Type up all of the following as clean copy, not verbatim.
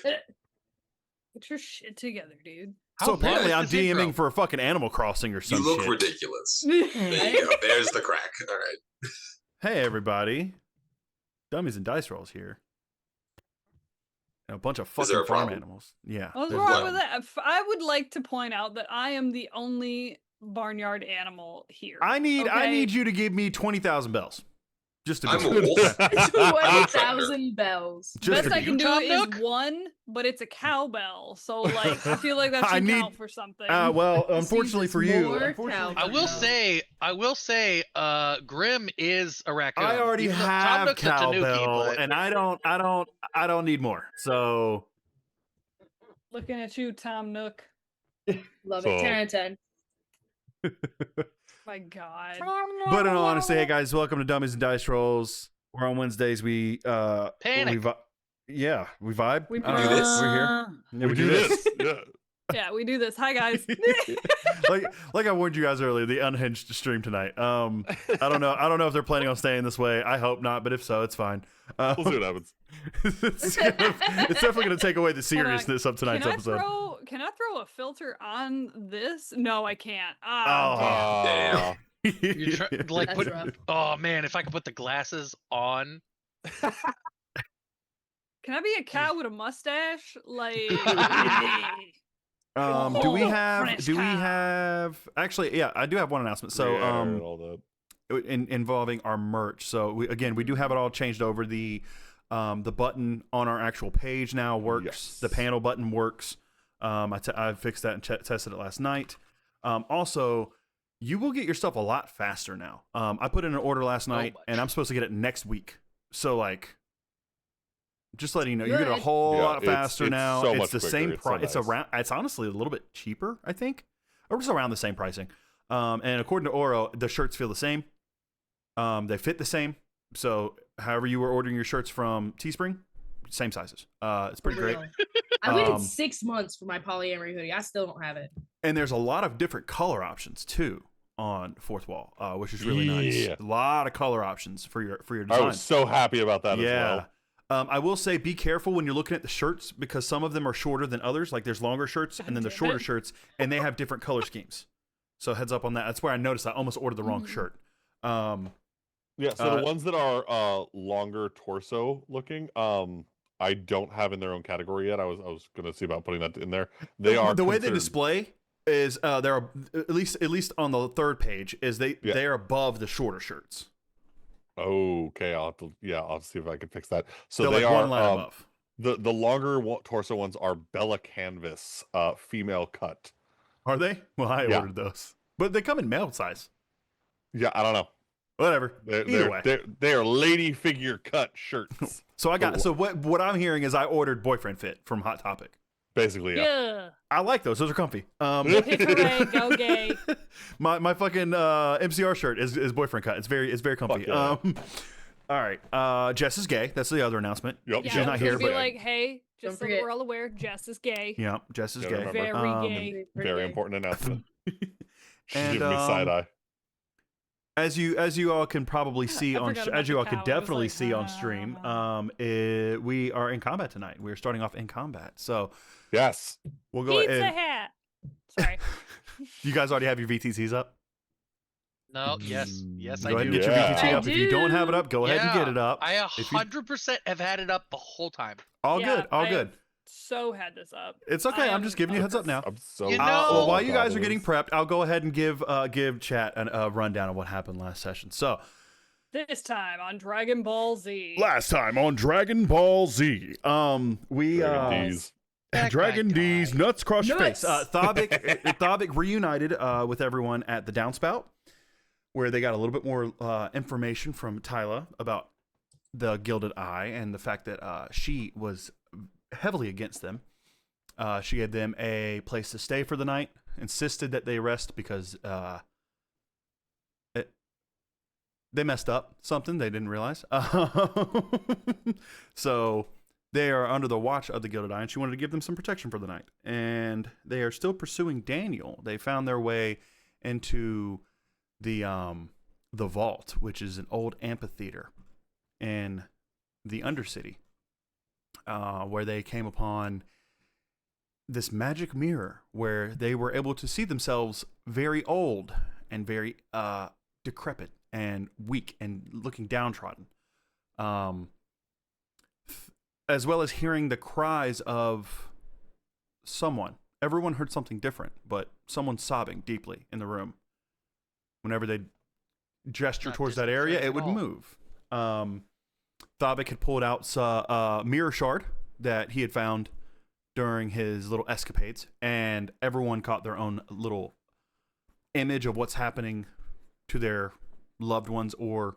Get your shit together, dude. So apparently I'm DMing for a fucking Animal Crossing or something. You look ridiculous. There you go. There's the crack. All right. Hey, everybody. Dummies and Dice Rolls here. And a bunch of fucking farm animals. Yeah. What's wrong with that? I would like to point out that I am the only barnyard animal here. I need you to give me 20,000 bells. Just to I'm a wolf. 20,000 bells. Best I can do is one, but it's a cowbell. So like, I feel like that should count for something. Well, unfortunately for you, I will say, Grim is a raccoon. I already have cowbell, and I don't need more. So, looking at you, Tom Nook. Love it. 10 out of 10. My God. But in all honesty, hey guys, welcome to Dummies and Dice Rolls. We're on Wednesdays. We panic. We vibe. We do this. We're here. Yeah, we do this. Yeah, we do this. Hi guys. like I warned you guys earlier, the unhinged stream tonight. I don't know if they're planning on staying this way. I hope not, but if so, it's fine. We'll see what happens. It's definitely going to take away the seriousness of tonight's episode. Can I throw a filter on this? No, I can't. Damn. Oh man, if I could put the glasses on. Can I be a cow with a mustache? Like, do we have actually, yeah, I do have one announcement. So involving our merch. So we do have it all changed over. The button on our actual page now works. Yes. The panel button works. I fixed that and tested it last night. Also, you will get your stuff a lot faster now. I put in an order last night, and I'm supposed to get it next week. So, like, just letting you know, you get it a whole lot faster now. So it's the quicker. same price. It's so nice. It's honestly a little bit cheaper, I think, or just around the same pricing. And according to Oro, the shirts feel the same. They fit the same. So, however you were ordering your shirts from Teespring, same sizes. It's pretty great. I waited 6 months for my polyamory hoodie. I still don't have it. And there's a lot of different color options too on Fourth Wall, which is really nice. A lot of color options for your design. I was so happy about that as well. I will say be careful when you're looking at the shirts because some of them are shorter than others. Like there's longer shirts and then there's shorter shirts, and they have different color schemes. So heads up on that. That's where I noticed I almost ordered the wrong shirt. Yeah, so the ones that are longer torso looking, I don't have in their own category yet. I was gonna see about putting that in there. They are the way they display is they're at least on the third page is they're above the shorter shirts. Okay, I'll have to see if I can fix that. So they're they like are one line above. The longer torso ones are Bella Canvas, female cut. Are they? Well, I ordered those, but they come in male size. Yeah, I don't know. Whatever. Either way, they are lady figure cut shirts. So what I'm hearing is I ordered boyfriend fit from Hot Topic. Basically, yeah. I like those. Those are comfy. Hooray, go gay. My fucking MCR shirt is boyfriend cut. It's very comfy. Yeah. All right. Jess is gay. That's the other announcement. Yep. Yeah, she's not here. But like, hey, just so that we're all aware, Jess is gay. Yeah, Jess is gay. Very gay. Very important announcement. She's and giving me side eye. As you all can probably see as you all could definitely see on stream, we are in combat tonight. We're starting off in combat. So yes, we'll go Pizza ahead. Hat. Sorry. You guys already have your VTCs up? No, yes, Go I ahead do. and get your VTC up. If you don't have it up, go ahead and get it up. I 100% have had it up the whole time. All good. So had this up. It's okay. I'm just giving you a heads up now. I'm so well, while you guys are getting prepped, I'll go ahead and give chat a rundown of what happened last session. So this time on Dragon Ball Z. Last time on Dragon Ball Z, we Dragon D's nuts cross your face. Thabik reunited with everyone at the Downspout, where they got a little bit more information from Tyla about the Gilded Eye and the fact that she was heavily against them. She gave them a place to stay for the night, insisted that they rest because they messed up something they didn't realize. So they are under the watch of the Gilded Eye, and she wanted to give them some protection for the night. And they are still pursuing Daniel. They found their way into the vault, which is an old amphitheater in the Undercity. where they came upon this magic mirror where they were able to see themselves very old and very decrepit and weak and looking downtrodden, as well as hearing the cries of someone. Everyone heard something different, but someone sobbing deeply in the room. Whenever they gesture towards that area, it would move. Thabik had pulled out a mirror shard that he had found during his little escapades, and everyone caught their own little image of what's happening to their loved ones, or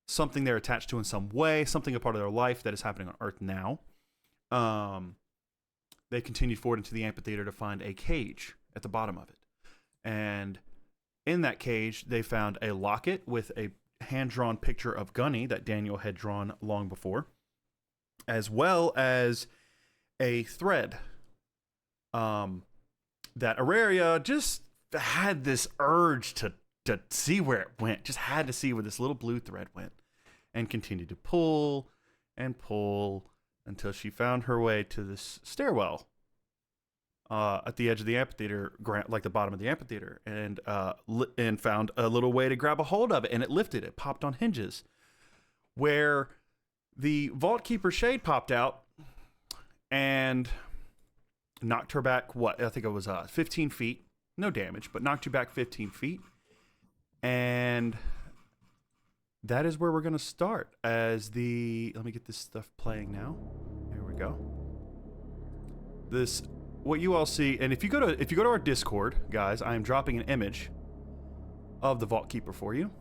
something they're attached to in some way, something a part of their life that is happening on Earth now. They continued forward into the amphitheater to find a cage at the bottom of it. And in that cage, they found a locket with a hand-drawn picture of Gunny that Daniel had drawn long before, as well as a thread that Auraria just had this urge to see where it went, just had to see where this little blue thread went, and continued to pull and pull until she found her way to this stairwell at the edge of the amphitheater, like the bottom of the amphitheater, and found a little way to grab a hold of it, and it lifted. It popped on hinges, where the Vault Keeper Shade popped out and knocked her back, I think it was 15 feet. No damage, but knocked you back 15 feet. And that is where we're going to start let me get this stuff playing now. There we go. What you all see, and if you go to our Discord, guys, I am dropping an image of the Vault Keeper for you.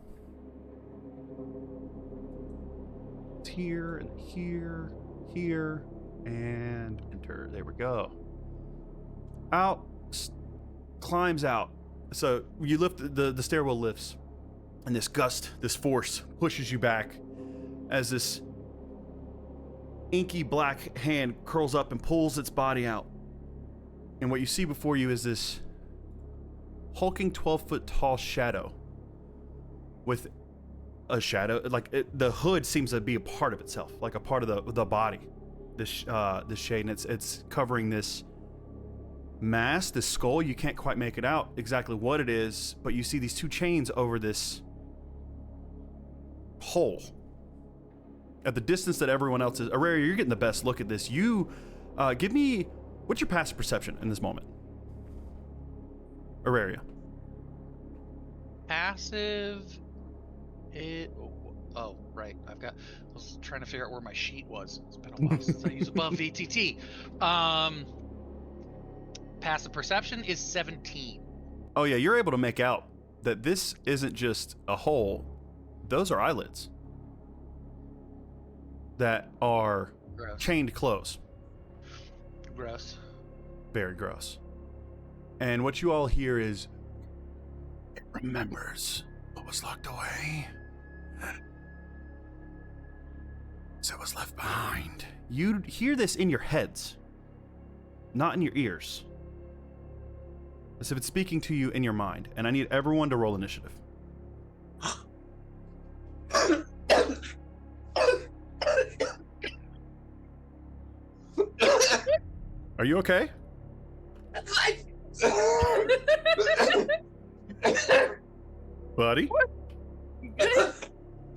It's here and here, and enter. There we go. Climbs out. So you lift the stairwell lifts, and this force pushes you back as this inky black hand curls up and pulls its body out. And what you see before you is this hulking 12-foot tall shadow with a shadow, the hood seems to be a part of itself, like a part of the body. This shade, and it's covering this mass, this skull. You can't quite make it out exactly what it is, but you see these two chains over this hole at the distance that everyone else is. Auraria, you're getting the best look at this. You give me, what's your passive perception in this moment? Auraria. Passive. Oh, right. I was trying to figure out where my sheet was. It's been a while since I used above VTT. Passive perception is 17. Oh yeah, you're able to make out that this isn't just a hole. Those are eyelids that are chained close. Gross. Very gross. And what you all hear is, it remembers what was locked away. So it was left behind. You hear this in your heads, not in your ears. As if it's speaking to you in your mind. And I need everyone to roll initiative. Are you okay? Buddy?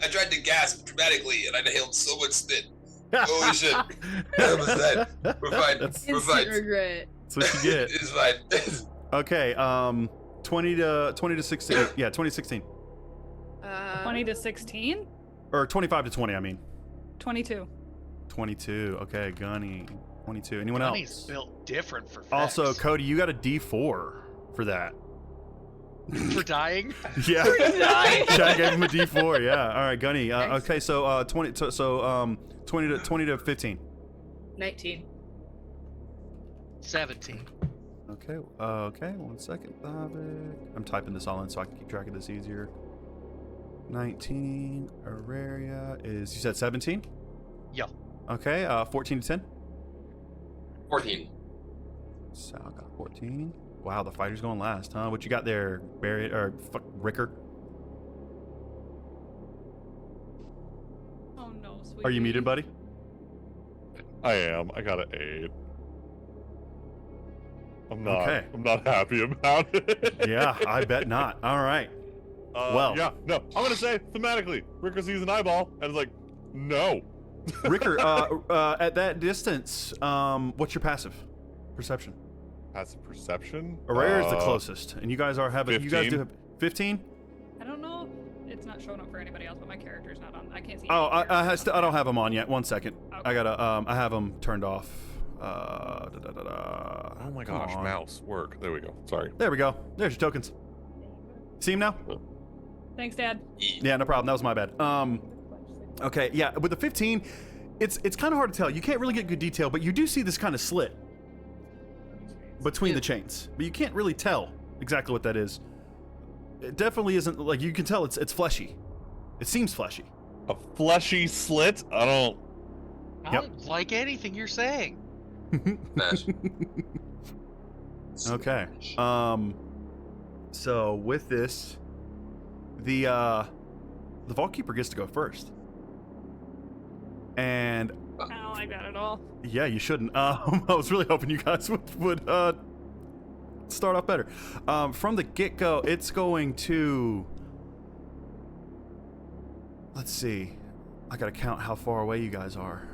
I tried to gasp dramatically and I inhaled so much spit. Holy shit. That was that. We're fine. We're fine. Instant regret. That's what you get. It's fine. Okay, 20 to 16. Yeah, 2016. 20 to 16? Or 25 to 20, I mean. 22. 22. Okay, Gunny. 22. Anyone Gunny's else? built different for Also, Vex. Cody, you got a D4 for that. For dying? Yeah. dying? Chad gave him a D4. Yeah. All right, Gunny. Okay, so 20 to 15. 19. 17. Okay. Okay. 1 second. I'm typing this all in so I can keep track of this easier. 19. Auraria is, you said 17? Yeah. Okay. 14 to 10. 14. Sal got 14. Wow, the fighter's going last, huh? What you got there, Barry or Ricker? Oh no, sweetie. Are you muted, buddy? I am. I got an 8. I'm not. Okay. I'm not happy about it. Yeah, I bet not. All right. Well. Yeah. No. I'm gonna say thematically, Ricker sees an eyeball and is like, no. Ricker, at that distance, what's your passive perception? Passive perception. Araya is the closest, and you guys are having. 15. You guys do have 15. I don't know. It's not showing up for anybody else, but my character's not on. I can't see. Oh, any characters I on don't have them on yet. 1 second. Okay. I gotta. I have them turned off. Oh my gosh, mouse work. There we go. Sorry. There we go. There's your tokens. See him now? Thanks, Dad. Yeah, no problem. That was my bad. Okay, yeah. With the 15, it's kind of hard to tell. You can't really get good detail, but you do see this kind of slit between the chains, but you can't really tell exactly what that is. It definitely isn't like you can tell. It's fleshy. It seems fleshy. A fleshy slit. I don't like anything you're saying. Smash. Okay. So with this, the Vault Keeper gets to go first. And I don't like that at all. yeah, you shouldn't. I was really hoping you guys would start off better. From the get-go, it's going to. Let's see. I gotta count how far away you guys are.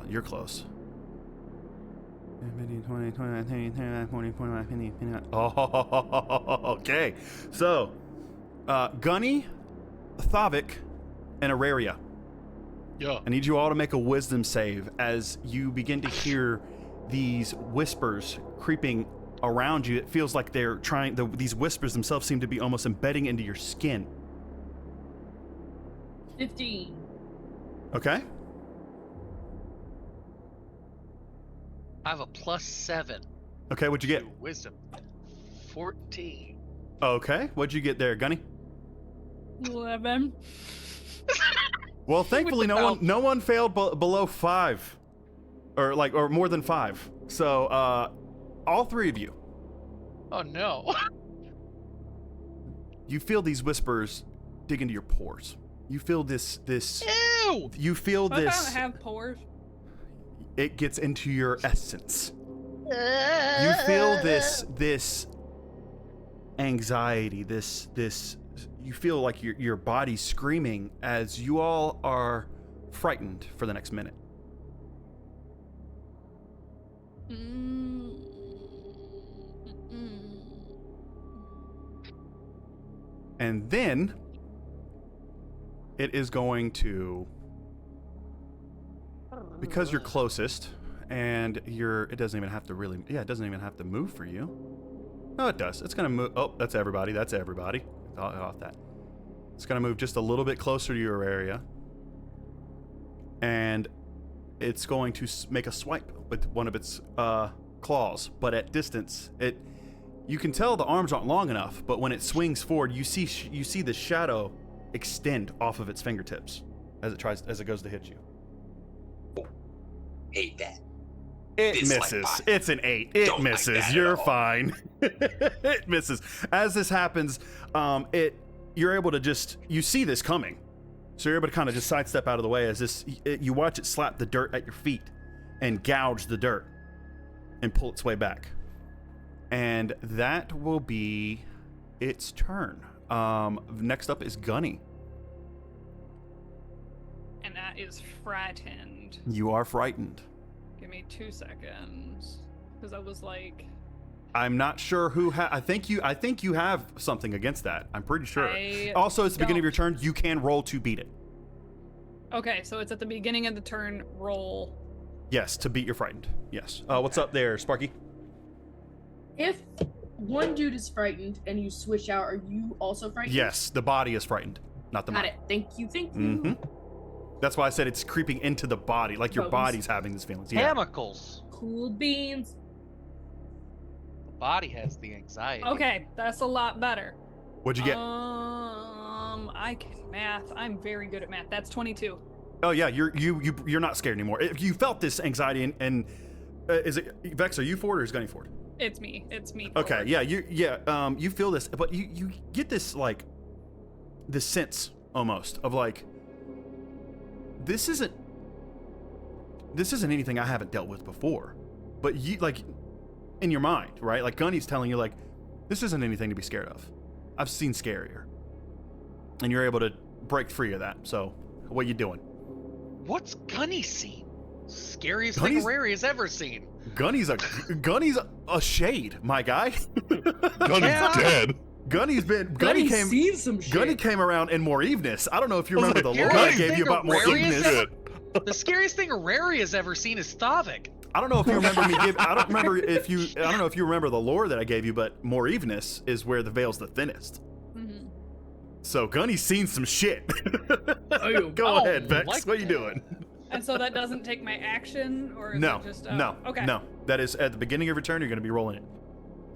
You're close. Oh, okay. So, Gunny, Thavik, and Araria. Yeah. I need you all to make a wisdom save as you begin to hear these whispers creeping around you. It feels like they're trying. These whispers themselves seem to be almost embedding into your skin. 15. Okay. I have a +7. Okay. What'd you get? to Wisdom. 14. Okay. What'd you get there, Gunny? 11. Well, thankfully, the no one failed below 5, or more than 5. So, all 3 of you, Oh no. you feel these whispers dig into your pores. You feel this. Ew! You feel But I this. don't have pores. It gets into your essence. You feel this anxiety, this you feel like your body's screaming as you all are frightened for the next minute. And then it is going to, because you're closest and it doesn't even have to it doesn't even have to move for you. No, it does. It's going to move. Oh, that's everybody. That's everybody. Off that. It's going to move just a little bit closer to your area. And it's going to make a swipe with one of its claws, but at distance. You can tell the arms aren't long enough, but when it swings forward, you see the shadow extend off of its fingertips as it goes to hit you. Hate that. It Dislike misses. bot. It's an 8. It Don't like misses. that at You're all. fine. It misses. As this happens, you're able to you see this coming. So you're able to kind of just sidestep out of the way as you watch it slap the dirt at your feet and gouge the dirt and pull its way back. And that will be its turn. Next up is Gunny. And that is frightened. You are frightened. Give me 2 seconds. Because I was like... I'm not sure who I think you have something against that. I'm pretty sure. Also, it's the beginning of your turn. You can roll to beat it. Okay, so it's at the beginning of the turn, roll. Yes, to beat your frightened. Yes. What's up there, Sparky? If one dude is frightened and you switch out, are you also frightened? Yes, the body is frightened, not the Got mind. it. Thank you. Mm-hmm. That's why I said it's creeping into the body, like your Bones. body's having these feelings. Yeah. Chemicals. Cool beans. The body has the anxiety. Okay, that's a lot better. What'd you get? I can math. I'm very good at math. That's 22. Oh yeah, you're not scared anymore. If you felt this anxiety and is it Vex? Are you forward or is Gunny forward? It's me. It's me. Okay, forward. yeah, you feel this, but you get this like this sense almost of like this isn't this isn't anything I haven't dealt with before. But you, like, in your mind, right? Like, Gunny's telling you, like, this isn't anything to be scared of. I've seen scarier. And you're able to break free of that. So, what you doing? What's Gunny seen? Scariest thing Rary has ever seen. Gunny's a shade, my guy. Gunny's dead. Gunny's seen some shit. Gunny came around in more eveness. I don't know if you remember the lore I Scariest gave thing you about more Rary has eveness. The scariest thing Rary has ever seen is Thavik. I don't know if you remember me give. I don't know if you remember the lore that I gave you, but more evenness is where the veil's the thinnest. Mhm. So Gunny's seen some shit. Go Oh, ahead, Vex. like what are you that. doing? And so that doesn't take my action, or is No, it just no, okay. no. That is at the beginning of your turn. You're going to be rolling it.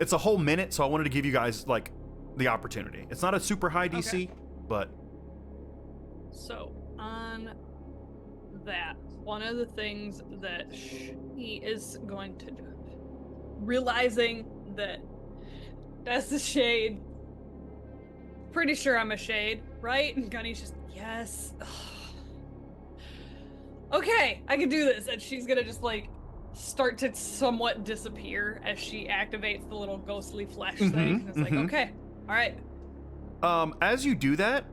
It's a whole minute, so I wanted to give you guys like the opportunity. It's not a super high DC, Okay. but So on that, one of the things that he is going to do, realizing that that's the shade. Pretty sure I'm a shade, right? And Gunny's just yes. Okay, I can do this. And she's gonna just like start to somewhat disappear as she activates the little ghostly flesh thing. It's like, okay, all right. as you do that,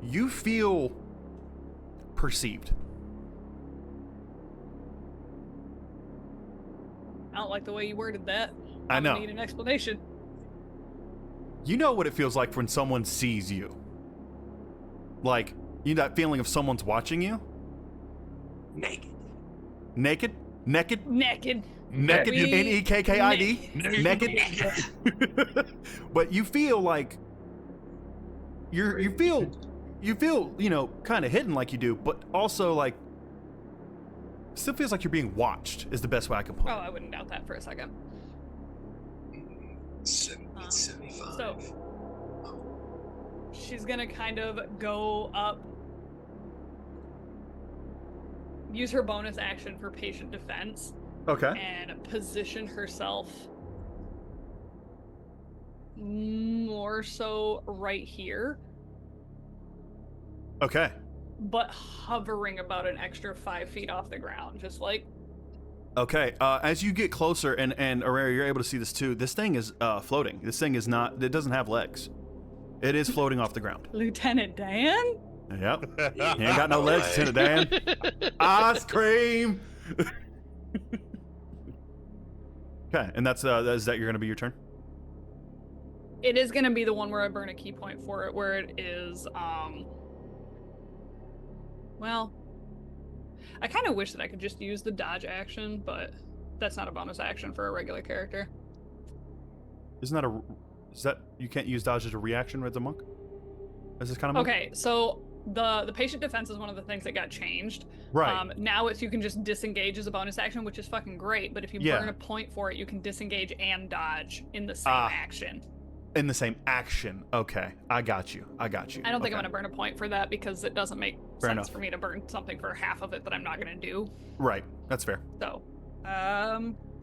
you feel perceived. I don't like the way you worded that. I know. Need an explanation. You know what it feels like when someone sees you. Like, you know that feeling of someone's watching you? Naked. Naked? Naked? Naked. Naked? Very Nekkid? Naked? But you feel like you feel, you know, kind of hidden like you do, but also like still feels like you're being watched is the best way I can put it. Oh, I wouldn't doubt that for a second. 75. So she's gonna kind of go up, use her bonus action for patient defense, Okay. and position herself more so right here, Okay. but hovering about an extra 5 feet off the ground, just like Okay. As you get closer, and Aurora, you're able to see this too. This thing is floating. This thing is not. It doesn't have legs. It is floating off the ground. Lieutenant Dan. Yep. He ain't got no legs, Lieutenant Dan. Ice cream. Okay, and that's is that you're gonna be your turn? It is gonna be the one where I burn a key point for it, where it is well, I kind of wish that I could just use the dodge action, but that's not a bonus action for a regular character. Isn't that is that you can't use dodge as a reaction with the monk? Is this kind of monk? Okay, so the patient defense is one of the things that got changed. Right. Now you can just disengage as a bonus action, which is fucking great, but if you Yeah. burn a point for it, you can disengage and dodge in the same action. In the same action. Okay, I got you. I don't think Okay. I'm gonna burn a point for that because it doesn't make Fair sense enough. for me to burn something for half of it that I'm not gonna do. Right. That's fair. So,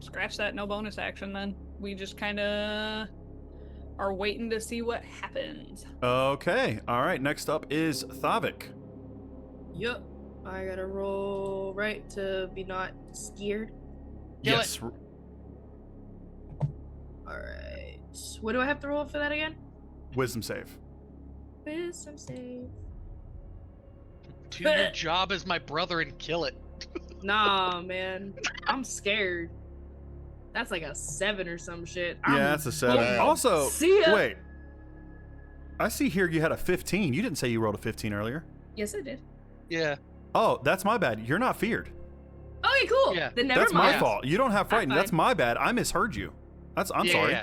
scratch that. No bonus action. Then we just kind of are waiting to see what happens. Okay. All right. Next up is Thavik. Yup. I gotta roll right to be not scared. Kill Yes. Alright. What do I have to roll for that again? Wisdom save. Wisdom save. Do your job as my brother and kill it. Nah, man. I'm scared. That's like a 7 or some shit. Yeah, that's a 7. Wow. Also, See ya. wait. I see here you had a 15. You didn't say you rolled a 15 earlier. Yes, I did. Yeah. Oh, that's my bad. You're not feared. Okay, cool. Yeah. Then never That's mind. my fault. You don't have frightened. fine. That's my bad. I misheard you. I'm Yeah, sorry. yeah.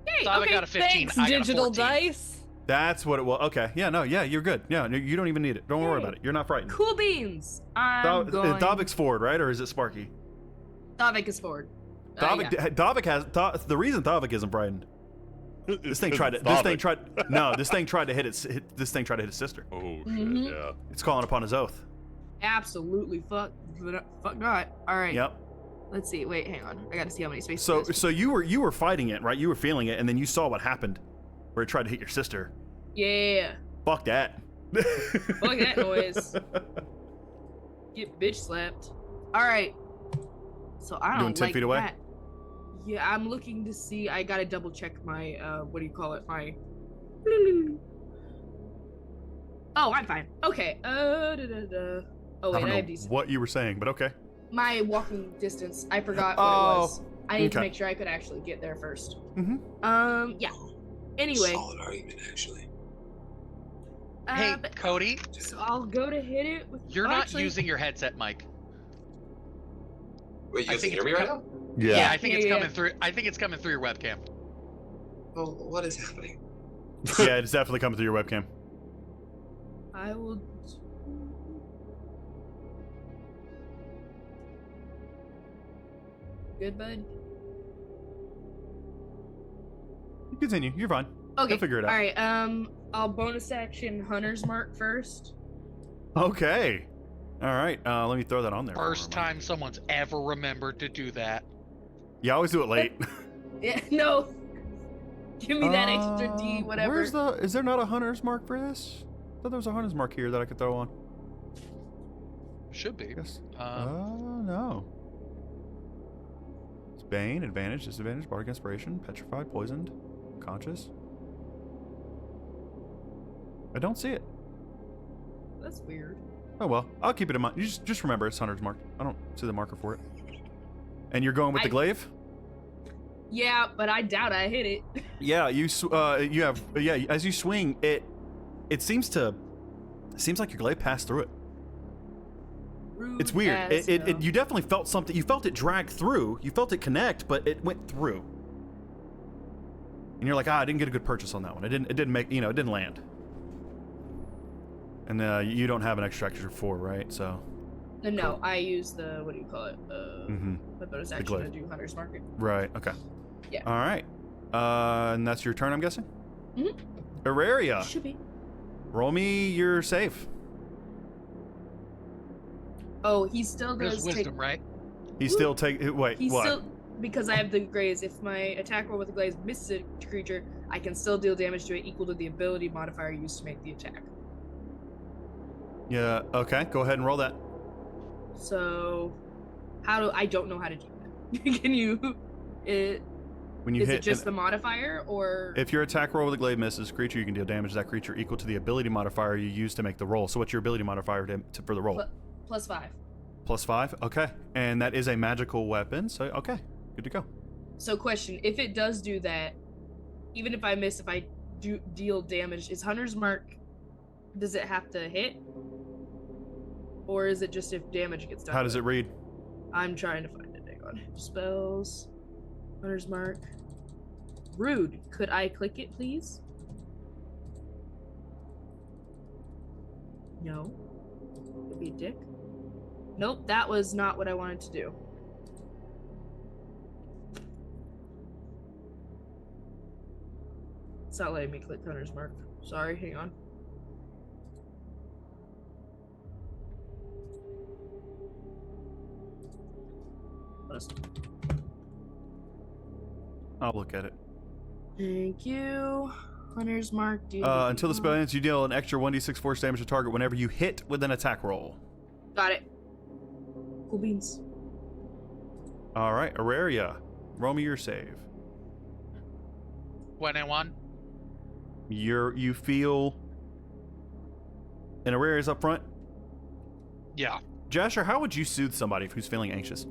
Hey, Thought I okay. got a 15. Thanks, I got a digital 14. dice. That's what it was. Okay. Yeah, no, yeah, you're good. Yeah, no, you don't even need it. Don't worry Hey. about it. You're not frightened. Cool beans. I'm going. Davik's forward, right? Or is it Sparky? Davik is forward. Davik, Yeah. Davik has the reason Davik isn't frightened. This thing tried to. This thing tried to hit its. This thing tried to hit his sister. Oh shit! Mhm. Yeah. It's calling upon his oath. Absolutely. Fuck not. All right. Yep. Let's see. Wait, hang on. I gotta see how many spaces. So there's. so you were fighting it, right? You were feeling it, and then you saw what happened, where it tried to hit your sister. Yeah. Fuck that. Fuck that noise. Get bitch slapped. All right. So I don't Doing 10 like feet away? that. Yeah, I'm looking to see. I gotta double check my what do you call it? My. Oh, I'm fine. Okay. Oh I wait, don't I know have decent. what you were saying, but okay. My walking distance. I forgot what it was. I need to make sure I could actually get there first. Mm-hmm. Yeah. Anyway. Solid argument, actually. Hey, Cody. So I'll go to hit it with. You're not using your headset mic. Wait, you guys can hear me right now? Yeah, I think it's coming through. I think it's coming through your webcam. Well, what is happening? Yeah, it's definitely coming through your webcam. I will. Good, bud. You continue. You're fine. Okay. You'll figure it out. All right. I'll bonus action Hunter's Mark first. Okay. All right. Let me throw that on there. First time someone's ever remembered to do that. You always do it late. Yeah. No. Give me that extra D, whatever. Where's the? Is there not a Hunter's Mark for this? I thought there was a Hunter's Mark here that I could throw on. Should be. Yes. No. It's Bane, advantage, disadvantage, bardic inspiration, petrified, poisoned, conscious. I don't see it. That's weird. Oh well, I'll keep it in mind. You just remember it's Hunter's Mark. I don't see the marker for it. And you're going with the glaive? Yeah, but I doubt I hit it. Yeah, you have as you swing it seems like your glaive passed through it. Rude It's weird. as It hell. you definitely felt something. You felt it drag through. You felt it connect, but it went through. And you're like, I didn't get a good purchase on that one. It didn't make, it didn't land. And you don't have an extra 4, right? So. No, Cool. I use the what do you call it? The bonus action glaive. to do Hunter's Market. Right. Okay. Yeah. All right. And that's your turn, I'm guessing. Mhm. Auraria, Should be. roll me your save. Oh, he still There's does wisdom, take. right? He still take. Wait. He's what? still because I have the graze. If my attack roll with the glaze misses a creature, I can still deal damage to it equal to the ability modifier used to make the attack. Yeah. Okay. Go ahead and roll that. So, I don't know how to do that. Can you? When you Is hit it just the modifier, or if your attack roll with a glaive misses creature, you can deal damage to that creature equal to the ability modifier you use to make the roll. So what's your ability modifier for the roll? +5? +5. Okay. And that is a magical weapon. So okay, good to go. So, question: if it does do that, even if I miss, if I do deal damage, is Hunter's Mark? Does it have to hit, or is it just if damage gets done? How does it read? I'm trying to find it. Hang on. Spells. Hunter's Mark. Rude. Could I click it, please? No. Could be a dick. Nope, that was not what I wanted to do. It's not letting me click Hunter's Mark. Sorry, hang on. I'll look at it. Thank you. Hunter's Mark. Until the spell ends, you deal an extra 1d6 force damage to target whenever you hit with an attack roll. Got it. Cool beans. All right, Auraria, roll me your save. 21. You feel. And Auraria's up front. Yeah. Jasher, how would you soothe somebody who's feeling anxious?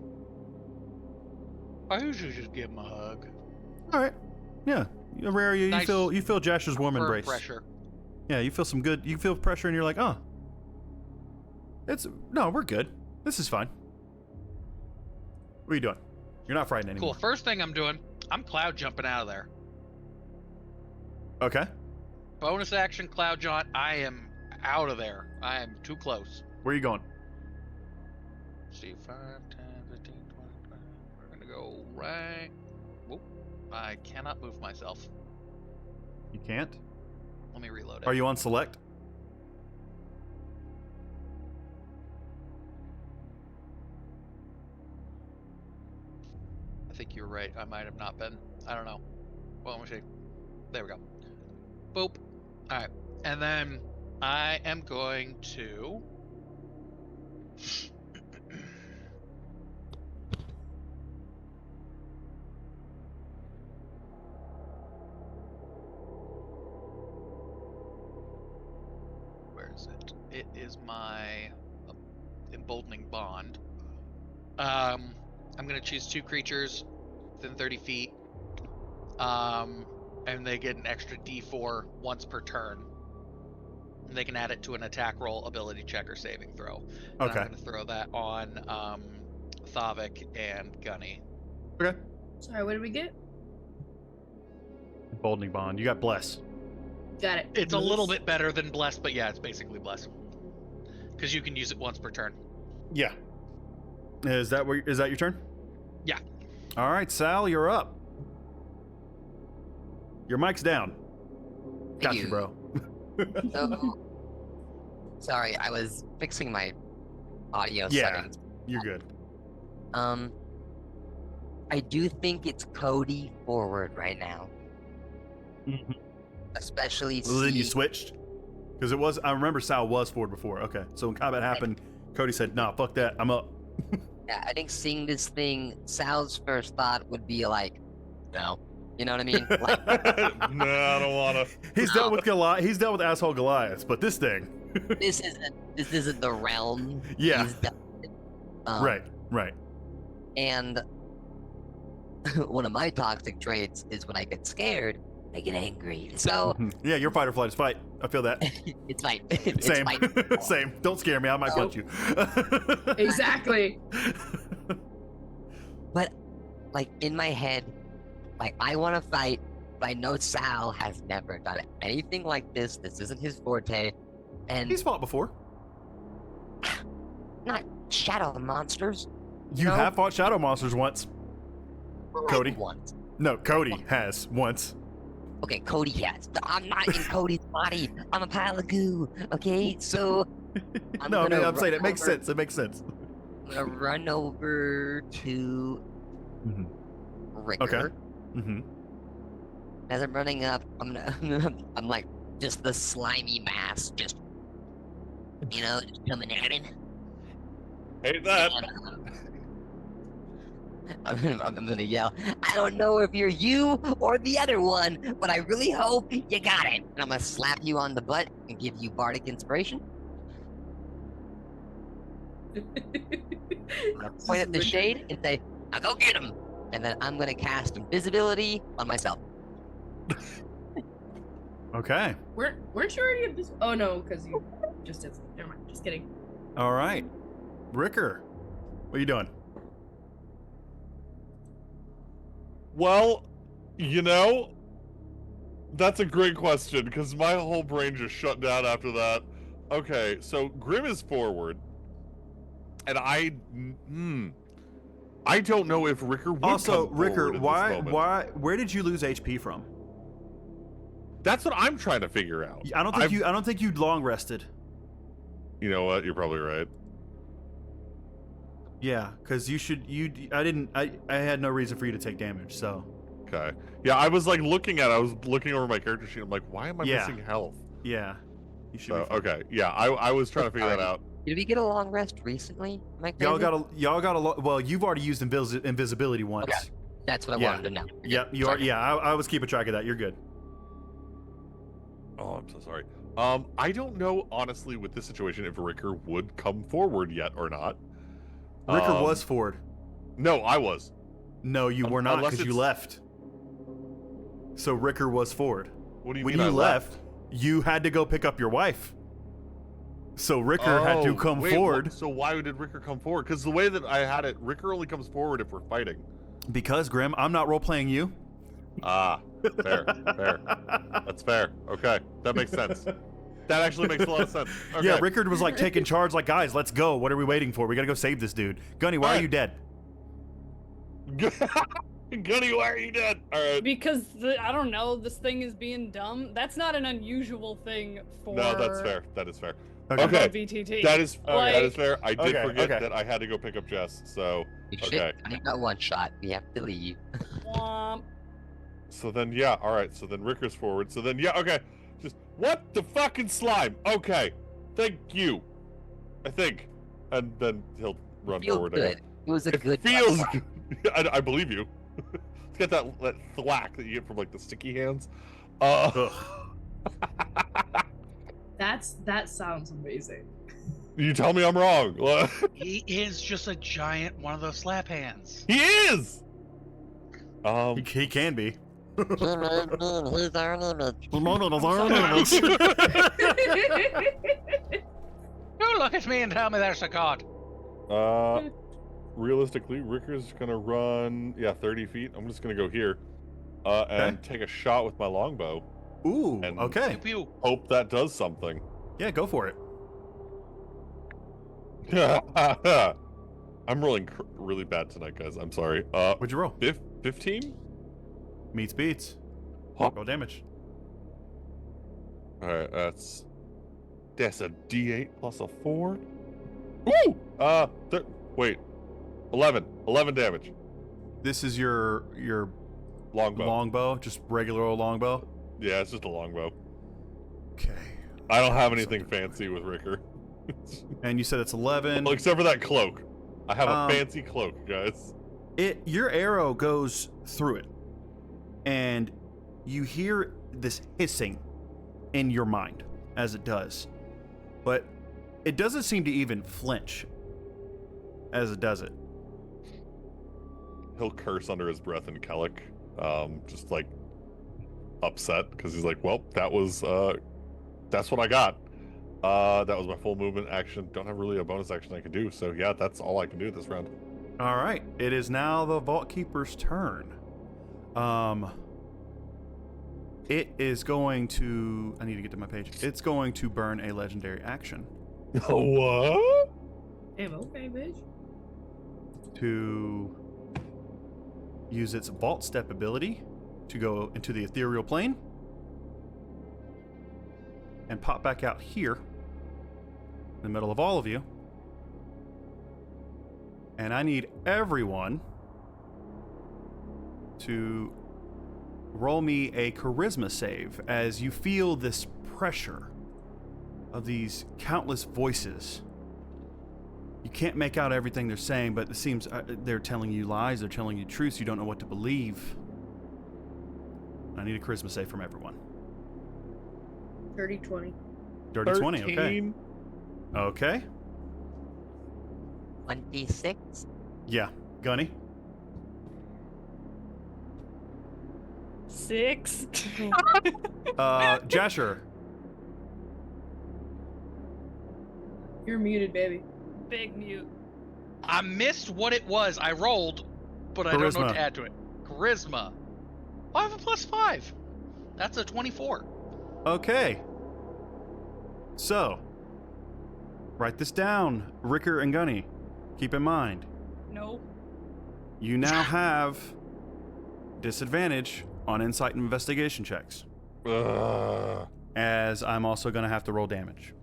I usually just give him a hug. All right. Yeah. Auraria, Nice. you feel Jasher's warm Firm embrace. pressure. Yeah, you feel some good. You feel pressure, and you're like, oh, we're good. This is fine. What are you doing? You're not frightened anymore. Cool. First thing I'm doing, I'm cloud jumping out of there. Okay. Bonus action cloud jaunt. I am out of there. I am too close. Where are you going? See, 5, 10, 15, 20, 20. We're gonna go right. Whoop. I cannot move myself. You can't. Let me reload it. Are you on select? I think you're right. I might have not been. I don't know. Well, let me see. There we go. Boop. All right. And then I am going to it is my emboldening bond. I'm gonna choose 2 creatures within 30 feet. And they get an extra D4 once per turn. And they can add it to an attack roll, ability check, or saving throw. And Okay. I'm gonna throw that on Thavik and Gunny. Okay. Sorry, what did we get? Emboldening bond. You got bless. Got it. It's a little bit better than bless, but yeah, it's basically bless. Because you can use it once per turn. Yeah. Is that your turn? Yeah. All right, Sal, you're up. Your mic's down. Got you, bro. So, sorry, I was fixing my audio Yeah. settings. You're good. I do think it's Cody forward right now. Especially Well, then you see- switched? Because I remember Sal was forward before. Okay. So when combat happened, Cody said, nah, fuck that. I'm up. Yeah, I think seeing this thing, Sal's first thought would be like, no. You know what I mean? Like, No, I don't wanna. He's dealt with Goliath. He's dealt with asshole Goliaths, but this thing. this isn't the realm. Yeah. he's dealt with. Right. And one of my toxic traits is when I get scared, I get angry. So Yeah, your fight or flight is fight. I feel that. it's fine. It's Same. fine. Same. Don't scare me. I might punch you. Exactly. But like in my head, like I want to fight, but I know Sal has never done anything like this. This isn't his forte, and He's fought before. not shadow monsters. You No. have fought shadow monsters once. Cody? Like once. No, Cody has once. Okay, Cody has. I'm not in Cody's body. I'm a pile of goo. Okay, so I'm No, I mean, gonna I'm saying it run makes over- sense. It makes sense. I'm gonna run over to Mhm. Ricker. Okay. Mm-hmm. As I'm running up, I'm I'm like just the slimy mass, just just coming at him. Hate that. And I'm gonna yell, I don't know if you're you or the other one, but I really hope you got it. And I'm gonna slap you on the butt and give you bardic inspiration. I'm gonna point at the shade and say, now go get him. And then I'm gonna cast invisibility on myself. Okay. Weren't you already at this? Oh no, because you just did. Never mind. Just kidding. All right. Ricker, what are you doing? Well, that's a great question because my whole brain just shut down after that. Okay, so Grim is forward, and I don't know if Ricker would Also, come Ricker, forward in this moment. where did you lose HP from? That's what I'm trying to figure out. I don't think you long rested. You know what? You're probably right. Yeah, because I had no reason for you to take damage, so. Okay. Yeah, I was looking over my character sheet. I'm like, why am I Yeah. missing health? Yeah. You should So, be fine. okay. Yeah, I was trying to figure that out. Did we get a long rest recently? Am I Y'all crazy? got a well, you've already used invisibility once. Okay. That's what I Yeah. wanted to know. Yep, you are. Yeah, I was keeping track of that. You're good. Oh, I'm so sorry. I don't know, honestly, with this situation, if Ricker would come forward yet or not. Ricker was forward. No, I was. No, you were not Unless because you it's- left. So Ricker was forward. What do you When mean you I left, you had to go pick up your wife. So Ricker had to Oh, come wait, forward So why did Ricker come forward? Because the way that I had it, Ricker only comes forward if we're fighting. because Grim, I'm not role playing you. Ah, fair. That's fair. Okay, that makes sense. That actually makes a lot of sense. Okay. Yeah, Rickard was like taking charge, like, guys, let's go. What are we waiting for? We gotta go save this dude. Gunny, why are you dead? Gunny, why are you dead? All right. Because I don't know, this thing is being dumb. That's not an unusual thing for. No, that's fair. That is fair. Okay. Okay. VTT. That is Like- fair. I did Okay, forget okay. that I had to go pick up Jess. So Shit, okay. I got one shot. We have to leave. Womp. So then yeah, all right. So then Ricker's forward. So then yeah, okay. Just what the fucking slime? Okay. Thank you. I think, and then he'll run Feels forward. good. It was a It good. feels fight. good. I believe you. It's got that thwack that you get from like the sticky hands. Ugh. That sounds amazing. You tell me I'm wrong. He is just a giant one of those slap hands. He is. He can be. He made me in his own image. He made it his own image. You look at me and tell me there's a god. Realistically, Ricker's gonna run 30 feet. I'm just gonna go here, and take a shot with my longbow. Ooh, And okay. Pew, pew. Hope that does something. Yeah, go for it. I'm rolling really bad tonight, guys. I'm sorry. What'd you roll? 15? Meets beats. Huh. Roll damage. All right, that's a D8 plus a 4. Woo! Wait, 11 damage. This is your Longbow. longbow, just regular old longbow. Yeah, it's just a longbow. Okay. I don't have anything fancy with Ricker. And you said it's 11. Well, except for that cloak. I have a Um, fancy cloak, guys. Your arrow goes through it, and you hear this hissing in your mind as it does, but it doesn't seem to even flinch as it does it. He'll curse under his breath in Kellic, just like upset because he's like, well, that's what I got. That was my full movement action. Don't have really a bonus action I can do, so yeah, that's all I can do this round. All right, it is now the Vault Keeper's turn. It is going to. I need to get to my page. It's going to burn a legendary action What? Damn, okay, bitch. to use its Vault Step ability to go into the ethereal plane and pop back out here in the middle of all of you. And I need everyone to roll me a charisma save as you feel this pressure of these countless voices. You can't make out everything they're saying, but it seems they're telling you lies, they're telling you truths, you don't know what to believe. I need a charisma save from everyone. Dirty 20. Dirty 20, okay. 13. Okay. 26. Yeah. Gunny? 6. Jasher? You're muted, baby. Big mute. I missed what it was. I rolled, but I don't know Charisma. what to add to it. Charisma. Oh, I have a +5. That's a 24. Okay. So, write this down, Ricker and Gunny. Keep in mind, No. you now have disadvantage on insight and investigation checks, as I'm also going to have to roll damage.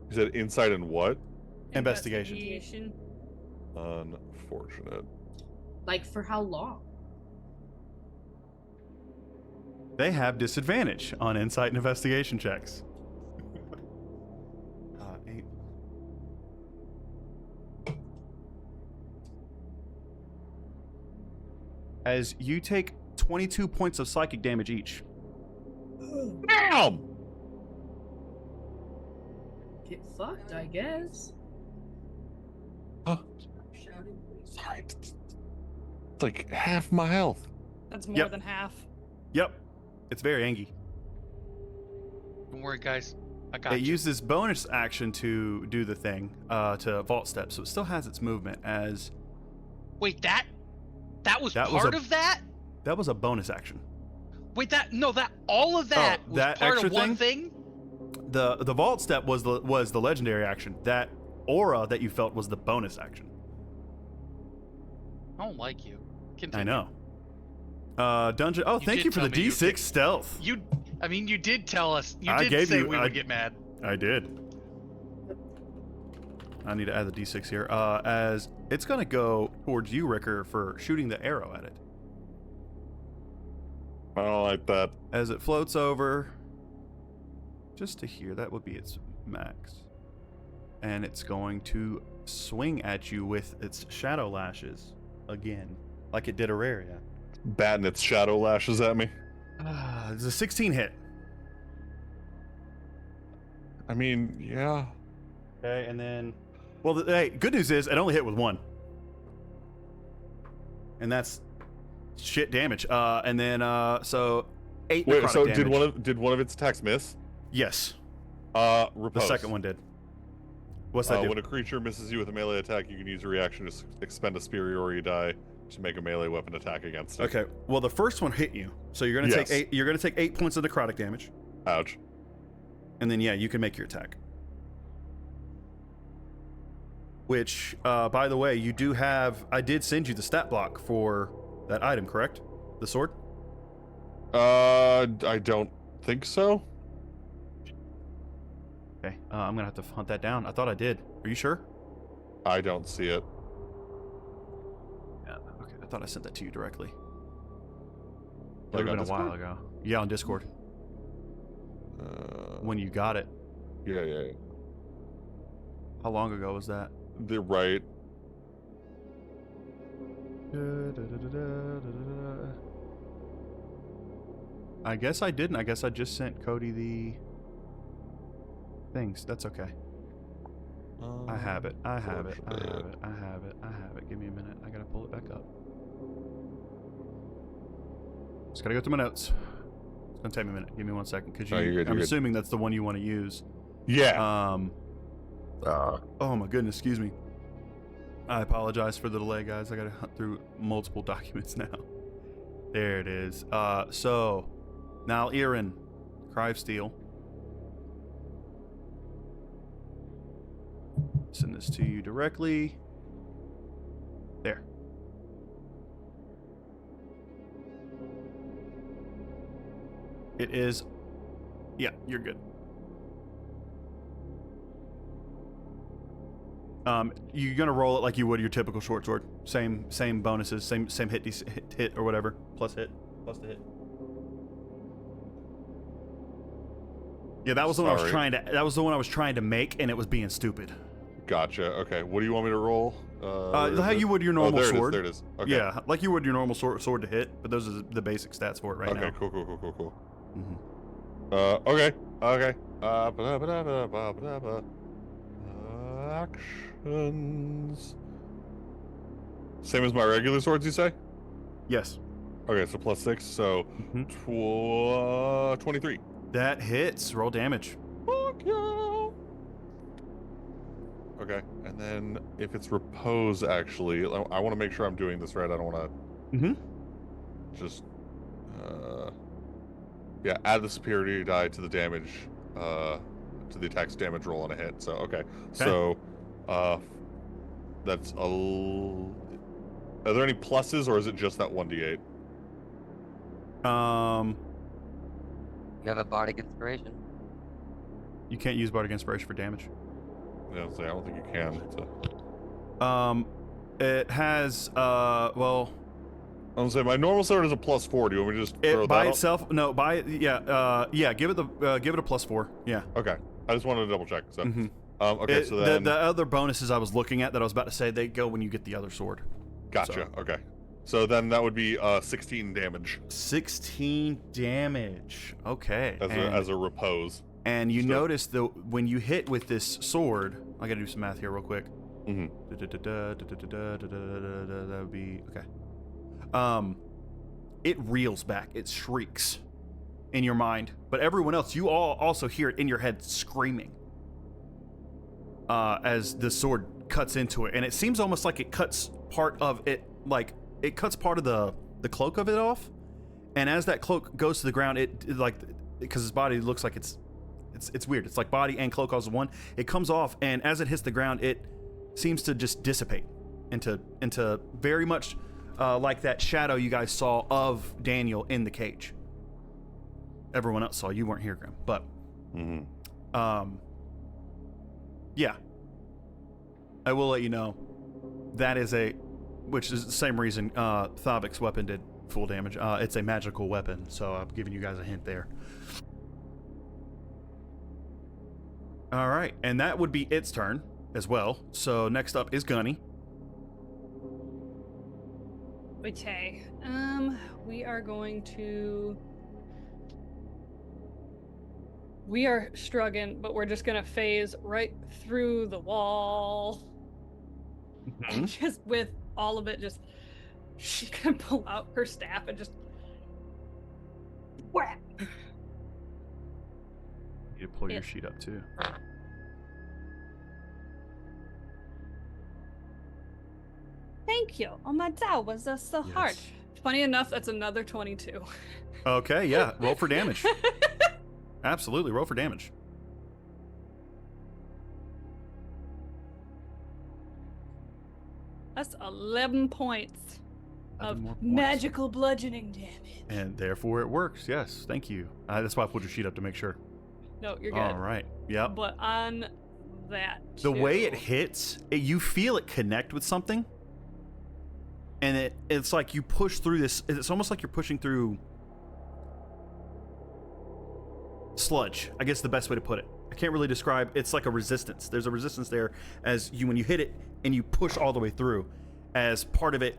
You said insight and what? Investigation. Unfortunate. Like, for how long? They have disadvantage on insight and investigation checks. 8. As you take 22 points of psychic damage each. Damn! Get fucked, I guess. Sorry. It's like half my health. That's more Yep. than half. Yep. It's very angy. Don't worry, guys. I got It you. uses bonus action to do the thing, to vault step, so it still has its movement as Wait, that was That was part a- of that? that was a bonus action. Wait, all of that was that part extra of one thing? The vault step was the legendary action. That aura that you felt was the bonus action. I don't like you. Continue. I know. Dungeon. Oh, You thank did you for the tell me you D6 could- stealth. You did tell us. You I did gave say you- we I- would get mad. I did. I need to add the D6 here. As it's gonna go towards you, Ricker, for shooting the arrow at it. I don't like that. As it floats over, just to here, that would be its max. And it's going to swing at you with its shadow lashes again, like it did Auraria. Batting its shadow lashes at me. It's a 16 hit. I mean, yeah. Okay, and then, well, hey, good news is it only hit with 1, and that's shit damage. And then so 8 Wait, necrotic so damage. did one of its attacks miss? Yes, Repose. the second one did. What's that do? When a creature misses you with a melee attack, you can use a reaction to expend a superiority die to make a melee weapon attack against it. Okay, well, the first one hit you, so you're gonna take 8. You're gonna take 8 points of necrotic damage. Ouch. And then yeah, you can make your attack. Which, by the way, you do have. I did send you the stat block for that item, correct? The sword. I don't think so. Okay, I'm gonna have to hunt that down. I thought I did. Are you sure? I don't see it. Yeah. Okay, I thought I sent that to you directly. It Like would have on been a while ago. Yeah, on Discord. When you got it. Yeah. How long ago was that? They're right. I guess I didn't. I guess I just sent Cody the things. That's okay. I have it. I have it. I have it. I have it. I have it. Give me a minute. I gotta pull it back up. Just gotta go through my notes. It's gonna take me a minute. Give me 1 second, because I'm assuming that's the one you want to use. Yeah. Oh my goodness. Excuse me. I apologize for the delay, guys. I gotta hunt through multiple documents now. There it is. So now Erin, Cry of Steel. Send this to you directly. There. It is. Yeah, you're good. You're gonna roll it like you would your typical short sword. Same bonuses, same hit or whatever. Plus the hit. Yeah, that was the one I was trying to. That was the one I was trying to make, and it was being stupid. Gotcha. Okay. What do you want me to roll? How you would your normal sword. There it is. Okay. Yeah, like you would your normal sword to hit, but those are the basic stats for it right now. Okay. Cool. Mm-hmm. Okay. Actions. Same as my regular swords, you say? Yes. Okay, so +6, so 23. That hits. Roll damage. Fuck yeah. Okay, and then if it's repose, actually, I want to make sure I'm doing this right. I don't want to just, yeah, add the superiority die to the damage, to the attack's damage roll on a hit. So, okay. So, that's are there any pluses, or is it just that 1d8? You have a bardic inspiration. You can't use bardic inspiration for damage. Yeah, I don't think you can. So. It has well. I'm saying my normal sword is a +4. Do you want me to just throw it by that itself? No, by yeah. Give it a +4. Yeah. Okay. I just wanted to double check. So. Okay. So then the other bonuses I was looking at that I was about to say, they go when you get the other sword. Gotcha. So. Okay. So then that would be 16 damage. 16 damage. Okay. As a repose. And you notice that when you hit with this sword, I gotta do some math here real quick. Mm-hmm. That would be okay. It reels back. It shrieks in your mind, but everyone else, you all also hear it in your head screaming as the sword cuts into it, and it seems almost like it cuts part of it, like it cuts part of the cloak of it off, and as that cloak goes to the ground, it like, because his body looks like it's weird. It's like body and cloak all as one. It comes off, and as it hits the ground, it seems to just dissipate into very much like that shadow you guys saw of Daniel in the cage. Everyone else saw. You weren't here, Grim, but yeah, I will let you know that is which is the same reason Thabic's weapon did full damage. It's a magical weapon, so I'm giving you guys a hint there. All right, and that would be its turn as well. So next up is Gunny. Okay. We are going to we are struggling, but we're just gonna phase right through the wall. And just with all of it, just she's gonna pull out her staff and just whack. You need to pull your sheet up too. Thank you. Oh my god, was that so hard? Funny enough, that's another 22. Okay, yeah. Roll for damage. Absolutely, roll for damage. That's 11 points 11 of more points. magical bludgeoning damage. And therefore it works. Yes, thank you. That's why I pulled your sheet up to make sure. No, you're good. All right. Yep. But on that, The way too- it hits, you feel it connect with something. And it's like you push through this. It's almost like you're pushing through sludge, I guess is the best way to put it. I can't really describe. It's like a resistance. There's a resistance there when you hit it and you push all the way through, as part of it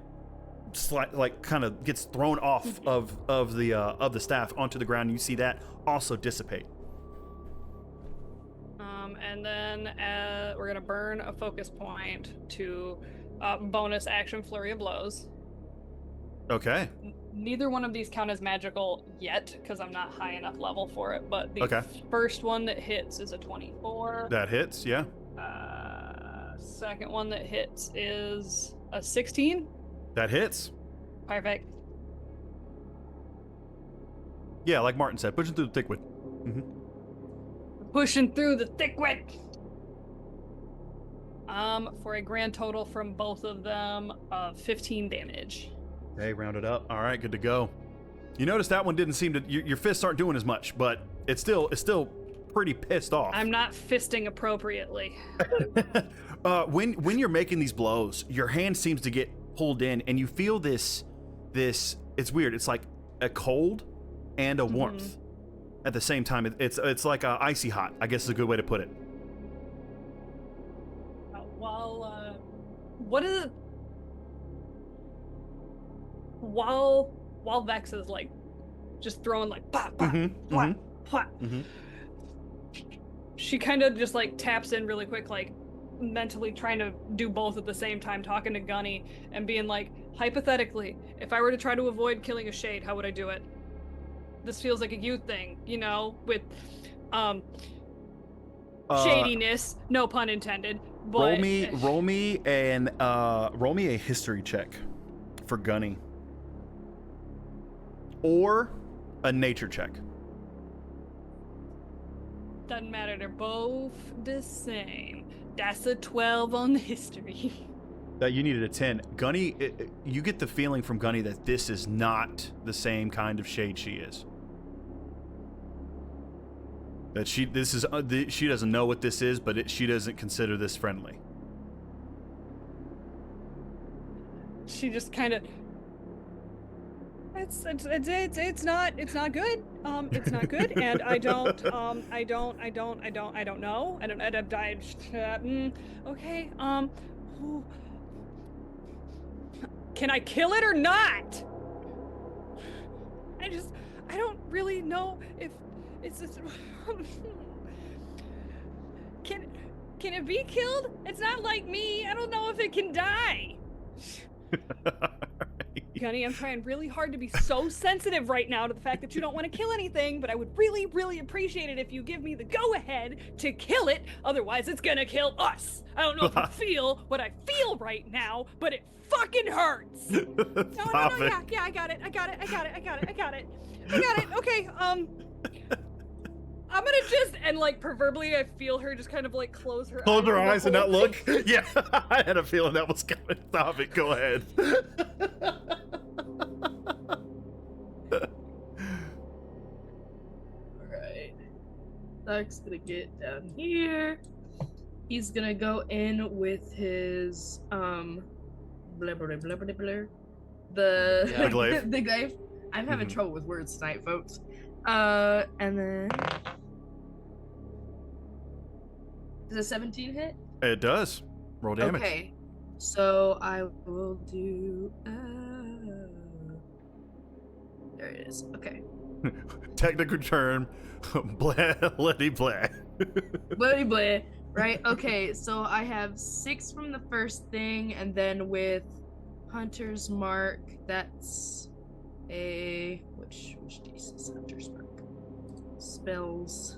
like kind of gets thrown off of the staff onto the ground. And you see that also dissipate. And then we're gonna burn a focus point to bonus action flurry of blows. Okay. Neither one of these count as magical yet because I'm not high enough level for it. But the Okay. first one that hits is a 24. That hits. Yeah. Second one that hits is a 16. That hits. Perfect. Yeah, like Martin said, pushing through the thick wood. Pushing through the thick wet. For a grand total from both of them of 15 damage. Hey, round it up. All right, good to go. You notice that one didn't seem to. Your fists aren't doing as much, but it's still pretty pissed off. I'm not fisting appropriately. When you're making these blows, your hand seems to get pulled in, and you feel this. It's weird. It's like a cold and a warmth at the same time. It's like icy hot, I guess is a good way to put it. While Vex is like just throwing like pop, pop, pop, pop. She kind of just like taps in really quick, like mentally trying to do both at the same time, talking to Gunny and being like, hypothetically, if I were to try to avoid killing a shade, how would I do it? This feels like a you thing, you know, with shadiness, no pun intended. But roll me a history check for Gunny, or a nature check. Doesn't matter, they're both the same. That's a 12 on the history. That you needed a 10. Gunny, you get the feeling from Gunny that this is not the same kind of shade she is. That she doesn't know what this is, but she doesn't consider this friendly. She just kind of. It's not good. It's not good, and I don't know. Okay. Can I kill it or not? I don't really know if it's just. Can it be killed? It's not like me. I don't know if it can die. Gunny, I'm trying really hard to be so sensitive right now to the fact that you don't want to kill anything, but I would really, really appreciate it if you give me the go-ahead to kill it. Otherwise, it's gonna kill us. I don't know if you feel what I feel right now, but it fucking hurts. No, yeah, I got it. Okay, I'm gonna just, and like proverbially, I feel her just kind of like close her eyes and not look. Yeah, I had a feeling that was coming. Stop it. Go ahead. Alright. Doug's gonna get down here. He's gonna go in with his the glaive. The glaive. I'm having trouble with words tonight, folks. And then does a 17 hit? It does. Roll damage. Okay. So I will do there it is. Okay. Technical term, bloody blah. Bloody blah. Right, okay, so I have 6 from the first thing, and then with Hunter's Mark, that's a... Which DC is Hunter's Mark? Spells.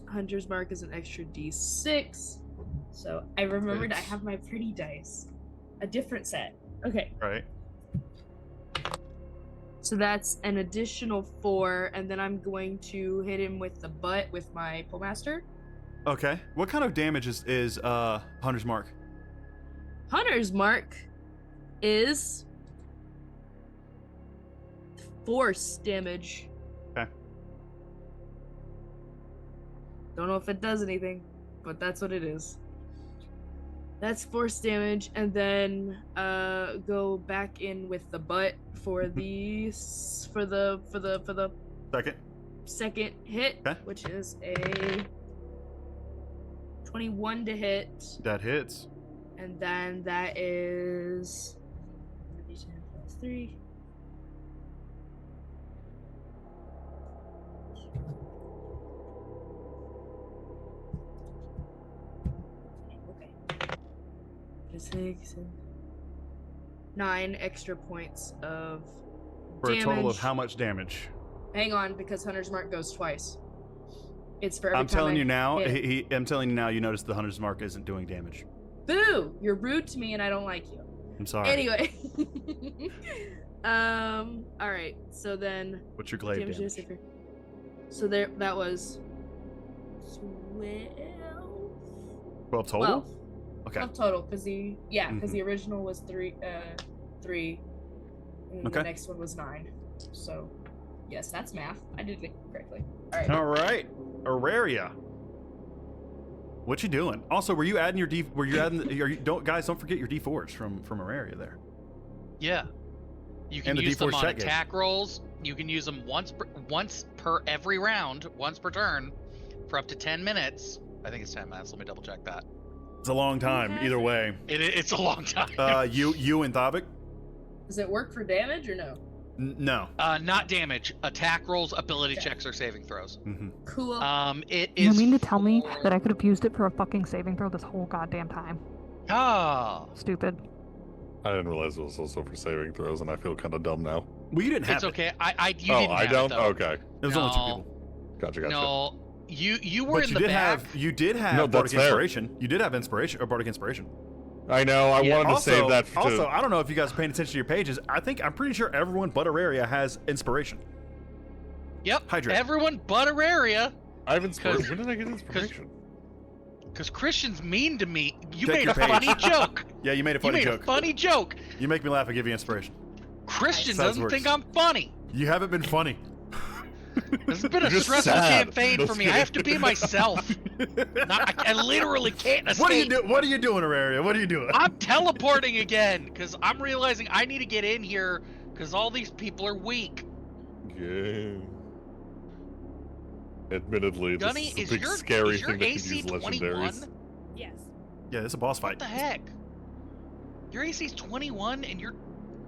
Hunter's Mark is an extra D6. So I remembered I have my pretty dice. A different set. Okay. Right. So that's an additional 4, and then I'm going to hit him with the butt with my Pullmaster. Okay. What kind of damage is Hunter's Mark? Hunter's Mark is force damage. Okay. Don't know if it does anything, but that's what it is. That's force damage, and then go back in with the butt for the second hit, okay. Which is a 21 to hit. That hits. And then that is 3. Okay. 6, 9 extra points of For damage. a total of how much damage? Hang on, because Hunter's Mark goes twice. It's for every I'm time telling I you now. hit. I'm telling you now. You notice the Hunter's Mark isn't doing damage. Boo! You're rude to me, and I don't like you. I'm sorry. Anyway. All right. So then. What's your glaive damage? So there. That was 12. 12 total. 12. Okay. 12 total, because the original was 3. And Okay. the next one was 9. So, yes, that's math. I did it correctly. All right. All right. Auraria. What you doing? Also, were you adding your D? Were you adding? Don't forget your D4s from Auraria there. Yeah. You can And the use them D4 on check attack rolls. You can use them once per every round, once per turn, for up to 10 minutes. I think it's 10 minutes. Let me double check that. It's a long time. Either way. It's a long time. You and Thavik? Does it work for damage or no? No. Not damage. Attack rolls, ability checks, or saving throws. Mm-hmm. Cool. It is. You mean to tell me that I could have used it for a fucking saving throw this whole goddamn time? Oh. Stupid. I didn't realize it was also for saving throws, and I feel kind of dumb now. Well, you didn't have It's it. okay. You Oh, didn't I have don't? it, though. Okay. It was only 2 people. Gotcha. No, you were But in you the did back. you did have No, Bardic that's fair. Inspiration. You did have Inspiration or Bardic Inspiration. I know. I wanted to save that for Also, I don't know if you guys are paying attention to your pages. I'm pretty sure everyone but Auraria has Inspiration. Yep. Hydrate. Everyone but Auraria. I have inspiration. When did I get inspiration? Because Christian's mean to me. You Check made your a page. funny joke. Yeah, you made a You funny made joke. a funny joke. You make me laugh. I give you Inspiration. Christian Sounds doesn't worse. think I'm funny. You haven't been funny. This has been a You're just stressful sad. campaign for That's me. I have to be myself. I literally can't escape. What are you doing, Auraria? What are you doing? I'm teleporting again because I'm realizing I need to get in here because all these people are weak. Yeah. Admittedly, Gunny, this is a big scary thing that can use legendaries. Yes. Yeah, it's a boss What fight. the heck? Your AC's 21 and you're...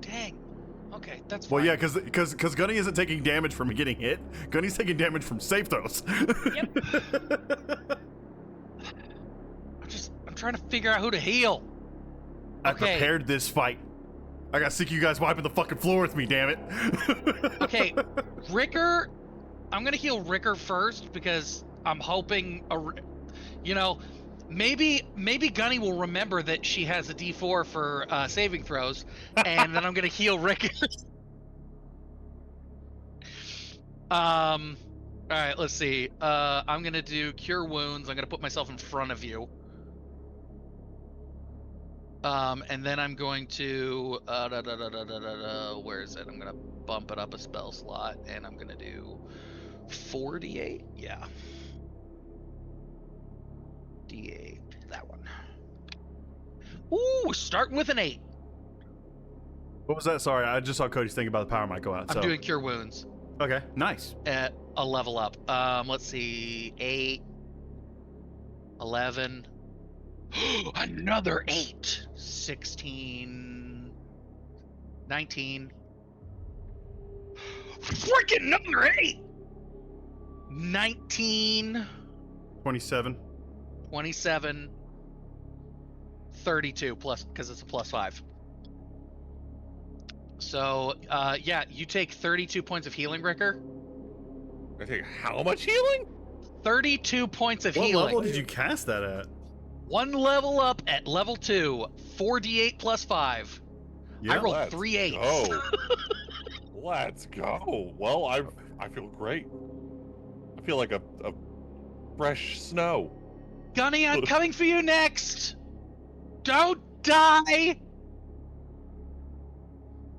Dang. Okay, that's fine. Well, yeah, because Gunny isn't taking damage from getting hit. Gunny's taking damage from save throws. Yep. I'm trying to figure out who to heal. I Okay. prepared this fight. I got sick of you guys wiping the fucking floor with me, damn it. Okay, Ricker... I'm gonna heal Ricker first because I'm hoping... Maybe Gunny will remember that she has a D4 for saving throws, and then I'm gonna heal Ricker. All right, let's see. I'm gonna do Cure Wounds. I'm gonna put myself in front of you. And then I'm going to where is it? I'm gonna bump it up a spell slot, and I'm gonna do 48. Yeah. D8, that one. Ooh, starting with an 8. What was that? Sorry, I just saw Cody's thing about the power might go out. I'm doing Cure Wounds Okay, nice. at a level up. Let's see, 8, 11, another 8, 16, 19. Freaking number 8! 19. 27. 27. 32 plus, because it's a +5. So, yeah, you take 32 points of healing, Ricker. I take how much healing? 32 points of What healing. level did you cast that at? 1 level up at level 2. 4d8 plus 5. Yeah. I rolled Let's 3 8s. go. Let's go. Well, I feel great. I feel like a fresh snow. Gunny, I'm coming for you next! Don't die!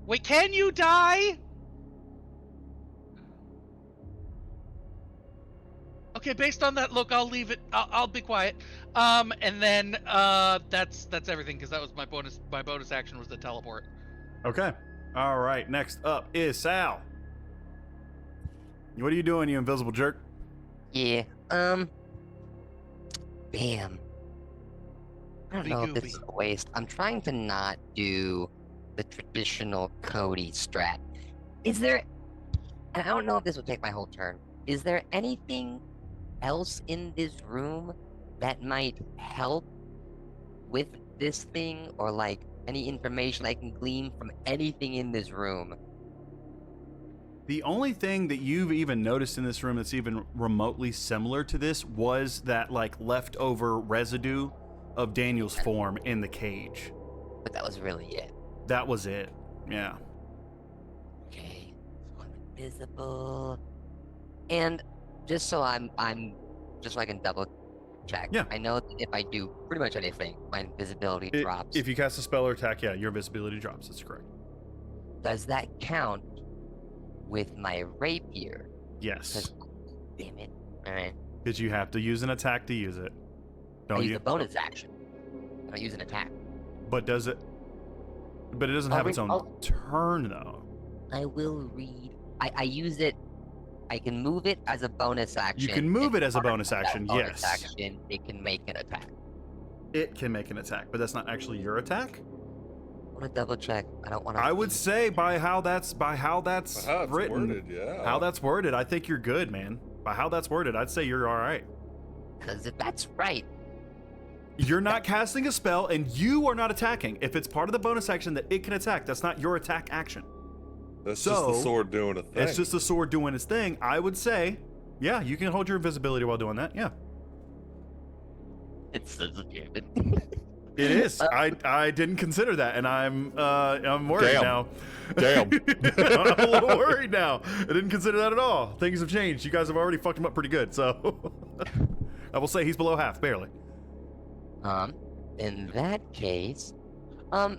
Wait, can you die? Okay, based on that look, I'll leave it. I'll be quiet. And then that's everything, because that was my bonus. My bonus action was the teleport. Okay. All right. Next up is Sal. What are you doing, you invisible jerk? Yeah. Damn. I don't know if this is a waste. I'm trying to not do the traditional Cody strat. Is there, and I don't know if this will take my whole turn, is there anything else in this room that might help with this thing, or like any information I can glean from anything in this room? The only thing that you've even noticed in this room that's even remotely similar to this was that like leftover residue of Daniel's form in the cage. But that was really it. That was it. Yeah. Okay. So I'm invisible. And just so I can double check. Yeah. I know that if I do pretty much anything, my invisibility drops. If you cast a spell or attack, yeah, your visibility drops. That's correct. Does that count with my rapier? Yes. Damn it. Alright. Because you have to use an attack to use it. I Don't use you? a bonus action. I use an attack. But does it? But it doesn't have its own turn, though. I will read. I use it. I can move it as a bonus action. You can move it as a part bonus of that action, bonus yes. action, it can make an attack. It can make an attack, but that's not actually your attack. I want to double check. I don't want to. I would say by how that's written, worded, yeah. how that's worded, I think you're good, man. By how that's worded, I'd say you're all right. Because if that's right, You're not casting a spell, and you are not attacking. If it's part of the bonus action that it can attack, that's not your attack action. That's just the sword doing a thing. It's just the sword doing its thing. I would say, yeah, you can hold your invisibility while doing that. Yeah. it's It is. I didn't consider that, and I'm worried Damn. now. Damn. I'm a little worried now. I didn't consider that at all. Things have changed. You guys have already fucked him up pretty good, so I will say he's below half, barely. In that case, yeah,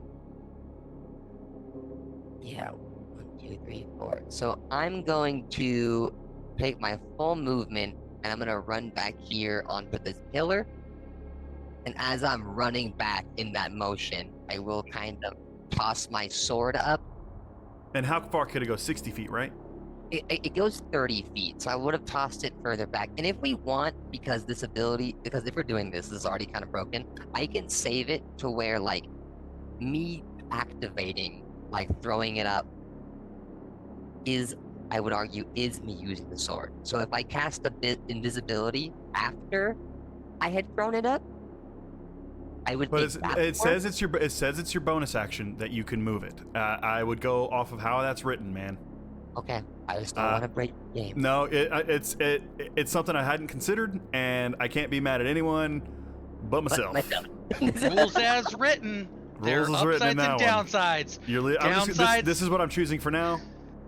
1, 2, 3, 4. So I'm going to take my full movement, and I'm gonna run back here onto this pillar. And as I'm running back in that motion, I will kind of toss my sword up. And how far could it go? 60 feet, right? It goes 30 feet, so I would have tossed it further back. And if we want, because if we're doing this is already kind of broken, I can save it to where, like, me activating, like, throwing it up is, I would argue, is me using the sword. So if I cast a bit invisibility after I had thrown it up, I would. But it says it's your bonus action that you can move it. I would go off of how that's written, man. Okay, I just don't want to break the game. No, it's something I hadn't considered, and I can't be mad at anyone but myself. Rules as written. There are upsides and downsides. This is what I'm choosing for now.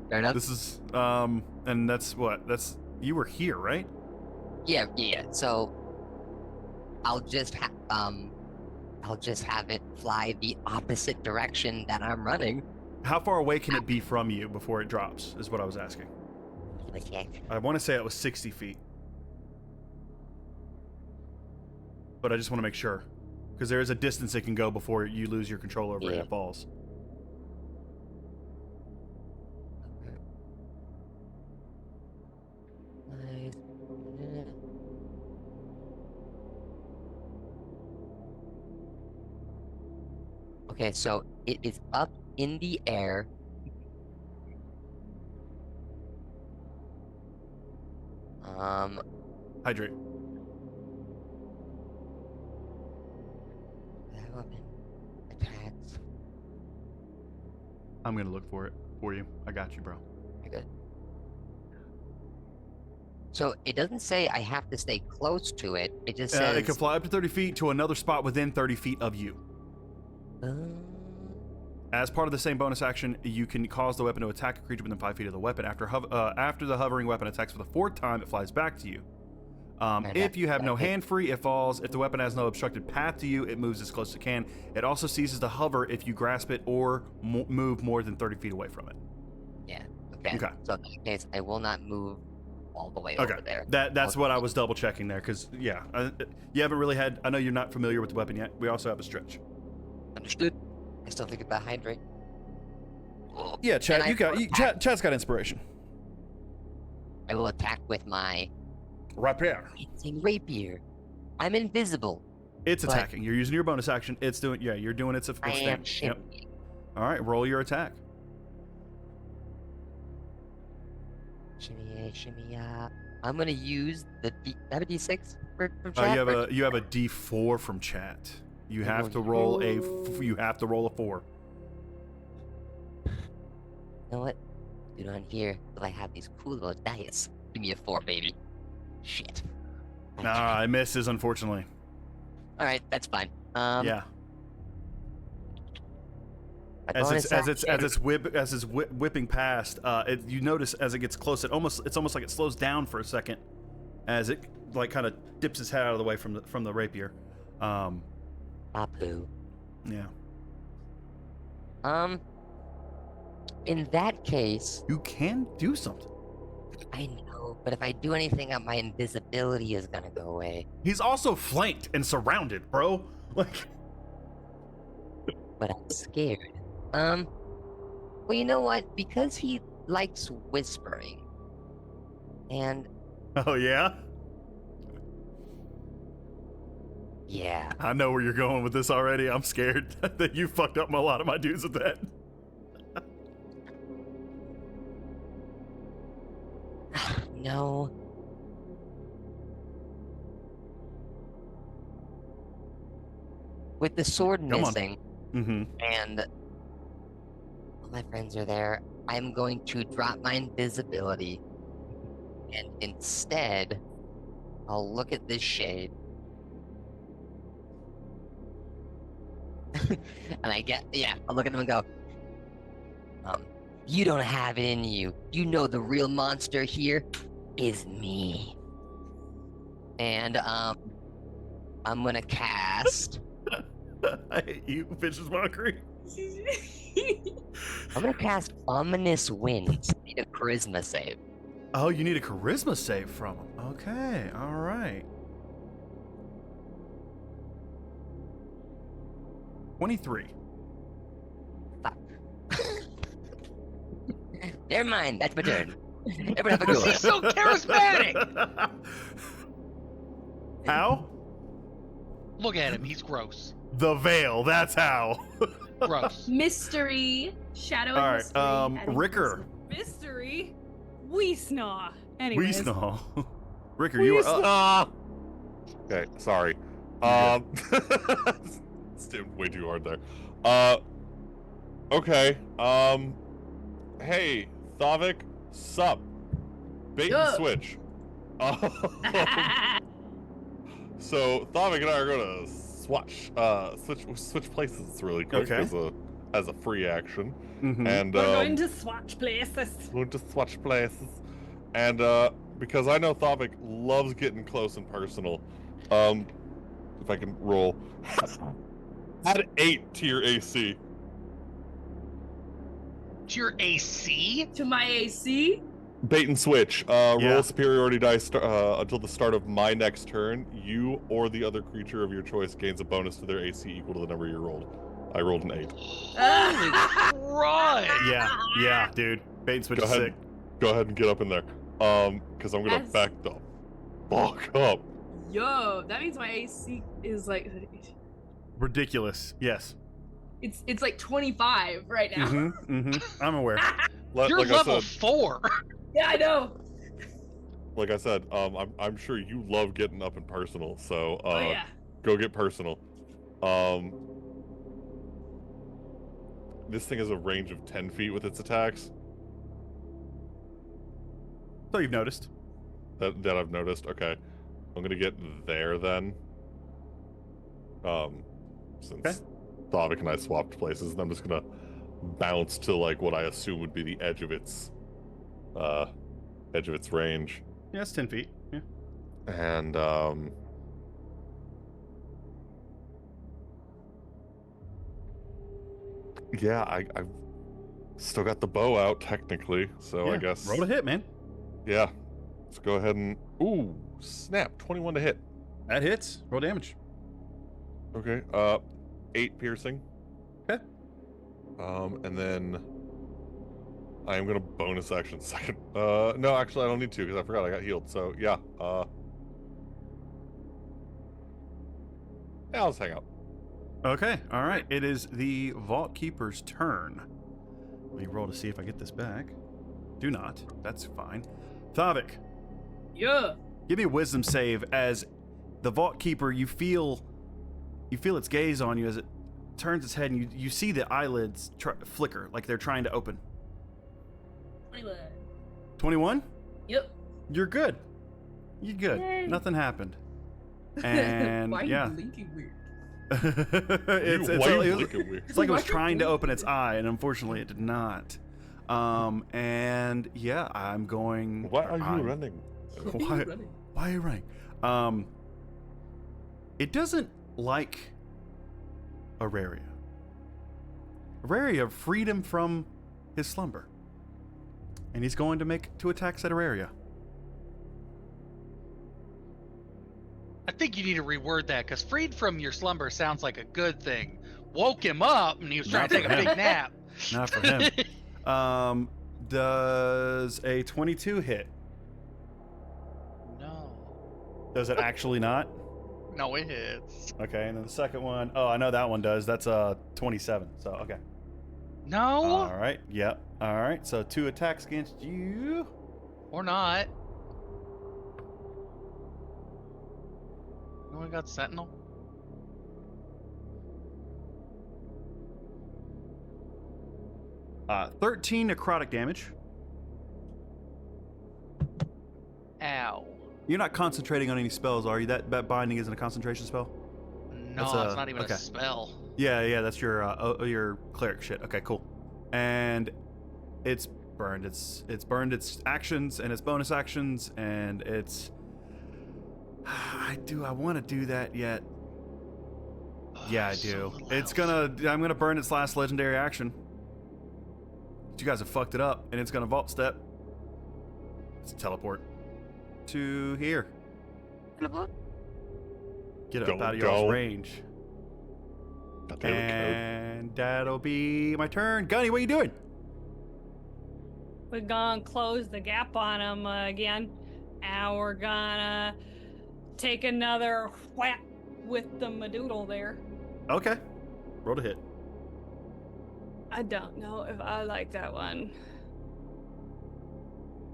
Fair enough. This is and that's you were here, right? Yeah. So I'll just have it fly the opposite direction that I'm running. How far away can it be from you before it drops, is what I was asking. Okay. I want to say it was 60 feet. But I just want to make sure. Because there is a distance it can go before you lose your control over it and it falls. Okay, so it is up in the air. Hydrate. That weapon attacks. I'm gonna look for it for you. I got you, bro. Good. So it doesn't say I have to stay close to it. It just says it can fly up to 30 feet to another spot within 30 feet of you. As part of the same bonus action, you can cause the weapon to attack a creature within 5 feet of the weapon. After the hovering weapon attacks for the 4th time, it flies back to you. If you have no hand free, it falls. If the weapon has no obstructed path to you, it moves as close as it can. It also ceases to hover if you grasp it or move more than 30 feet away from it. Yeah. Okay. So in that case, I will not move all the way over there. That's what I was double checking there, because you haven't really had. I know you're not familiar with the weapon yet. We also have a stretch. Understood. I still think about hydrate. Yeah, Chad, Chad's got inspiration. I will attack with my rapier. Rapier. I'm invisible. It's attacking. You're using your bonus action. It's doing. Yeah, you're doing its extent. Yep. All right, roll your attack. Shimmy. I'm gonna use the have a D6 from chat. You have a D4 from chat. You have to roll a 4. You know what? Dude, on here, but I have these cool little dice. Give me a 4, baby. Shit. Nah, it misses, unfortunately. All right, that's fine. Yeah. As it's whipping past, you notice as it gets close, it's almost like it slows down for a second, as it like kind of dips its head out of the way from the rapier. Apu. Yeah. In that case, you can do something. I know, but if I do anything, my invisibility is gonna go away. He's also flanked and surrounded, bro. Like. But I'm scared. Well, you know what? Because he likes whispering, and. Oh yeah. Yeah. I know where you're going with this already. I'm scared that you fucked up a lot of my dudes with that. No. With the sword missing, and all my friends are there, I'm going to drop my invisibility, and instead, I'll look at this shade. And I'll look at him and go, you don't have it in you. You know the real monster here is me. And, I'm gonna cast... I hate you, vicious mockery. I'm gonna cast Ominous Winds. I need a charisma save. Oh, you need a charisma save from him. Okay, alright. 23. Fuck. Never mind, that's my turn. Everyone have a go. He's so charismatic! How? Look at him, he's gross. The veil, that's how. Gross. Mystery. Shadow and mystery. Alright, Ricker. Mystery? Weesnaw. Anyways. Weesnaw. Ricker, you are up. Okay, sorry. Stabbed way too hard there. Okay. Hey, Thavik, sup? Bait and switch. So Thavik and I are gonna switch places really quick as a free action. And we're going to swatch places. And because I know Thavik loves getting close and personal, if I can roll, add 8 to your AC. To your AC? To my AC? Bait and switch. Roll a superiority dice until the start of my next turn. You or the other creature of your choice gains a bonus to their AC equal to the number you rolled. I rolled an 8. Holy Christ! Yeah, dude. Bait and switch is sick. Go ahead and get up in there. Because I'm gonna back the fuck up. Yo, that means my AC is like ridiculous. Yes. It's like 25 right now. I'm aware. You're like level I said, 4. Yeah, I know. like I said, I'm sure you love getting up and personal, so Oh yeah. go get personal. This thing has a range of 10 feet with its attacks. So you've noticed. That I've noticed. Okay. I'm gonna get there then. Since Thavik and I swapped places, and I'm just gonna bounce to like what I assume would be the edge of its range. Yeah, it's 10 feet. Yeah. And yeah, I've still got the bow out technically, so Yeah, I guess roll a hit, man. Yeah. Let's go ahead and ooh, snap, 21 to hit. That hits. Roll damage. Okay. 8 piercing. Okay. And then I am gonna bonus action second. No, actually I don't need to because I forgot I got healed. So yeah. Yeah, I'll just hang out. Okay, all right. It is the Vault Keeper's turn. Let me roll to see if I get this back. Do not. That's fine. Thavik. Yeah. Give me a wisdom save as the Vault Keeper, you feel its gaze on you as it turns its head, and you see the eyelids flicker like they're trying to open. 21? Yep. You're good. You're good. Yay. Nothing happened. And Why are yeah. you blinking weird? it's like it was trying to open its eye, and unfortunately it did not. And yeah, I'm going. Why are you running? Why are you running? It doesn't like Auraria. Auraria freed him from his slumber, and he's going to make 2 attacks at Auraria. I think you need to reword that, because freed from your slumber sounds like a good thing. Woke him up, and he was trying to take a big nap. Not for him. Does a 22 hit? No. Does it actually not? No, it hits. Okay, and then the second one, oh, I know that one does. That's 27. So, okay. No. All right. Yep. All right. So 2 attacks against you. Or not. No one got Sentinel? 13 necrotic damage. Ow. You're not concentrating on any spells, are you? That binding isn't a concentration spell? No, it's not even okay. a spell. Yeah, that's your cleric shit. Okay, cool. And it's burned. It's burned its actions and its bonus actions, and it's. I want to do that yet? Yeah, I do. I'm gonna burn its last legendary action. You guys have fucked it up, and it's gonna vault step. It's a teleport to here. Get up out of y'all's range. And that'll be my turn. Gunny, what are you doing? We're gonna close the gap on him again, and we're gonna take another whack with the Madoodle there. Okay. Roll to hit. I don't know if I like that one.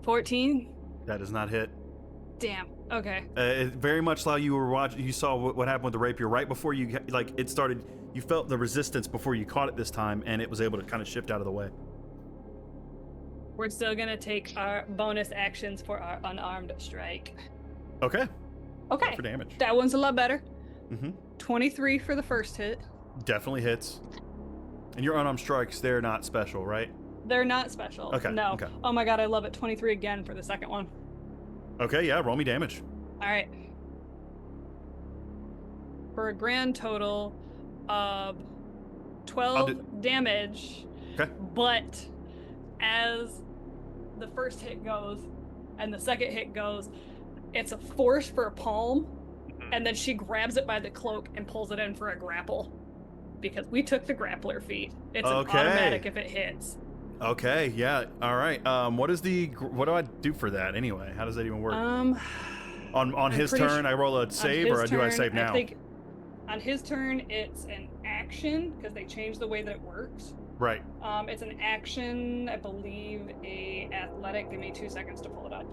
14? That does not hit. Damn. Okay. It very much like you were watching. You saw what happened with the rapier right before you it started. You felt the resistance before you caught it this time, and it was able to kind of shift out of the way. We're still gonna take our bonus actions for our unarmed strike. Okay. Okay. For damage. That one's a lot better. Mm-hmm. 23 for the first hit. Definitely hits. And your unarmed strikes, they're not special, right? They're not special. Okay. No. Okay. Oh my god, I love it. 23 again for the second one. Okay, yeah, roll me damage. All right. For a grand total of 12 damage. Okay. But as the first hit goes and the second hit goes, it's a force for a palm, and then she grabs it by the cloak and pulls it in for a grapple. Because we took the grappler feat. It's an automatic if it hits. Okay, yeah, all right. What do I do for that anyway? How does that even work? On his turn, I roll a save, or do I save now? I think on his turn, it's an action because they changed the way that it works. Right. It's an action, I believe, a athletic. Give me 2 seconds to pull it up.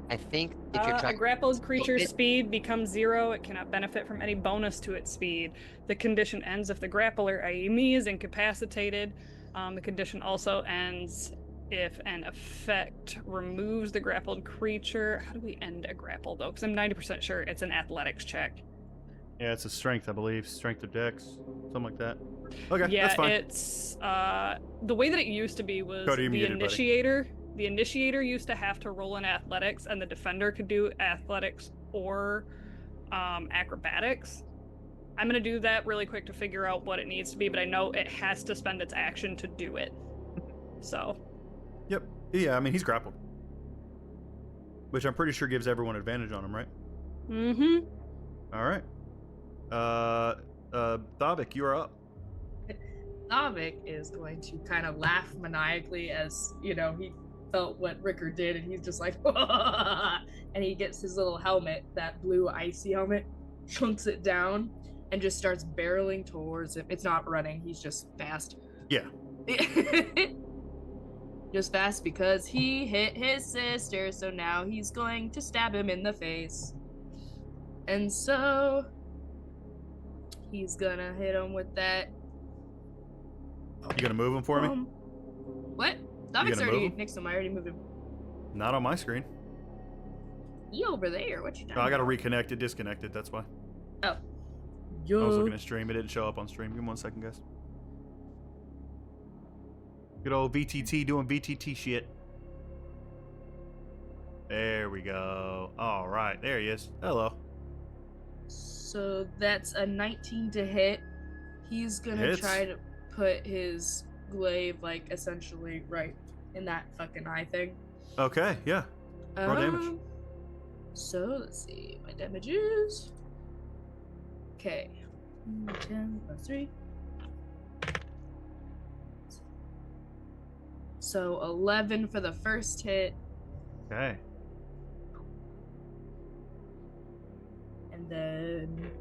I think if you're trying a grappled creature's speed becomes 0. It cannot benefit from any bonus to its speed. The condition ends if the grappler, i.e. me, is incapacitated. The condition also ends if an effect removes the grappled creature. How do we end a grapple, though? Because I'm 90% sure it's an athletics check. Yeah, it's a strength, I believe. Strength or dex. Something like that. Okay, yeah, that's fine. It's the way that it used to be was Cody, the initiator. Buddy. The initiator used to have to roll in athletics, and the defender could do athletics or acrobatics. I'm gonna do that really quick to figure out what it needs to be, but I know it has to spend its action to do it. So. Yep. Yeah, I mean, he's grappled. Which I'm pretty sure gives everyone advantage on him, right? Mm-hmm. All right. Thavik, you are up. Thavik is going to kind of laugh maniacally as, you know, he felt what Ricker did, and he's just like, and he gets his little helmet, that blue icy helmet, chunks it down, and just starts barreling towards him. It's not running, he's just fast. Yeah. Just fast because he hit his sister, so now he's going to stab him in the face. And so he's gonna hit him with that. You gonna move him for me? What? Thavik's already next to him. I already moved him. Not on my screen. He over there. What you doing? Oh, I gotta reconnect it. Disconnected. That's why. Oh. I was looking at stream. It didn't show up on stream. Give me 1 second, guys. Good old VTT doing VTT shit. There we go. All right. There he is. Hello. So that's a 19 to hit. He's gonna try to put his glaive, like, essentially right in that fucking eye thing. Okay, yeah. Roll damage. So, let's see. My damage is... Okay. 10 plus 3. So, 11 for the first hit. Okay. And then...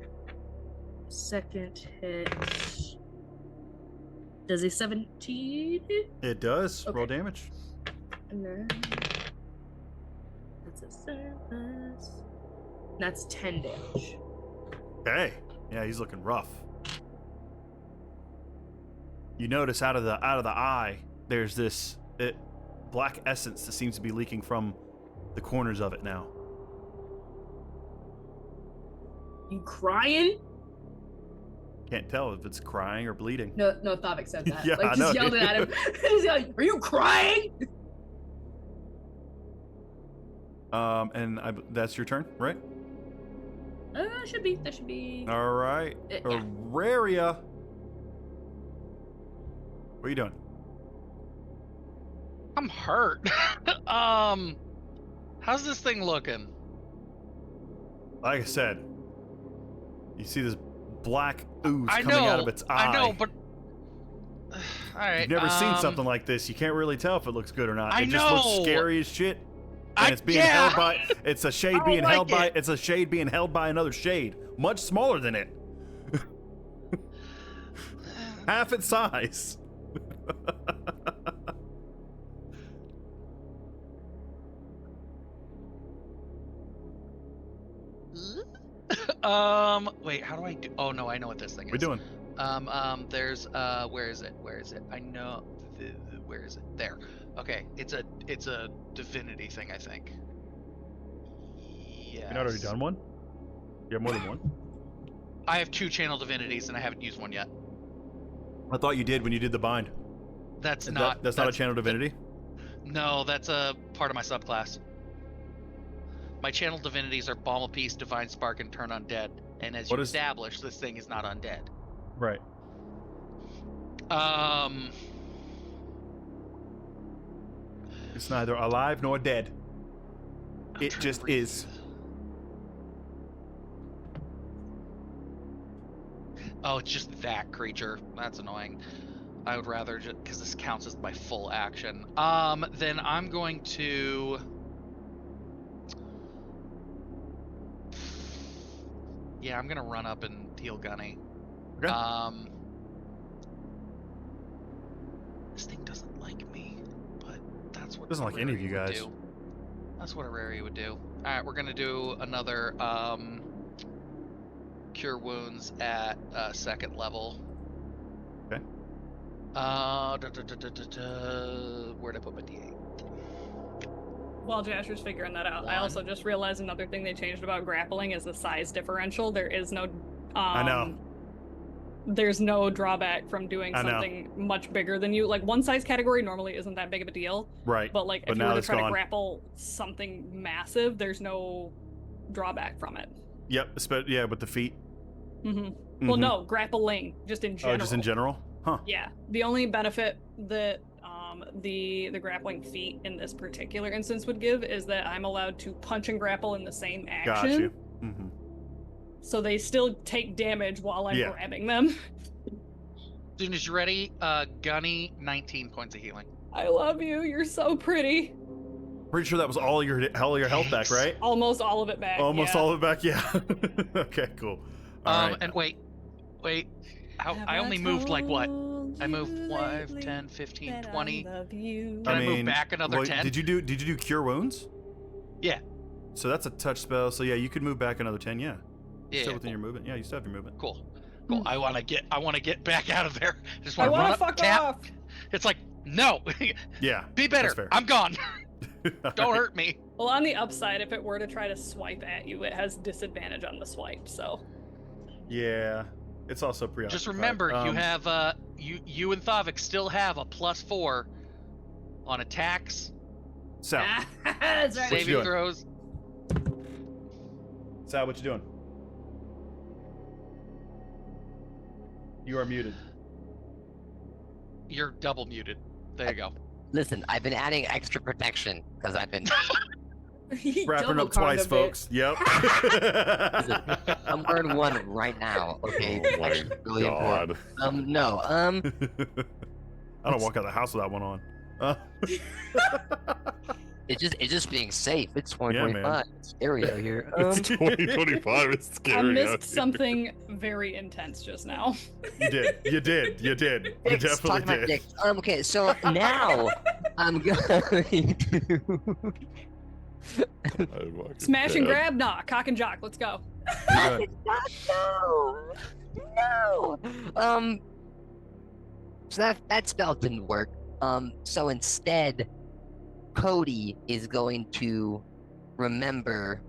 second hit... Does a 17 hit? It does. Okay. Roll damage. And then... That's a service. That's 10 damage. Okay. Yeah, he's looking rough. You notice out of the eye, there's this black essence that seems to be leaking from the corners of it now. You crying? Can't tell if it's crying or bleeding. No, Thavik said that. Yeah, like, I just know, yelled at him. He's like, are you crying? And that's your turn, right? Should be. That should be. All right. Yeah. Auraria. What are you doing? I'm hurt. How's this thing looking? Like I said, you see this black ooze coming out of its eye. I know, but all right. You've never seen something like this. You can't really tell if it looks good or not. I It just know. looks scary as shit. And it's being held by. It's a shade being held by. It's a shade being held by another shade, much smaller than it. Half its size. Wait, how do I do? Oh no, I know what this thing is. What are we doing? There's where is it? I know. Where is it? There. Okay, it's a divinity thing, I think. Yes. You're not already done one? You have more than one? I have 2 channel divinities and I haven't used one yet. I thought you did when you did the bind. That's not a channel divinity? No, that's a part of my subclass. My channel divinities are Balm of Peace, Divine Spark, and Turn Undead. And as you established, this thing is not undead. Right. It's neither alive nor dead. It just is. Oh, it's just that creature. That's annoying. I would rather just because this counts as my full action. Then I'm going to. Yeah, I'm gonna run up and heal Gunny. Okay. This thing doesn't like me, but that's what Doesn't like any of you would guys. do. That's what a rarity would do. All right, we're gonna do another cure wounds at second level. Okay. Where'd I put my D8? While Jasher's figuring that out, I One. also just realized another thing they changed about grappling is the size differential. There is no I know. There's no drawback from doing I know. something much bigger than you. Like, one size category normally isn't that big of a deal. Right. But like, But if you now were to it's try to gone. grapple something massive, there's no drawback from it. Yep. Yeah, with the feet. Mm-hmm. Well, no, grappling, just in general. Oh, just in general? Huh. Yeah. The only benefit that the grappling feat in this particular instance would give is that I'm allowed to punch and grapple in the same action. Got you. Mm-hmm. So they still take damage while I'm Yeah. grabbing them. As soon as you're ready, Gunny, 19 points of healing. I love you. You're so pretty. Pretty sure that was all your health back, right? Almost all of it back. Almost yeah. all of it back, yeah. Okay, cool. All right. And wait. I only moved like what? I moved 5, 10, 15, 20. Can I move back another 10? Did you do cure wounds? Yeah. So that's a touch spell. So yeah, you could move back another 10. Yeah. Yeah. Still within your movement. Yeah, you still have your movement. Cool. I want to get back out of there. Just I want to want run to up, fuck tap. off. It's like, no. Yeah. Be better. That's fair. I'm gone. Don't hurt me. Well, on the upside, if it were to try to swipe at you, it has disadvantage on the swipe. So. Yeah. It's also preoccupied. Just remember, you have you and Thavik still have a +4 on attacks, Sal. That's right. What you saving doing? throws. Sal, what you doing? You are muted. You're double muted. There you go. Listen, I've been adding extra protection because I've been. Wrapping up twice, folks. Yep. Listen, I'm wearing one right now. Okay, Oh my actually really God. important. No. I don't walk out of the house with that one on. It's just being safe. It's Yeah, man. 2025. It's scary out here. It's 2025. It's scary. I out missed here. something very intense just now. You did. You Dicks, definitely talking about did. dicks. Okay, so now I'm going to. I'm fucking Smash and dead. grab? Nah, cock and jock. Let's go. You're good. No. So that spell didn't work. So instead, Cody is going to remember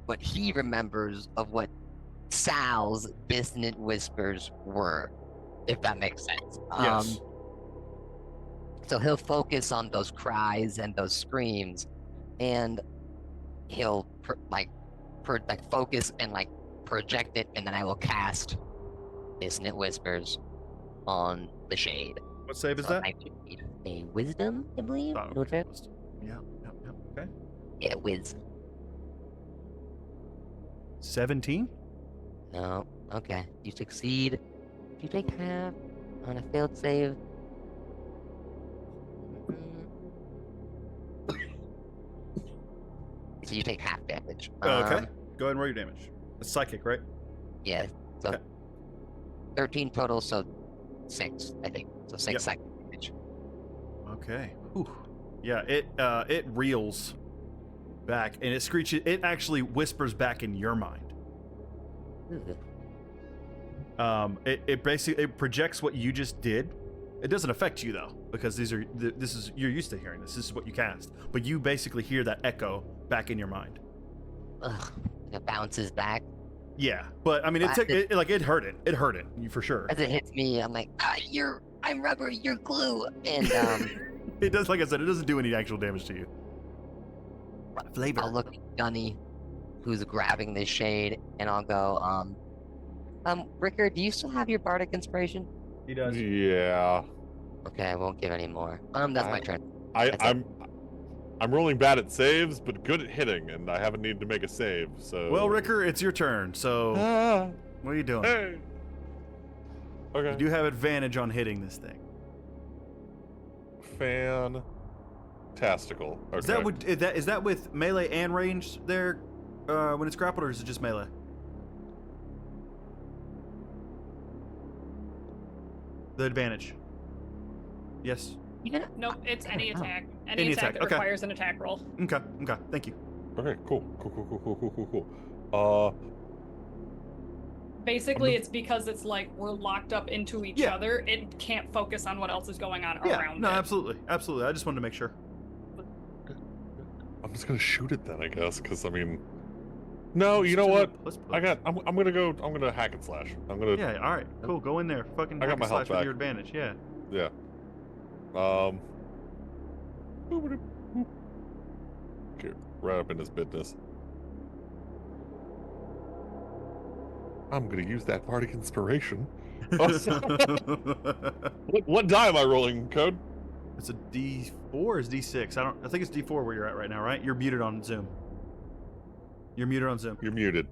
what he remembers of what Sal's dissonant whispers were, if that makes sense. Yes. So he'll focus on those cries and those screams, and he'll focus and project it, and then I will cast dissonant whispers on the shade. What save is So that? I would need a wisdom, I believe. Oh, Would fit? yeah. Okay. Yeah, whiz. 17? No. Okay. You succeed. You take half on a failed save. So you take half damage. Okay. Go ahead and roll your damage. It's psychic, right? Yeah. So Okay. 13 total, so 6, I think. So 6 Yep. psychic damage. Okay. Whew. Yeah, it reels back and it screeches. It actually whispers back in your mind. It basically projects what you just did. It doesn't affect you though, because you're used to hearing this. This is what you cast, but you basically hear that echo back in your mind. Ugh. It bounces back. Yeah, but I mean, it hurt it. It hurt it for sure. As it hits me, I'm like, I'm rubber, you're glue. And It does, like I said, it doesn't do any actual damage to you. Flavor. I'll look at Gunny, who's grabbing this shade, and I'll go, Ricker, do you still have your bardic inspiration? He does. Yeah. Okay, I won't give any more. That's my turn. I'm rolling bad at saves, but good at hitting, and I haven't needed to make a save. So. Well, Ricker, it's your turn. So, what are you doing? Hey. Okay. You do have advantage on hitting this thing. Fantastical. Okay. Is that with melee and range there when it's grappled, or is it just melee? The advantage. Yes. Yeah. Nope, it's any attack. Any Any attack attack, that okay. requires an attack roll. Okay. Thank you. Okay, cool. Basically, it's because it's like we're locked up into each other. It can't focus on what else is going on around No, it. absolutely. I just wanted to make sure. I'm just gonna shoot it then, I guess, because I mean, no, you know what? I'm gonna hack and slash. I'm gonna. Yeah. All right. Cool. Go in there. Fucking. I got hack my and health slash with back. your advantage. Yeah. Yeah. Get right up in his business. I'm gonna use that bardic inspiration. What die am I rolling, Code? It's a D4 or is D6? I think it's D4 where you're at right now, right? You're muted on Zoom. You're muted.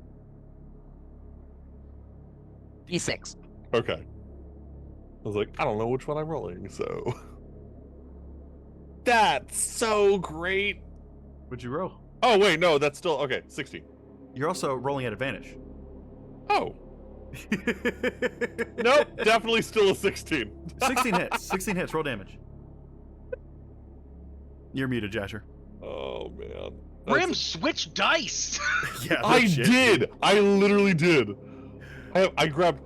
D6. Okay. I was like, I don't know which one I'm rolling, so. That's so great. What'd you roll? Oh wait, no, that's still okay. 16. You're also rolling at advantage. Oh. Nope, definitely still a 16. 16 hits. 16 hits. Roll damage. You're muted, Jasher. Oh man. Grim, switch dice. Yeah, I shit, did. dude. I literally did. I grabbed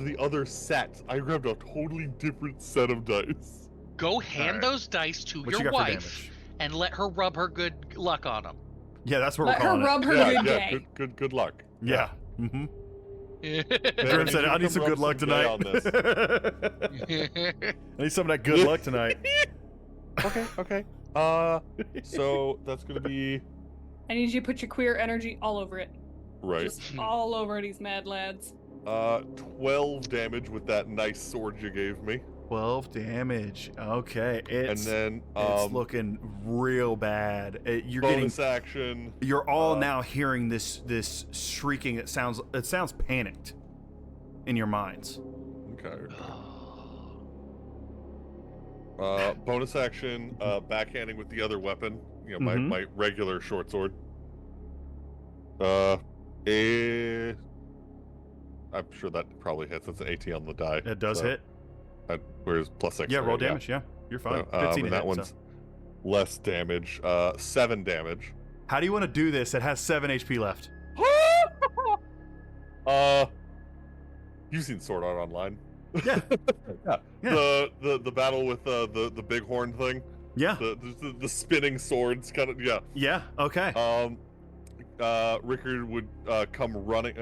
the other set. I grabbed a totally different set of dice. Go hand those dice to your wife and let her rub her good luck on them. Yeah, that's what Let we're calling her rub her Yeah, good yeah, day. good luck. Yeah. Mm-hmm. Grim Grim said, I need some good luck tonight. I need some of that good luck tonight. Okay. So that's gonna be I need you to put your queer energy all over it. right. Just all over these mad lads. 12 damage with that nice sword you gave me. 12 damage. Okay. And then it's looking real bad. You're bonus action. You're all now hearing this shrieking. It sounds panicked in your minds. Okay. Bonus action, backhanding with the other weapon. You know, my regular short sword. I'm sure that probably hits. That's an 18 on the die. It does hit. Where's +6? Yeah, roll damage. Yeah, you're fine. So, 15 and that one's less damage. 7 damage. How do you want to do this? It has 7 HP left. You've seen Sword Art Online. Yeah. Yeah. The battle with the bighorn thing. Yeah. The spinning swords kind of. Yeah. Yeah. Okay. Rickard would come running.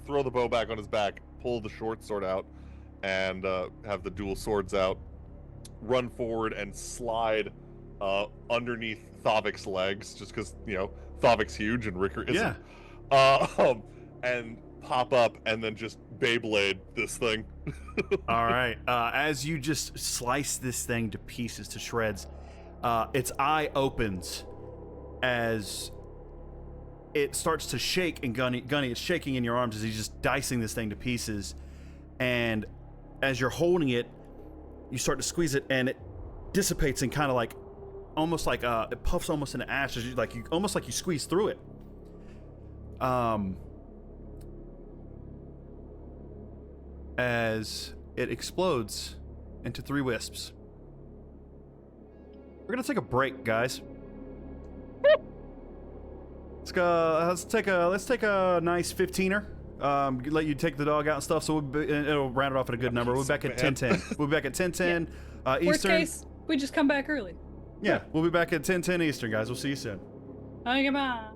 Throw the bow back on his back, pull the short sword out, and have the dual swords out. Run forward and slide underneath Thavic's legs, just because Thavic's huge and Rickard isn't. Yeah. And pop up and then just Beyblade this thing. All right. As you just slice this thing to pieces, to shreds, its eye opens as it starts to shake, and Gunny is shaking in your arms as he's just dicing this thing to pieces. And as you're holding it, you start to squeeze it, and it dissipates and kind of like, almost like it puffs almost into ash, as almost like you squeeze through it. As it explodes into 3 wisps. We're gonna take a break, guys. Let's take a nice 15er. Let you take the dog out and stuff, so it'll round it off at a good number. We'll be back at 10:10. We'll be back at 10:10 Eastern. Worst case, we just come back early. Yeah, we'll be back at 10:10 Eastern, guys. We'll see you soon. Oh, goodbye.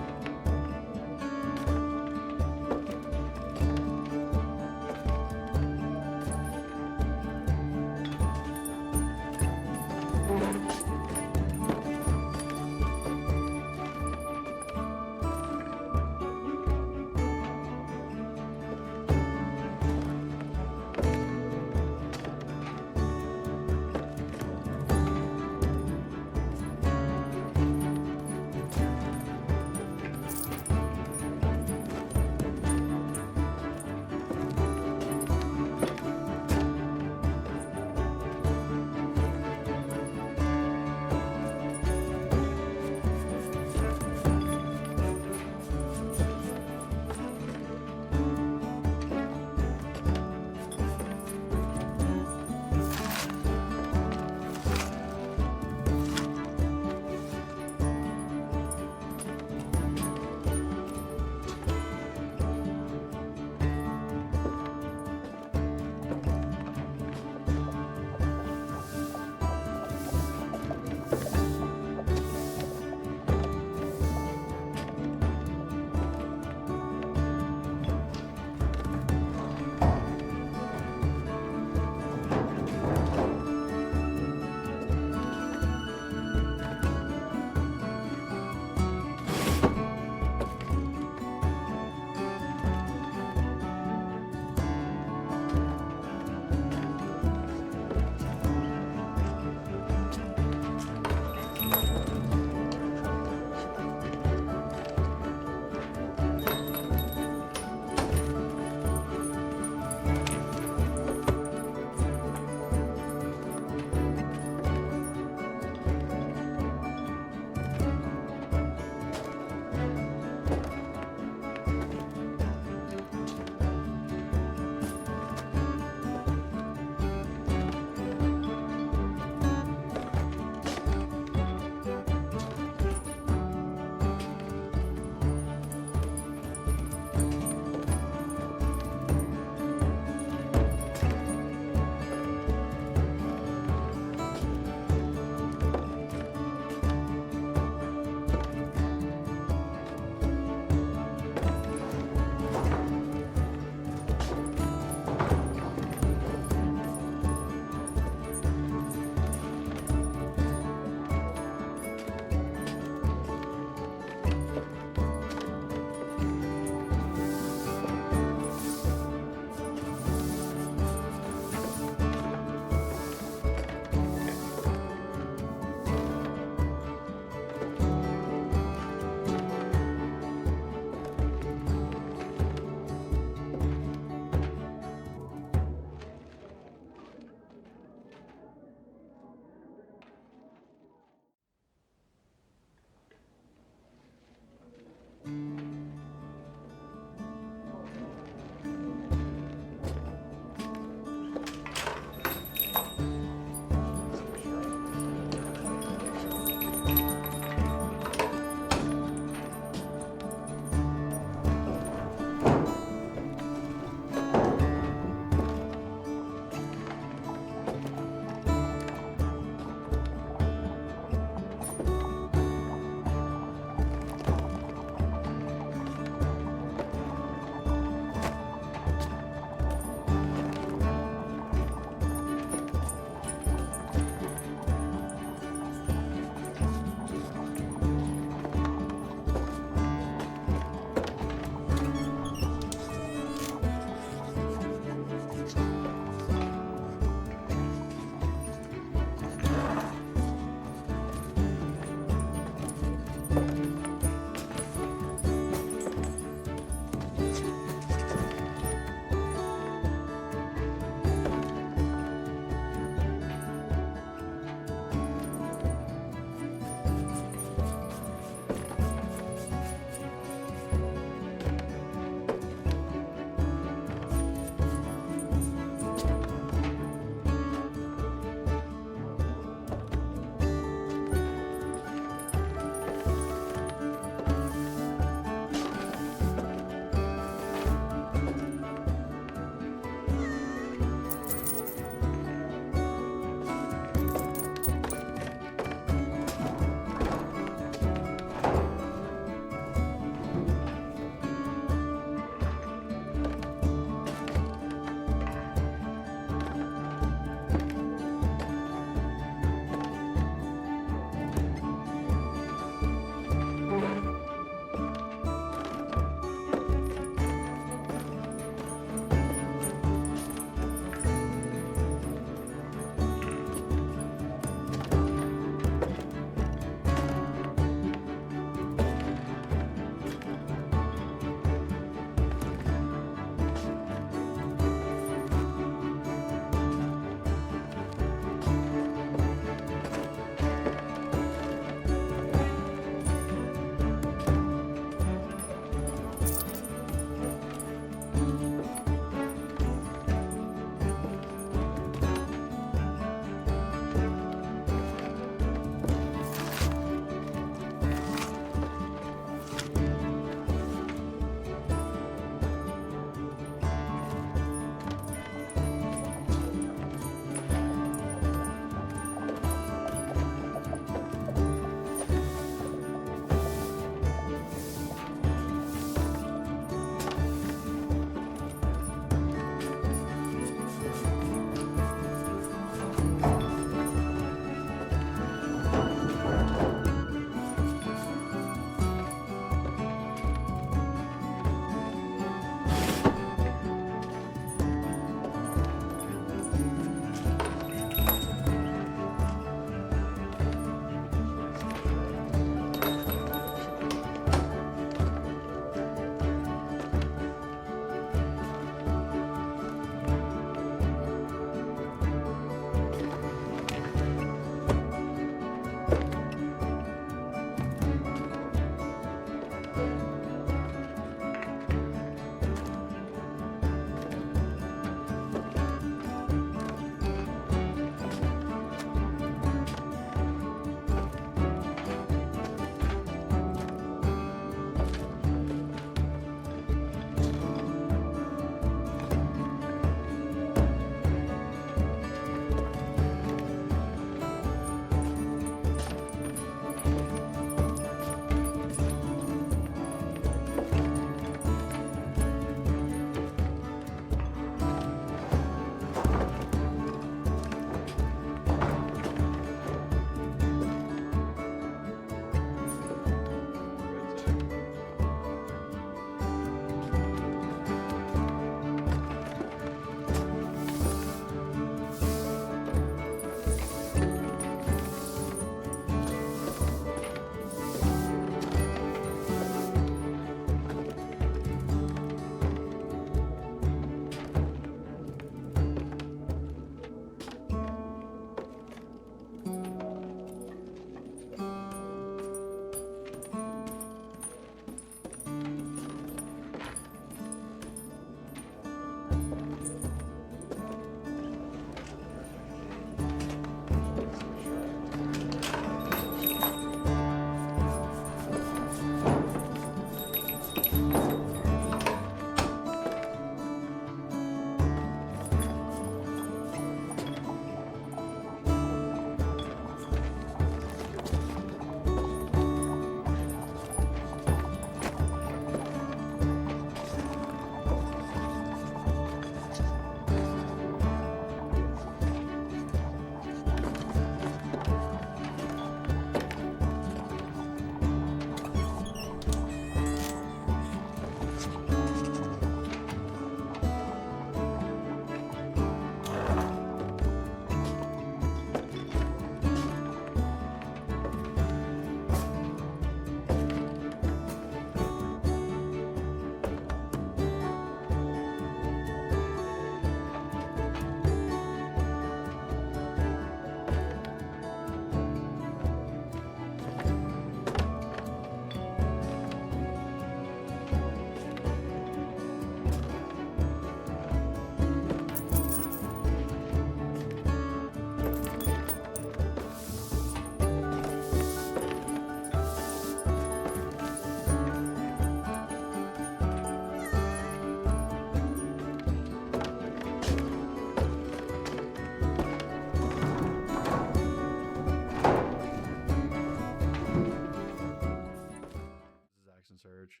Surge.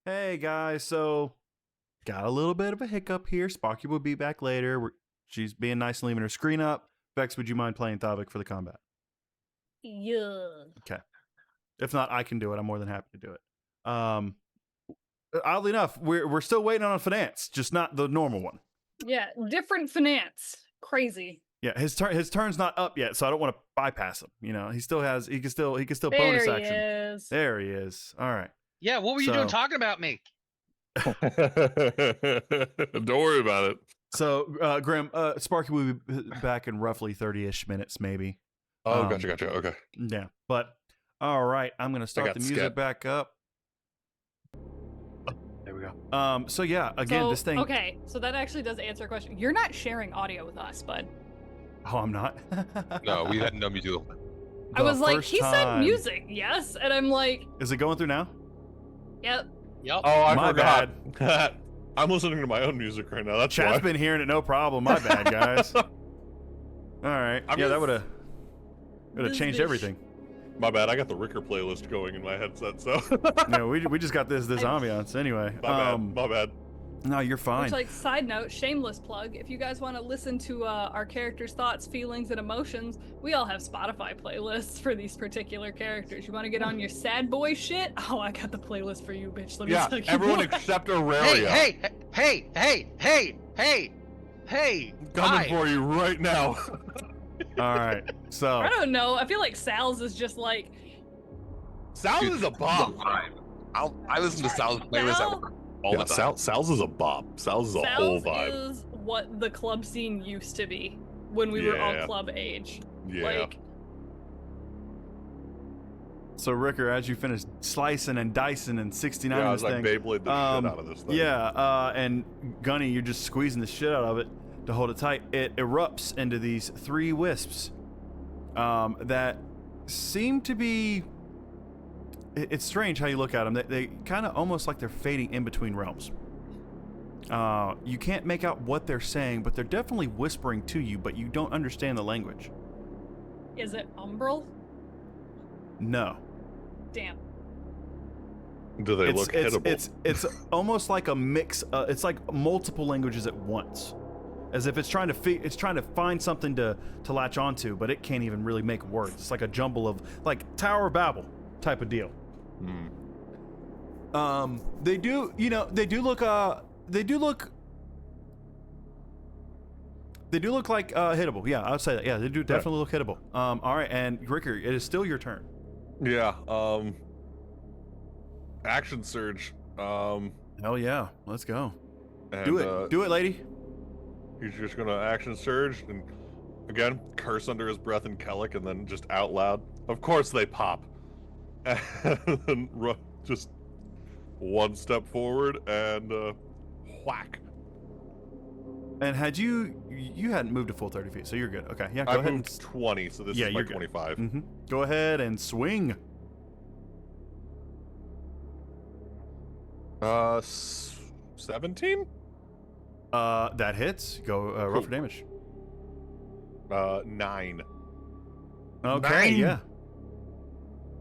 Hey guys, so got a little bit of a hiccup here. Sparky will be back later. She's being nice and leaving her screen up. Vex, would you mind playing Thavik for the combat? Yeah. Okay. If not, I can do it. I'm more than happy to do it. Oddly enough, we're still waiting on a finance, just not the normal one. Yeah, different finance. Crazy. Yeah, his turn's not up yet, so I don't want to bypass him. You know, he can still bonus There action. he is. There he is. All right. Yeah, what were you doing talking about me? Don't worry about it. So, Grim, Sparky will be back in roughly 30-ish minutes, maybe. Oh, gotcha. Okay. Yeah, but all right, I'm gonna start the music back up. There we go. So yeah, again, this thing. Okay, so that actually does answer a question. You're not sharing audio with us, bud. Oh, I'm not. No, we had no music. I was like, he said music, yes, and I'm like, is it going through now? Yep. Yep. Oh, I My forgot. I'm listening to my own music right now. That's Chat's why. been hearing it, no problem. My bad, guys. All right. That would have changed everything. My bad. I got the Ricker playlist going in my headset, so. No, we just got this ambiance anyway. My bad. No, you're fine. Which, like, side note, shameless plug, if you guys want to listen to our characters' thoughts, feelings, and emotions, we all have Spotify playlists for these particular characters. You want to get on your sad boy shit? Oh, I got the playlist for you, bitch. Let me tell you everyone what. except Aurelia. Hey! Coming for you right now. All right, so. I don't know. I feel like Sal's is just like. Sal's is a bop. I listen to Sal's playlist at work all the time. Sal's is a bop. Sal's is a whole vibe. Sal's is what the club scene used to be when we were all club age. Yeah. Like, so Ricker, as you finish slicing and dicing and 69 I of was this like thing, Beyblade the shit out of this thing. Yeah, and Gunny, you're just squeezing the shit out of it to hold it tight. It erupts into these 3 wisps that seem to be. It's strange how you look at them. They kind of almost like they're fading in between realms. You can't make out what they're saying, but they're definitely whispering to you, but you don't understand the language. is it Umbral? No. Damn. Do they look hittable? It's almost like a mix. It's like multiple languages at once, as if it's trying to find something to latch onto, but it can't even really make words. It's like a jumble of like Tower of Babel type of deal. They do look like hittable. Yeah, I would say that. Yeah, they do definitely look hittable. All right, and Ricker, it is still your turn. Yeah. Action surge. Hell yeah, let's go. And, do it, lady. He's just gonna action surge and again curse under his breath in Kellic, and then just out loud. Of course they pop. And then just one step forward and whack. And had you hadn't moved a full 30 feet, so you're good. Okay, yeah, go ahead. I moved 20, so this is my 25. Mm-hmm. Go ahead and swing. 17? That hits. Go roll for damage. 9. Okay, 9. yeah.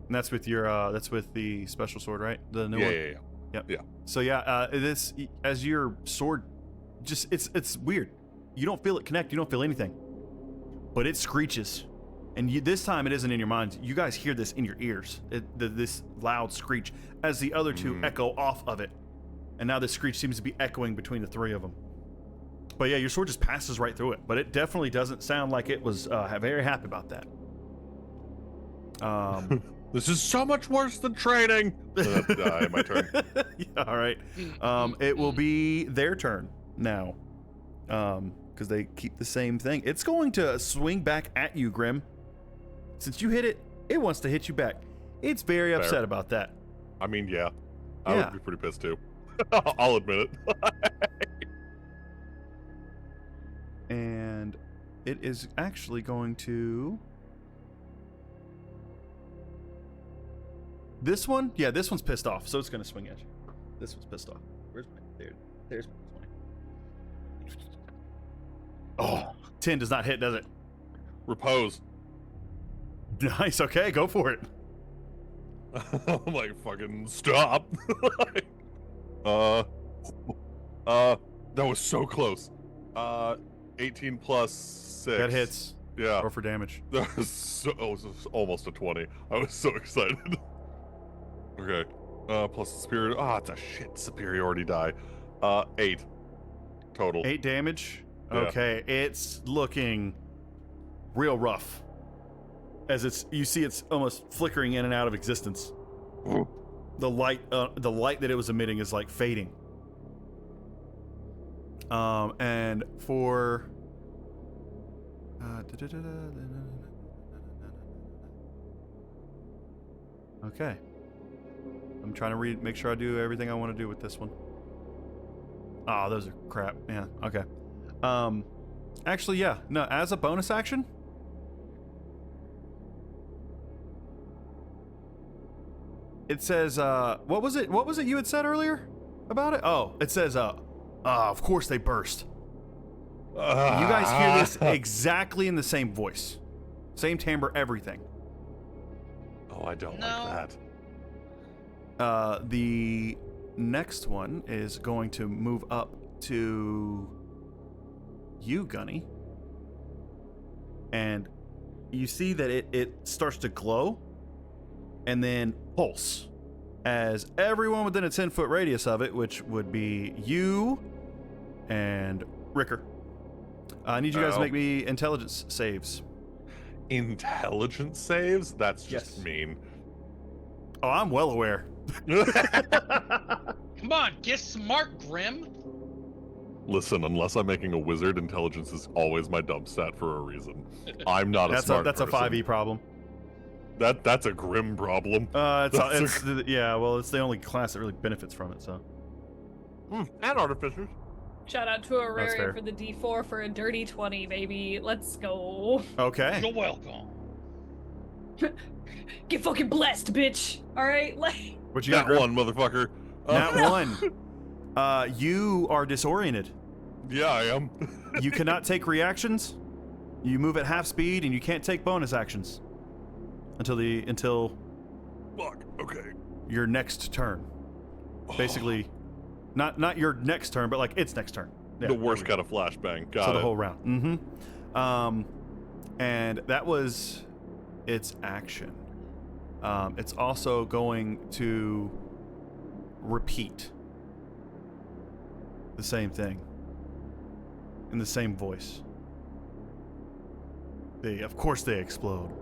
And that's with your that's with the special sword, right? The new one. Yeah. Yep. Yeah. So yeah, this as your sword, just it's weird. You don't feel it connect. You don't feel anything, but it screeches, and this time it isn't in your mind. You guys hear this in your ears. This loud screech as the other two echo off of it, and now this screech seems to be echoing between the 3 of them. But yeah, your sword just passes right through it. But it definitely doesn't sound like it was very happy about that. This is so much worse than training. My turn. Yeah, all right. It will be their turn now, because they keep the same thing. It's going to swing back at you, Grim. Since you hit it, it wants to hit you back. It's very upset about that. I mean, yeah. I would be pretty pissed too. I'll admit it. And it is actually going to. This one? Yeah, this one's pissed off, so it's going to swing at you. This one's pissed off. Where's my... There's my 20. Oh, 10 does not hit, does it? Repose. Nice, okay, go for it. I'm like, fucking stop. That was so close. 18 plus 6. That hits. Yeah. Or for damage. That was almost a 20. I was so excited. Okay. Plus the spirit. It's a shit superiority die. 8 total. 8 damage. Yeah. Okay, it's looking real rough. As you see it's almost flickering in and out of existence. The light that it was emitting is like fading. And for okay. I'm trying to make sure I do everything I want to do with this one. Oh, those are crap. Yeah, okay. Actually, yeah. No, as a bonus action, it says, what was it you had said earlier about it? Oh, it says, of course they burst. You guys hear this exactly in the same voice. Same timbre, everything. Oh, I don't like that. The next one is going to move up to you, Gunny. And you see that it starts to glow and then pulse as everyone within a 10-foot radius of it, which would be you and Ricker. I need you guys to make me intelligence saves. Intelligence saves? That's just mean. Oh, I'm well aware. Come on, get smart, Grim. Listen, unless I'm making a wizard, intelligence is always my dump stat for a reason. I'm not a smart That's person. a 5e problem. That's a Grim problem. It's the only class that really benefits from it, so. And artificers. Shout out to Auraria for the D4 for a dirty 20, baby. Let's go. Okay. You're welcome. Get fucking blessed, bitch. All right, like. What you got, one, motherfucker. Not one. You are disoriented. Yeah, I am. You cannot take reactions. You move at half speed, and you can't take bonus actions until. Fuck. Okay. Your next turn. Basically, not your next turn, but like its next turn. Yeah, the worst kind of flashbang. Got it. The whole round. Mm-hmm. And that was its action. It's also going to repeat the same thing in the same voice. Of course they explode.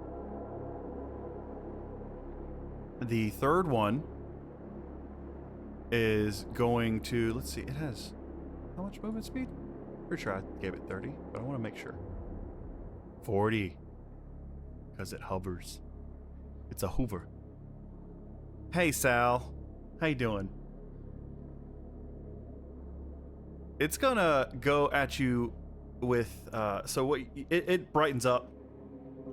The third one is going to, let's see, it has how much movement speed? Pretty sure I gave it 30, but I want to make sure. 40. Because it hovers. It's a hoover. Hey, Sal. How you doing? It's gonna go at you with, so what? It brightens up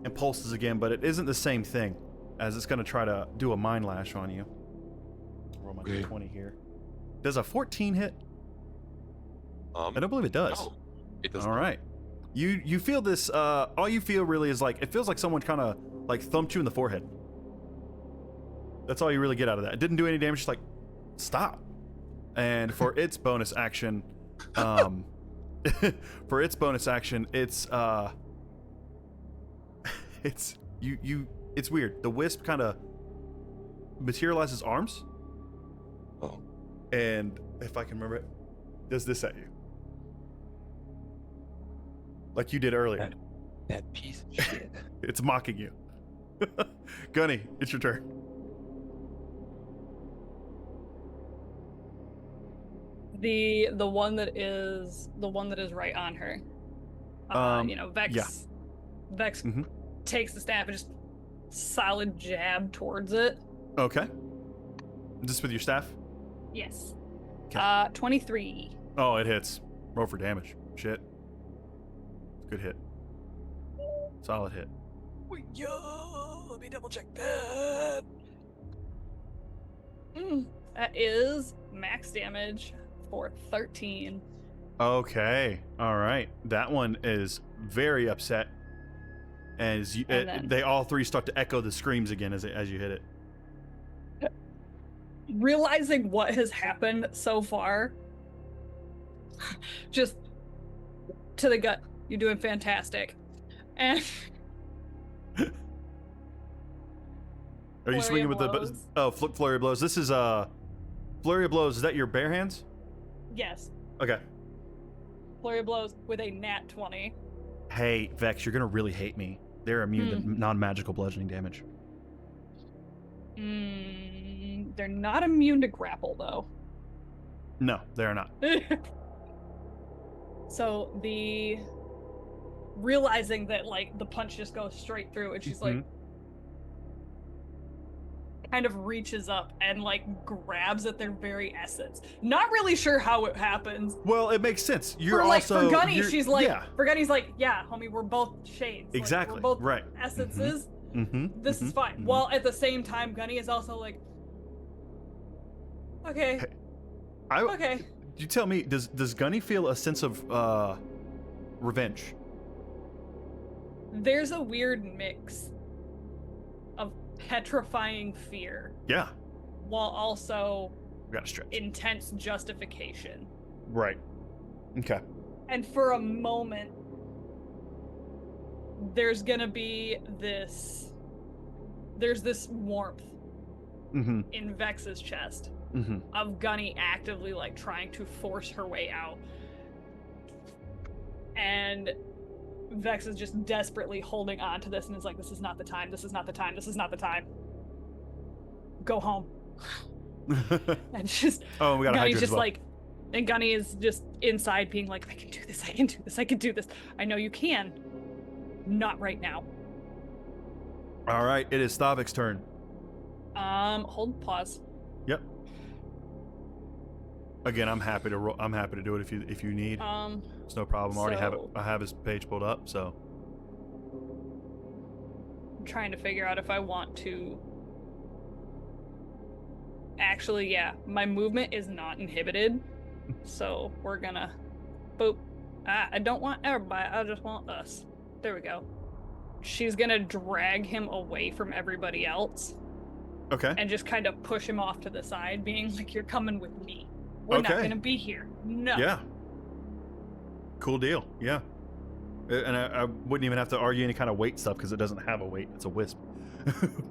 and pulses again, but it isn't the same thing, as it's gonna try to do a mind lash on you. Roll my d20 here. Does a 14 hit? I don't believe it does. No, it does. All right. You feel this, all you feel really is like, it feels like someone kind of like thumped you in the forehead. That's all you really get out of that. It didn't do any damage, just like, stop. And for its bonus action, it's weird. The wisp kind of materializes arms. Oh. And if I can remember it, does this at you. Like you did earlier. That piece of shit. It's mocking you. Gunny, it's your turn. The one that is right on her. Vex. Yeah. Vex takes the staff and just solid jab towards it. Okay. Just with your staff? Yes. Okay. 23. Oh, it hits. Roll for damage. Shit. Good hit. Solid hit. Yo, let me double check that. That is max damage for 13. Okay. All right. That one is very upset. As you, they all three start to echo the screams again as you hit it. realizing what has happened so far, just to the gut, you're doing fantastic. And are you swinging with the flurry of blows? This is flurry of blows. Is that your bare hands? Yes. Okay. Flurry of blows with a nat 20. Hey, Vex, you're gonna really hate me. They're immune to non-magical bludgeoning damage. They're not immune to grapple, though. No, they're not. So the realizing that like the punch just goes straight through, and she's like, kind of reaches up and like grabs at their very essence. Not really sure how it happens. Well, it makes sense. You're for, like, also for Gunny, she's like, yeah. For Gunny's like, yeah, homie, we're both shades. Exactly. Like, we're both right. essences. This is fine. While at the same time, Gunny is also like, okay. Okay. You tell me, does Gunny feel a sense of revenge? There's a weird mix of petrifying fear. Yeah. While also Gotta stretch. Intense justification. Right. Okay. And for a moment, there's gonna be this warmth in Vex's chest of Gunny actively like trying to force her way out. And Vex is just desperately holding on to this and is like, this is not the time, this is not the time, this is not the time. Go home. And just we got Gunny's just like, and Gunny is just inside being like, I can do this, I can do this, I can do this. I know you can. Not right now. All right, it is Stavik's turn. Pause. Yep. Again, I'm happy to do it if you need. It's no problem. I already have it. I have his page pulled up, so. I'm trying to figure out if I want to. Actually, yeah, my movement is not inhibited, so we're gonna. Boop. I don't want everybody. I just want us. There we go. She's gonna drag him away from everybody else. Okay. And just kind of push him off to the side, being like, you're coming with me. We're not gonna be here. No. Yeah. Cool deal. Yeah. And I wouldn't even have to argue any kind of weight stuff because it doesn't have a weight. It's a wisp.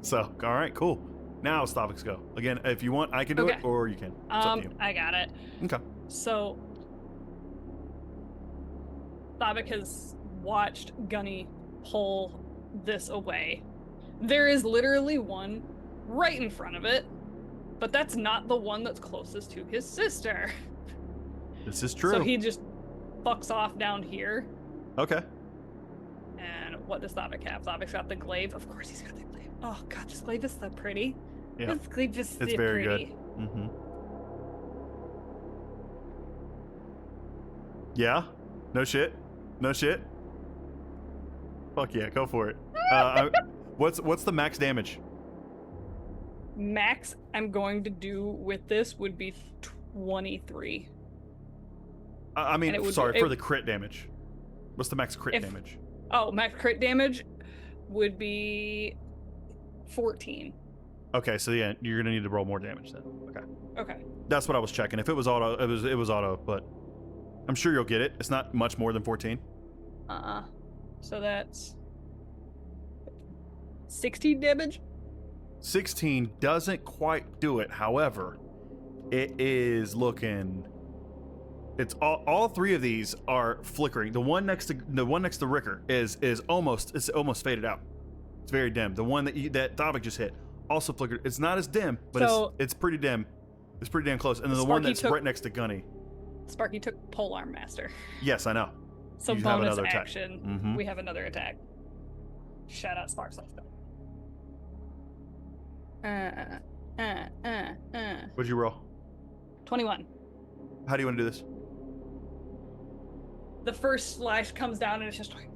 So, all right, cool. Now Stavik's go. Again, if you want, I can do it, or you can. It's up to you. I got it. Okay. So, Stavik has watched Gunny pull this away. There is literally one right in front of it, but that's not the one that's closest to his sister. This is true. So he just fucks off down here. Okay. And what does Stavik have? Stavik's got the glaive. Of course he's got the glaive. Oh god, this glaive is so pretty. Yeah. This glaive is so it's very pretty. Good. Yeah? No shit? No shit? Fuck yeah, go for it. What's the max damage? Max I'm going to do with this would be 23. I mean, sorry, for the crit damage. What's the max crit damage? Oh, max crit damage would be 14. Okay, so yeah, you're gonna need to roll more damage then. Okay. That's what I was checking. If it was auto, it was auto, but I'm sure you'll get it. It's not much more than 14. So that's 16 damage? 16 doesn't quite do it. However, it is looking. It's all three of these are flickering. The one next to Ricker is almost faded out. It's very dim. The one that Stavik just hit also flickered. It's not as dim, but it's pretty dim. It's pretty damn close. And then the one that's right next to Gunny. Sparky took Polearm Master. Yes, I know. So you bonus action, we have another attack. Shout out Sparks. Let's go. What'd you roll? 21. How do you want to do this? The first slash comes down and it's just like,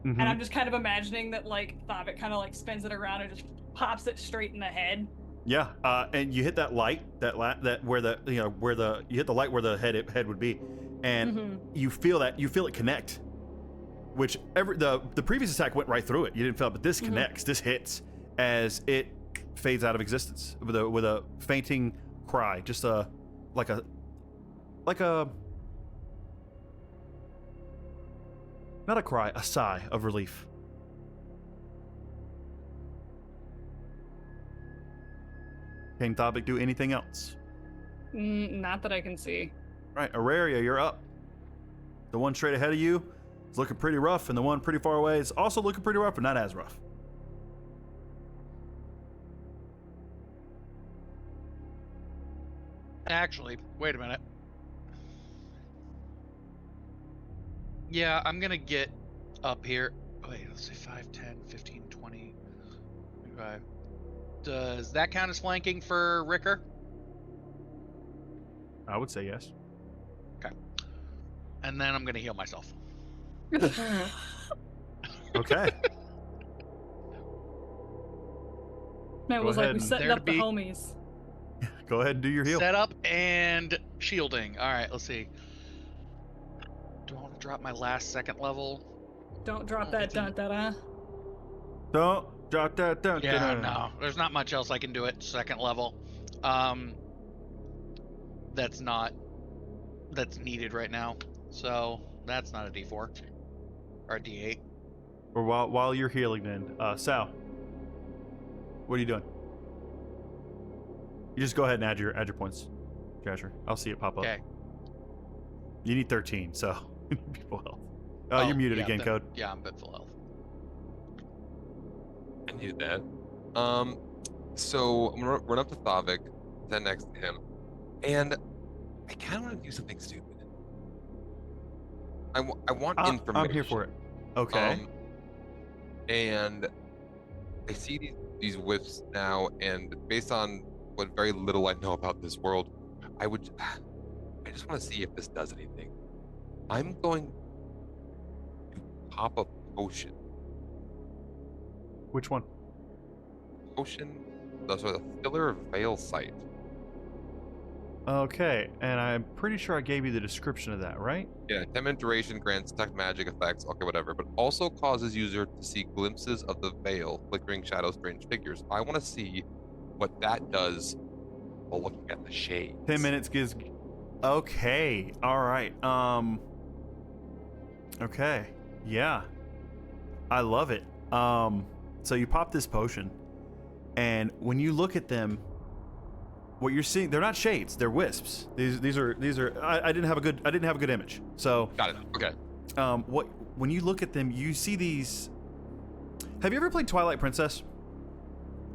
and I'm just kind of imagining that like Stavik kind of like spins it around and just pops it straight in the head. Yeah, and you hit that light, that where the you hit the light where the head would be, and you feel it connect. Which the previous attack went right through it. You didn't feel it, but this connects. This hits as it fades out of existence with a fainting cry, just like a not a cry, a sigh of relief. Can Thabik do anything else? Not that I can see. Right, Auraria, you're up. The one straight ahead of you is looking pretty rough, and the one pretty far away is also looking pretty rough, but not as rough. Actually, wait a minute. Yeah, I'm gonna get up here. Wait, let's say 5, 10, 15, 20, 25. Does that count as flanking for Ricker? I would say yes. Okay. And then I'm gonna heal myself. Okay. Matt was like, we setting There up to the be- homies. Go ahead and do your heal. Set up and shielding. All right, let's see. Do I want to drop my last second level? Don't drop Oh, that it's in- dun-da-da. Don't drop that down. Yeah, no. There's not much else I can do at second level. That's needed right now. So that's not a D4 or a D8. Or while you're healing, then, Sal, what are you doing? You just go ahead and add your points, Jasher. I'll see it pop up. Okay. You need 13, so people health. You're muted yeah, again, then- Code. Yeah, I'm at full health. I needed that. So I'm gonna run up to Thavik, stand next to him, and I kind of want to do something stupid. I want information. I'm here for it. Okay. And I see these whiffs now, and based on what very little I know about this world, I just want to see if this does anything. I'm going to pop a potion. Which one? Potion, the filler veil sight. Okay, and I'm pretty sure I gave you the description of that, right? Yeah, 10-minute duration, grants detect magic effects, okay, whatever, but also causes user to see glimpses of the veil, flickering shadows, strange figures. I want to see what that does while looking at the shades. 10 minutes gives. Okay, all right. Okay, yeah, I love it. So you pop this potion, and when you look at them, what you're seeing, they're not shades, they're wisps. These are. I didn't have a good image. So Got it. Okay. when you look at them, you see these. Have you ever played Twilight Princess?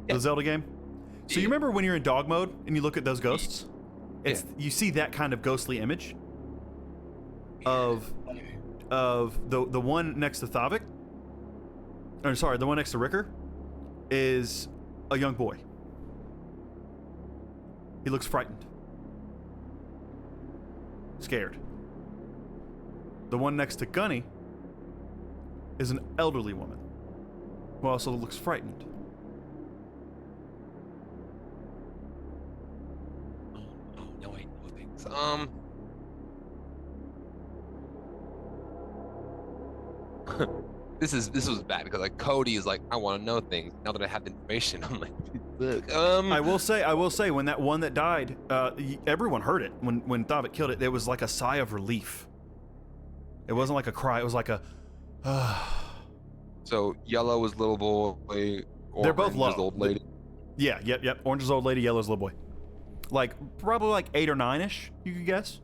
Yeah. The Zelda game. So you remember when you're in dog mode and you look at those ghosts? You see that kind of ghostly image of the one next to Thavik. Or sorry, the one next to Ricker is a young boy. He looks frightened. Scared. The one next to Gunny is an elderly woman who also looks frightened. Oh, no, I know things. This was bad because like Cody is like, I want to know things. Now that I have information, I'm like, look. I will say, when that one that died, everyone heard it when Thavik killed it. There was like a sigh of relief. It wasn't like a cry. It was like a. So yellow is little boy. They're both orange is low. old lady. Yeah, yep. Orange is old lady, yellow is little boy. Like probably like 8 or 9ish. You could guess.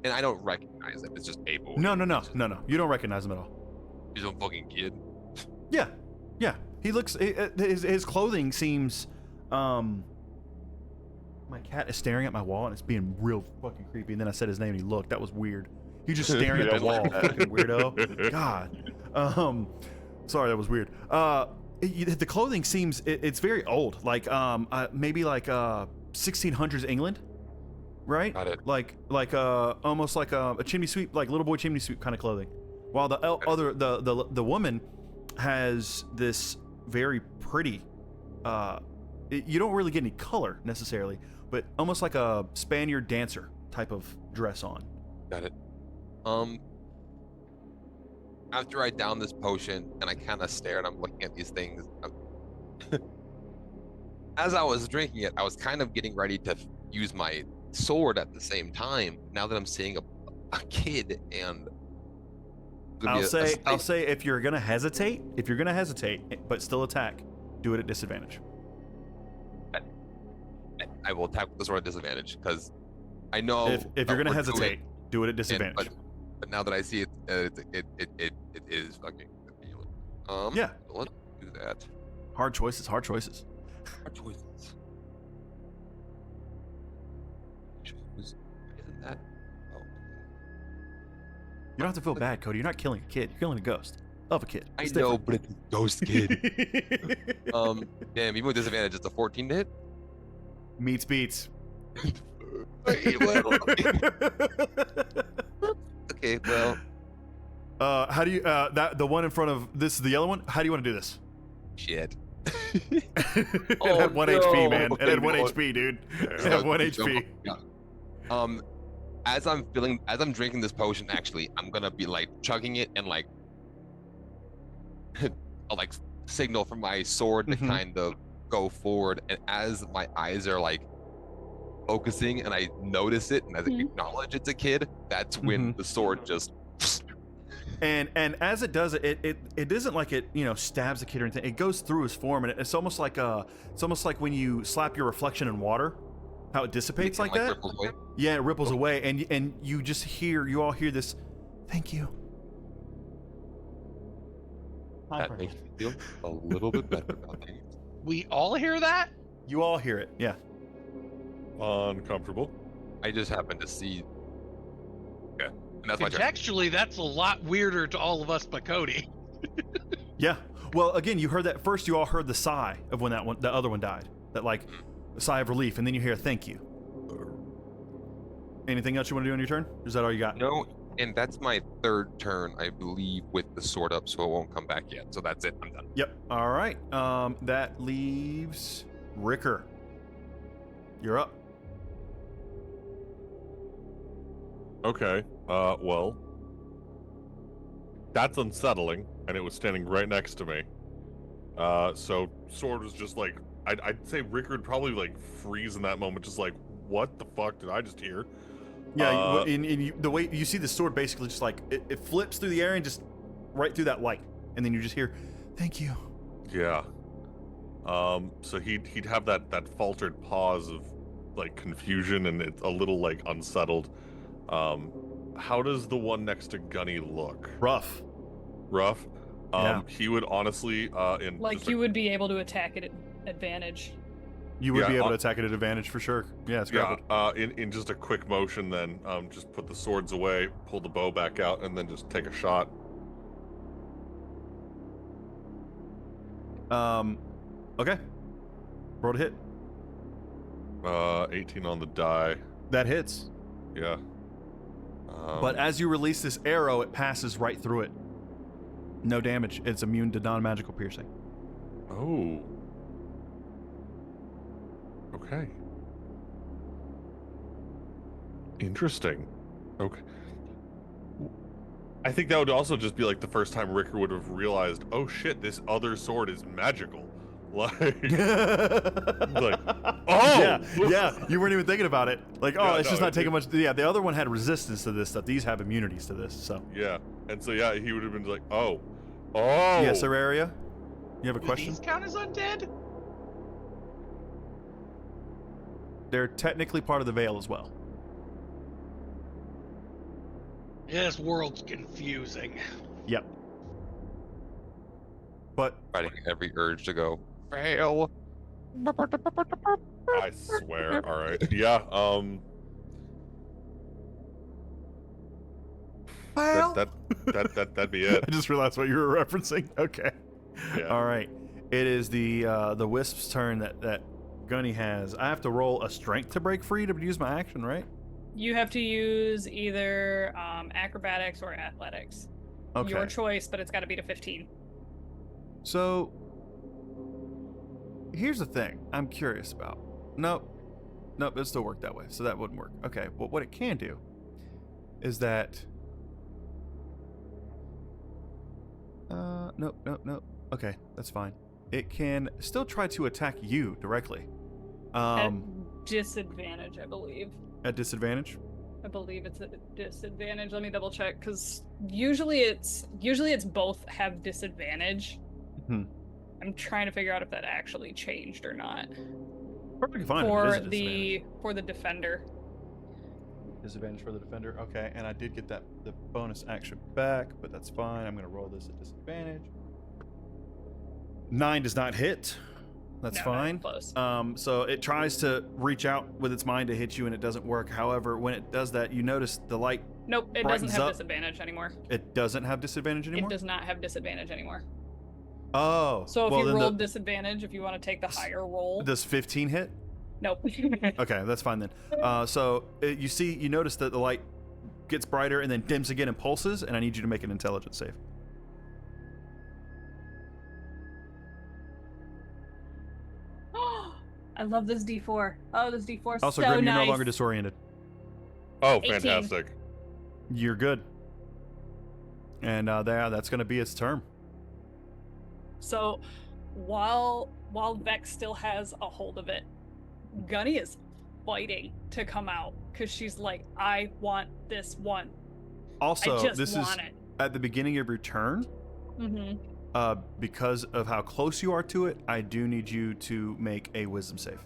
And I don't recognize him. It's just a boy. No. You don't recognize him at all. He's a fucking kid. Yeah. He looks. His clothing seems. My cat is staring at my wall and it's being real fucking creepy. And then I said his name and he looked. That was weird. He's just staring at the wall, fucking weirdo. God. Sorry, that was weird. The clothing seems. It's very old. Like maybe like 1600s England. Right? Got it. Like almost like a chimney sweep, like little boy chimney sweep kind of clothing. While the woman has this very pretty, you don't really get any color necessarily, but almost like a Spaniard dancer type of dress on. Got it. After I down this potion and I kind of stare and I'm looking at these things, as I was drinking it, I was kind of getting ready to use my sword at the same time. Now that I'm seeing a kid and I'll say if you're gonna hesitate, but still attack, do it at disadvantage. I will attack with the sword at disadvantage because I know if you're gonna hesitate, do it at disadvantage. But now that I see it, it is fucking. Yeah. Let's do that. Hard choices. Hard choices. Isn't that? Oh. You don't have to feel bad, Cody. You're not killing a kid. You're killing a ghost of a kid. I know, but it's a ghost kid. Damn. Even with disadvantage, it's a 14 to hit. Meets beats. Okay, well. How do you the one in front of this is the yellow one? How do you want to do this? Shit. It had 1 HP, man. It had 1 HP, dude. It had 1 HP. As I'm drinking this potion, actually, I'm gonna be like chugging it and like I'll like signal for my sword to kind of go forward, and as my eyes are like focusing and I notice it and I acknowledge it's a kid, that's when the sword just and as it does it isn't like it stabs the kid or anything. It goes through his form, and it's almost like when you slap your reflection in water, how it dissipates like that. Ripples away. Yeah, it ripples away, and you all hear this, thank you. That makes me feel a little bit better about things. We all hear that? You all hear it, yeah. Uncomfortable. I just happen to see. Okay, and that's my turn. Contextually, that's a lot weirder to all of us but Cody. Yeah. Well, again, you heard that first. You all heard the sigh of when the other one died. That like a sigh of relief, and then you hear thank you. Anything else you want to do on your turn? Or is that all you got? No, and that's my third turn, I believe, with the sword up, so it won't come back yet. So that's it. I'm done. Yep. All right. That leaves Ricker. You're up. Okay. Well, that's unsettling, and it was standing right next to me. So sword was just like, I'd say Ricker would probably like freeze in that moment, just like, what the fuck did I just hear? Yeah, the way you see the sword basically just like it flips through the air and just right through that light, and then you just hear, "Thank you." Yeah. So he'd have that faltered pause of like confusion, and it's a little like unsettled. How does the one next to Gunny look? Rough. Yeah. He would honestly you would be able to attack it at advantage. You would be able to attack it at advantage for sure. Yeah, it's grappled. In just a quick motion, then just put the swords away, pull the bow back out, and then just take a shot. Okay. Roll to hit. 18 on the die. That hits. Yeah. But as you release this arrow, it passes right through it. No damage. It's immune to non-magical piercing. Oh. Okay. Interesting. Okay. I think that would also just be like the first time Ricker would have realized, oh shit, this other sword is magical. Like, like, oh yeah, you weren't even thinking about it. Like, oh, Yeah, it's just no, not taking much. Yeah, the other one had resistance to this stuff. These have immunities to this. So yeah, and so yeah, he would have been like, oh. Yes, Auraria, you have a Do question? these count as undead? They're technically part of the Veil as well. Yeah, this world's confusing. Yep. But Fighting every urge to go fail. I swear. All right. Yeah. well, that'd be it. I just realized what you were referencing. Okay. Yeah. All right. It is the Wisp's turn that Gunny has. I have to roll a strength to break free to use my action, right? You have to use either acrobatics or athletics. Okay. Your choice, but it's got to be to 15. So, here's the thing I'm curious about. Nope, it still worked that way, so that wouldn't work. Okay, well, what it can do is that... Nope. Okay, that's fine. it can still try to attack you directly. At disadvantage, I believe. At disadvantage? I believe it's a disadvantage. Let me double check, because usually it's both have disadvantage. I'm trying to figure out if that actually changed or not. Perfectly fine. For the defender. Disadvantage for the defender. Okay, and I did get the bonus action back, but that's fine. I'm gonna roll this at disadvantage. 9 does not hit. That's fine. Close. So it tries to reach out with its mind to hit you, and it doesn't work. However, when it does that, you notice the light. Nope, it doesn't have disadvantage anymore. It doesn't have disadvantage anymore? It does not have disadvantage anymore. Oh. So if you rolled disadvantage, if you want to take the higher roll. Does 15 hit? Nope. Okay, that's fine then. You notice that the light gets brighter and then dims again and pulses, and I need you to make an intelligence save. I love this D4. Oh, this D4 is also, so Grim, nice. you're no longer disoriented. Oh, 18. fantastic. You're good. And that's going to be its turn. So, while Vex still has a hold of it, Gunny is fighting to come out because she's like, I want this one. Also, this is at the beginning of your turn. Mm-hmm. Because of how close you are to it, I do need you to make a wisdom save.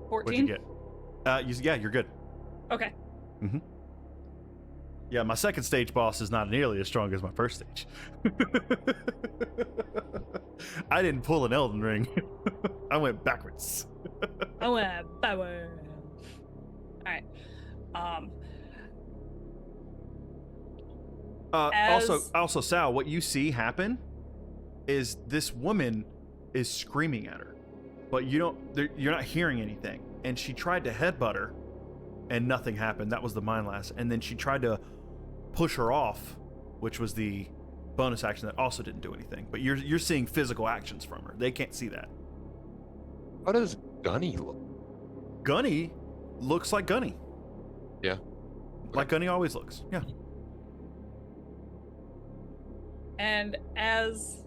What'd you get? Yeah, you're good. Okay. Mm-hmm. Yeah, my second stage boss is not nearly as strong as my first stage. I didn't pull an Elden Ring. I went backwards. I went backwards. All right. Also, Sal, what you see happen is this woman is screaming at her, but you're not hearing anything. And she tried to headbutt her, and nothing happened. That was the mind blast. And then she tried to push her off, which was the bonus action that also didn't do anything. But you're seeing physical actions from her. They can't see that. How does Gunny look? Gunny looks like Gunny. Yeah. Like Gunny always looks. Yeah. And as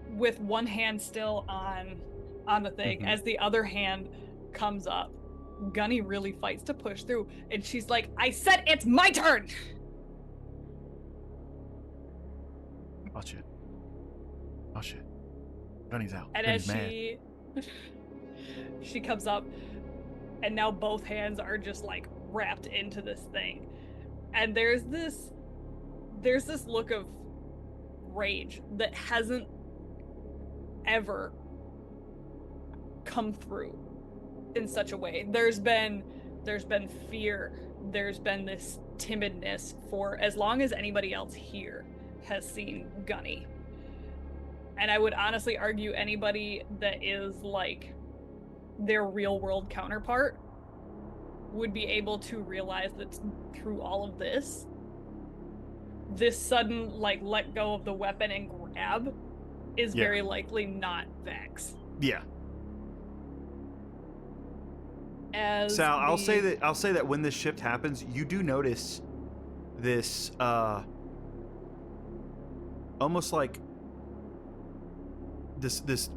with one hand still on the thing, as the other hand comes up, Gunny really fights to push through, and she's like, I said it's my turn! Oh shit. Gunny's out. And Gunny's as she comes up, and now both hands are just like wrapped into this thing. And there's this look of rage that hasn't ever come through in such a way. There's been fear, there's been this timidness for as long as anybody else here has seen Gunny. And I would honestly argue anybody that is like their real world counterpart would be able to realize that through all of this sudden like let go of the weapon and grab is very likely not Vex. Yeah. Sal, I'll say that when this shift happens, you do notice this almost like this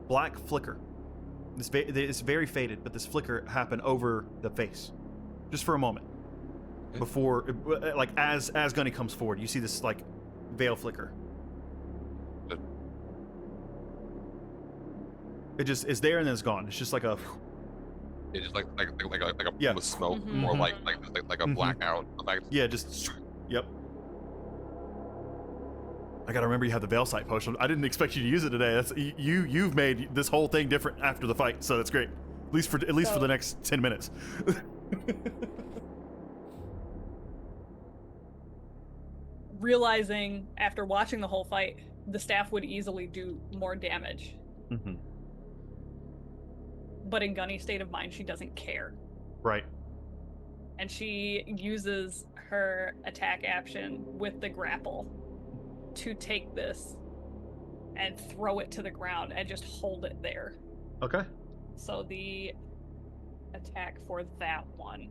black flicker. It's very faded, but this flicker happened over the face, just for a moment, before, like as Gunny comes forward, you see this like veil flicker. It just is there and then it's gone. It's just like a. It's just like a smoke, more like a blackout. Yeah, just yep. I gotta remember you have the veil sight potion. I didn't expect you to use it today. That's you've made this whole thing different after the fight, so that's great. At least for the next 10 minutes. Realizing after watching the whole fight, the staff would easily do more damage. Mm-hmm. But in Gunny's state of mind, she doesn't care. Right. And she uses her attack action with the grapple to take this and throw it to the ground and just hold it there. Okay. So the attack for that one.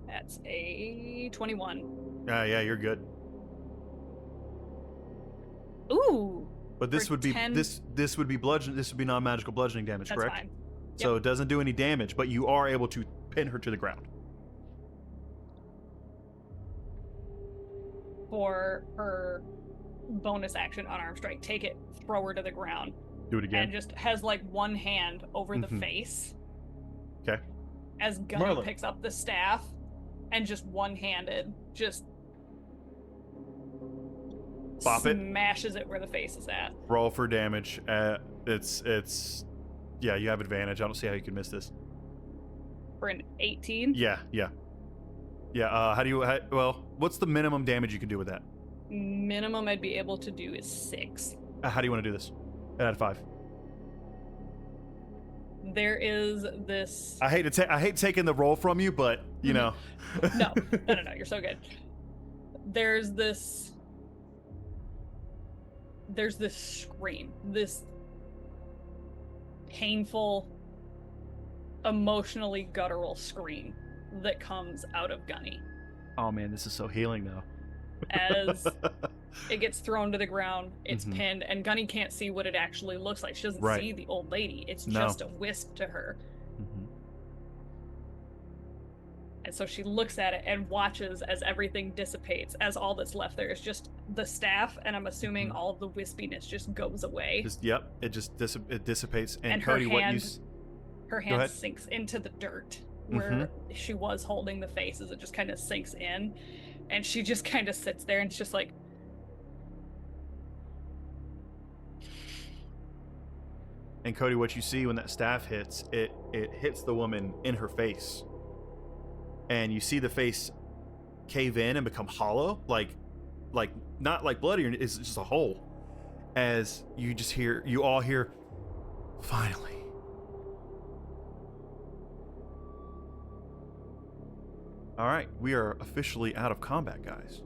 That's a 21. Yeah, you're good. Ooh. But this for would be 10 this would be bludgeon. This would be non-magical bludgeoning damage, That's correct? fine. So Yep. it doesn't do any damage, but you are able to pin her to the ground. For her bonus action unarmed strike, take it, throw her to the ground, Do it again. and just has like one hand over the Mhm. face. Okay. As Gunny Merlin. picks up the staff, and just one-handed, just Bop it. smashes it where the face is at. Roll for damage. It's yeah, you have advantage. I don't see how you can miss this. For an 18. Yeah. Well, what's the minimum damage you can do with that? Minimum I'd be able to do is 6. How do you want to do this? Out of 5. There is this. I hate taking the roll from you, but you know. No, you're so good. There's this scream, this painful, emotionally guttural scream that comes out of Gunny Oh man, this is so healing now. as it gets thrown to the ground. It's Mhm. pinned, and Gunny can't see what it actually looks like. She doesn't Right. see the old lady. It's No. just a wisp to her. Mhm. And so she looks at it and watches as everything dissipates, as all that's left there is just the staff, and I'm assuming Mhm. all of the wispiness just goes away. It just it dissipates. And her Cody, what you hand, her hand ahead. sinks into the dirt where she was holding the face, as it just kind of sinks in, and she just kind of sits there and it's just like, And Cody, what you see when that staff hits, it hits the woman in her face. And you see the face cave in and become hollow, like not like bloody, it's just a hole. As you all hear, finally. All right, we are officially out of combat, guys.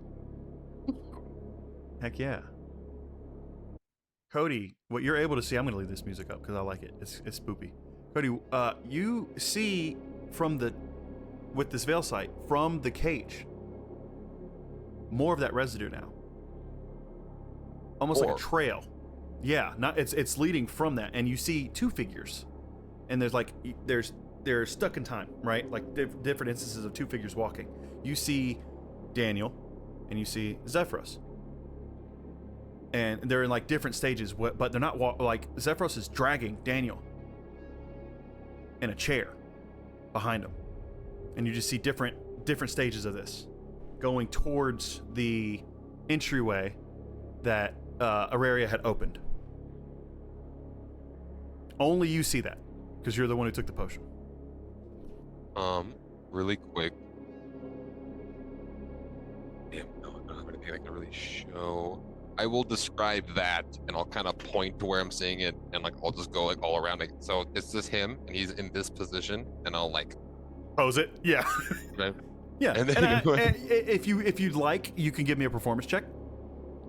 Heck yeah. Cody, what you're able to see, I'm going to leave this music up because I like it. It's spoopy. Cody, you see with this veil sight, from the cage, more of that residue now. Almost like a trail. Yeah, it's leading from that, and you see 2 figures, and they're stuck in time, right? Like different instances of 2 figures walking. You see Daniel, and you see Zephyros. And they're in like different stages, but they're not like Zephyros is dragging Daniel in a chair behind him, and you just see different stages of this going towards the entryway that Auraria had opened. Only you see that because you're the one who took the potion. Really quick. Damn, no, I don't have anything I can really show. I will describe that, and I'll kind of point to where I'm seeing it, and like I'll just go like all around it. So it's just him, and he's in this position, and I'll like pose it. Yeah. Right? Yeah. And then if you'd like, you can give me a performance check.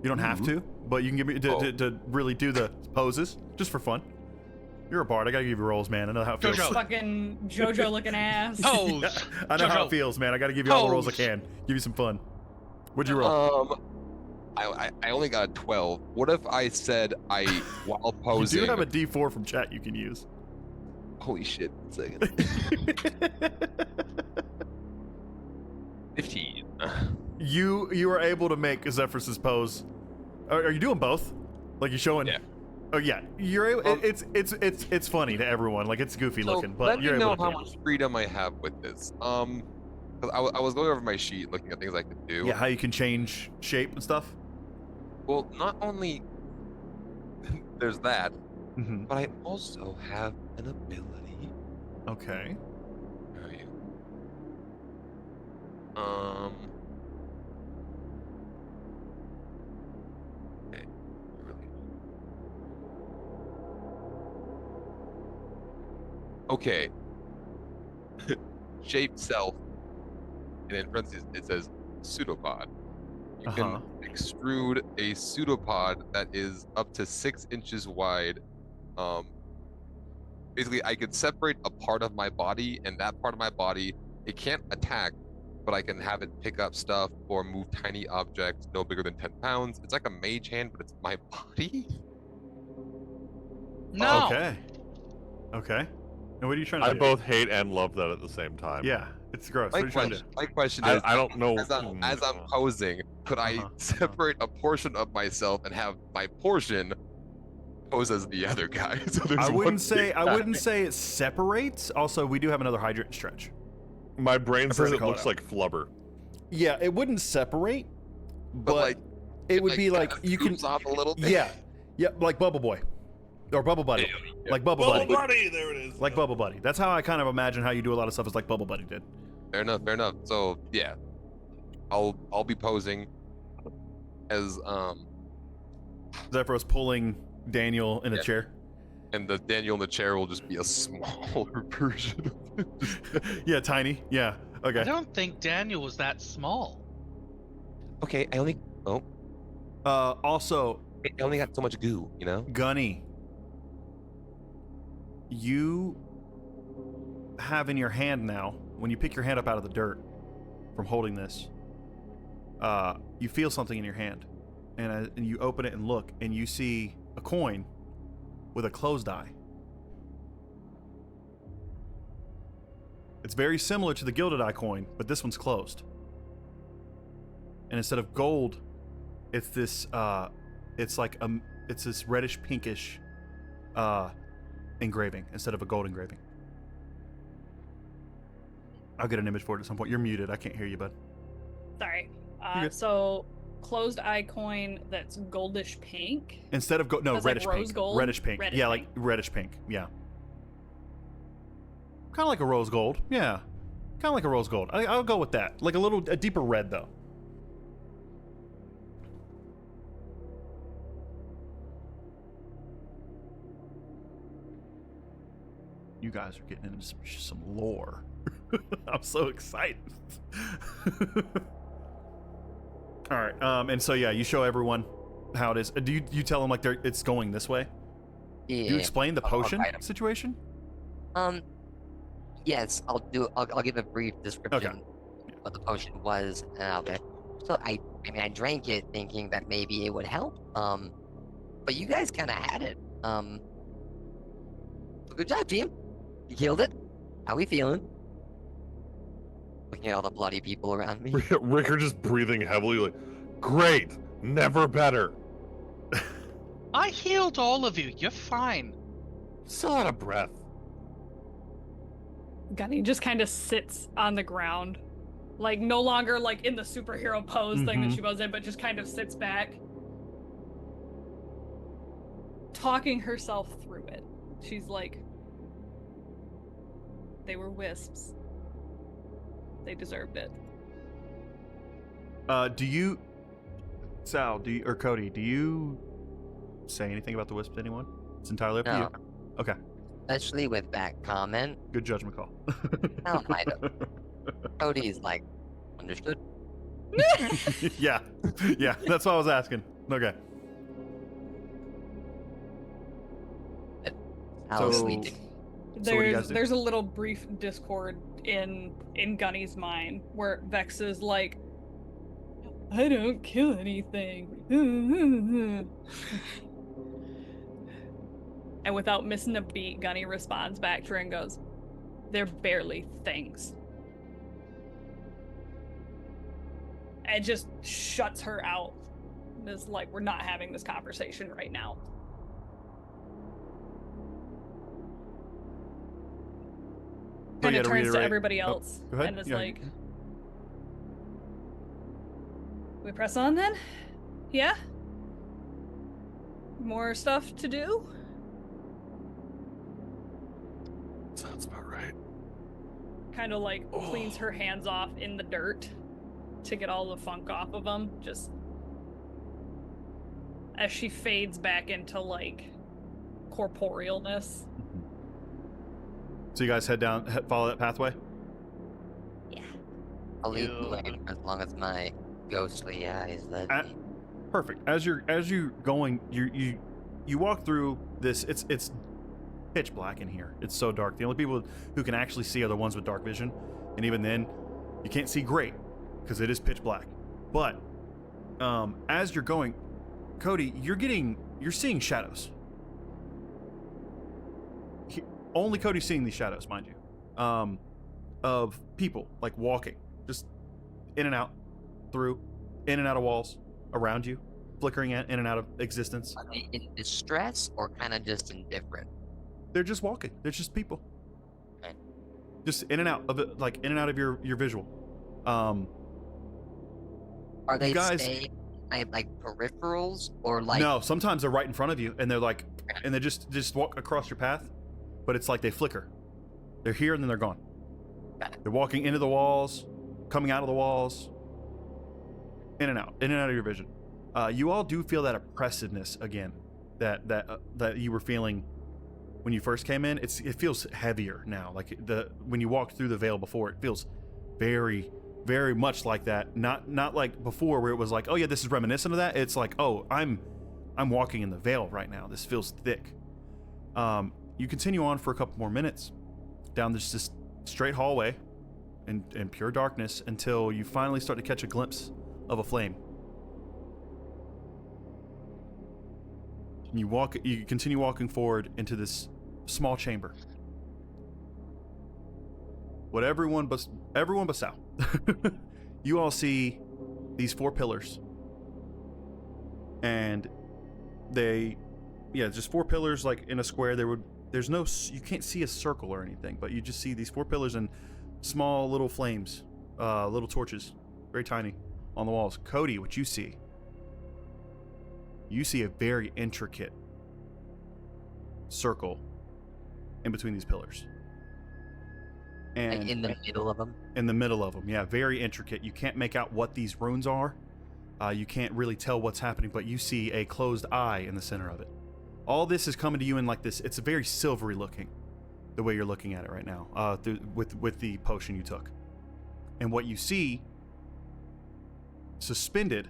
You don't have to, but you can give me to really do the poses just for fun. You're a bard. I gotta give you rolls, man. I know how it feels. fucking JoJo looking ass. Pose. Yeah, I know how it feels, man. I gotta give you all the rolls I Pose. can. Give you some fun. What'd you roll? I only got a 12. What if I said while posing? You do have a D4 from chat you can use. Holy shit! 1 second. 15. You are able to make Zephyrus's pose. Are you doing both? Like you showing? Yeah. Oh yeah. You're able. It's funny to everyone. Like it's goofy looking, but let you're me know able to how do it. much freedom I have with this. 'Cause I was going over my sheet looking at things I could do. Yeah, how you can change shape and stuff. Well, not only there's that, Mm-hmm. but I also have an ability. Okay. Where are you? Okay. Really. Okay. Shape self. And in parentheses it says pseudopod. You can extrude a pseudopod that is up to 6 inches wide, basically I could separate a part of my body, and that part of my body, it can't attack, but I can have it pick up stuff or move tiny objects no bigger than 10 pounds. It's like a mage hand, but it's my body. No. Okay. Okay. And what are you trying to I do? both hate and love that at the same time. Yeah, it's gross. What are you trying to do? My question is, I don't know. as I'm posing, could I separate a portion of myself and have my portion pose as the other guy? So I wouldn't say guy. it separates. Also, we do have another hydrant stretch. My brain says it call looks it like flubber. Yeah, it wouldn't separate, but like, it would be like you can off a little bit. Yeah, like Bubble Boy or Bubble Buddy, like Bubble Buddy. There it is. Like Bubble Buddy. That's how I kind of imagine how you do a lot of stuff is like Bubble Buddy did. Fair enough. So yeah, I'll be posing as Zephyrus pulling Daniel in a chair. and the Daniel in the chair will just be a smaller version of it. Yeah, tiny. Yeah. Okay. I don't think Daniel was that small. Okay, I only Also, I only got so much goo, you know? Gunny, you have in your hand now, when you pick your hand up out of the dirt from holding this, you feel something in your hand. And you open it and look, and you see a coin with a closed eye. It's very similar to the Gilded Eye coin, but this one's closed. And instead of gold, it's this, it's this reddish pinkish engraving instead of a gold engraving. I'll get an image for it at some point. You're muted. I can't hear you, bud. Sorry. You're good. So closed eye coin that's goldish pink. Instead of no, That's reddish like rose pink. gold? Reddish pink. Reddish yeah, pink. like reddish pink. Yeah. Kind of like a rose gold. Yeah. Kind of like a rose gold. I'll go with that. Like a deeper red though. You guys are getting into some lore. I'm so excited. All right. And so yeah, you show everyone how it is. Do you tell them like it's going this way? Yeah. Do you explain the potion write 'em. situation? Yes, I'll give a brief description what the potion was. So I mean, I drank it thinking that maybe it would help. But you guys kind of had it. So good job, team. You killed it. How we feeling? Looking at all the bloody people around me. Ricker just breathing heavily, like, great, never better. I healed all of you. You're fine. Still out of breath. Gunny just kind of sits on the ground. Like, no longer like in the superhero pose thing that she was in, but just kind of sits back. Talking herself through it. She's like, they were wisps. They deserved it. Sal, or Cody, do you say anything about the wisp to anyone? It's entirely up to you. Okay. Especially with that comment. Good judgment call. I don't mind it. Cody's like, understood. Yeah, that's what I was asking. Okay. How So- sleeping. So what do you guys do? There's a little brief discord in Gunny's mind where Vex is like, I don't kill anything. And without missing a beat, Gunny responds back to her and goes, they're barely things. And just shuts her out. And is like, we're not having this conversation right now. Kind of turns to reiterate. everybody else go ahead. and is Yeah. like, we press on then? Yeah? More stuff to do? Sounds about right. Kind of like cleans her hands off in the dirt to get all the funk off of them, just as she fades back into like corporealness. So you guys follow that pathway? Yeah. I'll leave the way for as long as my ghostly eyes let me. Perfect. As you're going, you walk through this. It's pitch black in here. It's so dark. The only people who can actually see are the ones with dark vision, and even then, you can't see great because it is pitch black. But as you're going, Cody, you're seeing shadows. Only Cody's seeing these shadows, mind you, of people like walking, just in and out, through, in and out of walls, around you, flickering in and out of existence. Are they in distress or kind of just indifferent? They're just walking. They're just people. Okay. Just in and out of it, like in and out of your visual. Are they guys, staying like peripherals or like? No, sometimes they're right in front of you, and they're like, and they just walk across your path, but it's like they flicker. They're here and then they're gone. They're walking into the walls, coming out of the walls, in and out of your vision. You all do feel that oppressiveness again, that you were feeling when you first came in. It feels heavier now. Like when you walked through the veil before, it feels very, very much like that. Not like before where it was like, oh yeah, this is reminiscent of that. It's like, oh, I'm walking in the veil right now. This feels thick. You continue on for a couple more minutes down this straight hallway in pure darkness until you finally start to catch a glimpse of a flame. You continue walking forward into this small chamber. What everyone but Sal. You all see these 4 pillars. And just 4 pillars like in a square. You can't see a circle or anything, but you just see these 4 pillars and small little flames, little torches, very tiny on the walls. Cody, what you see a very intricate circle in between these pillars. And like in the middle of them? In the middle of them, yeah, very intricate. You can't make out what these runes are. You can't really tell what's happening, but you see a closed eye in the center of it. All this is coming to you in like this. It's very silvery looking, the way you're looking at it right now, with the potion you took. And what you see suspended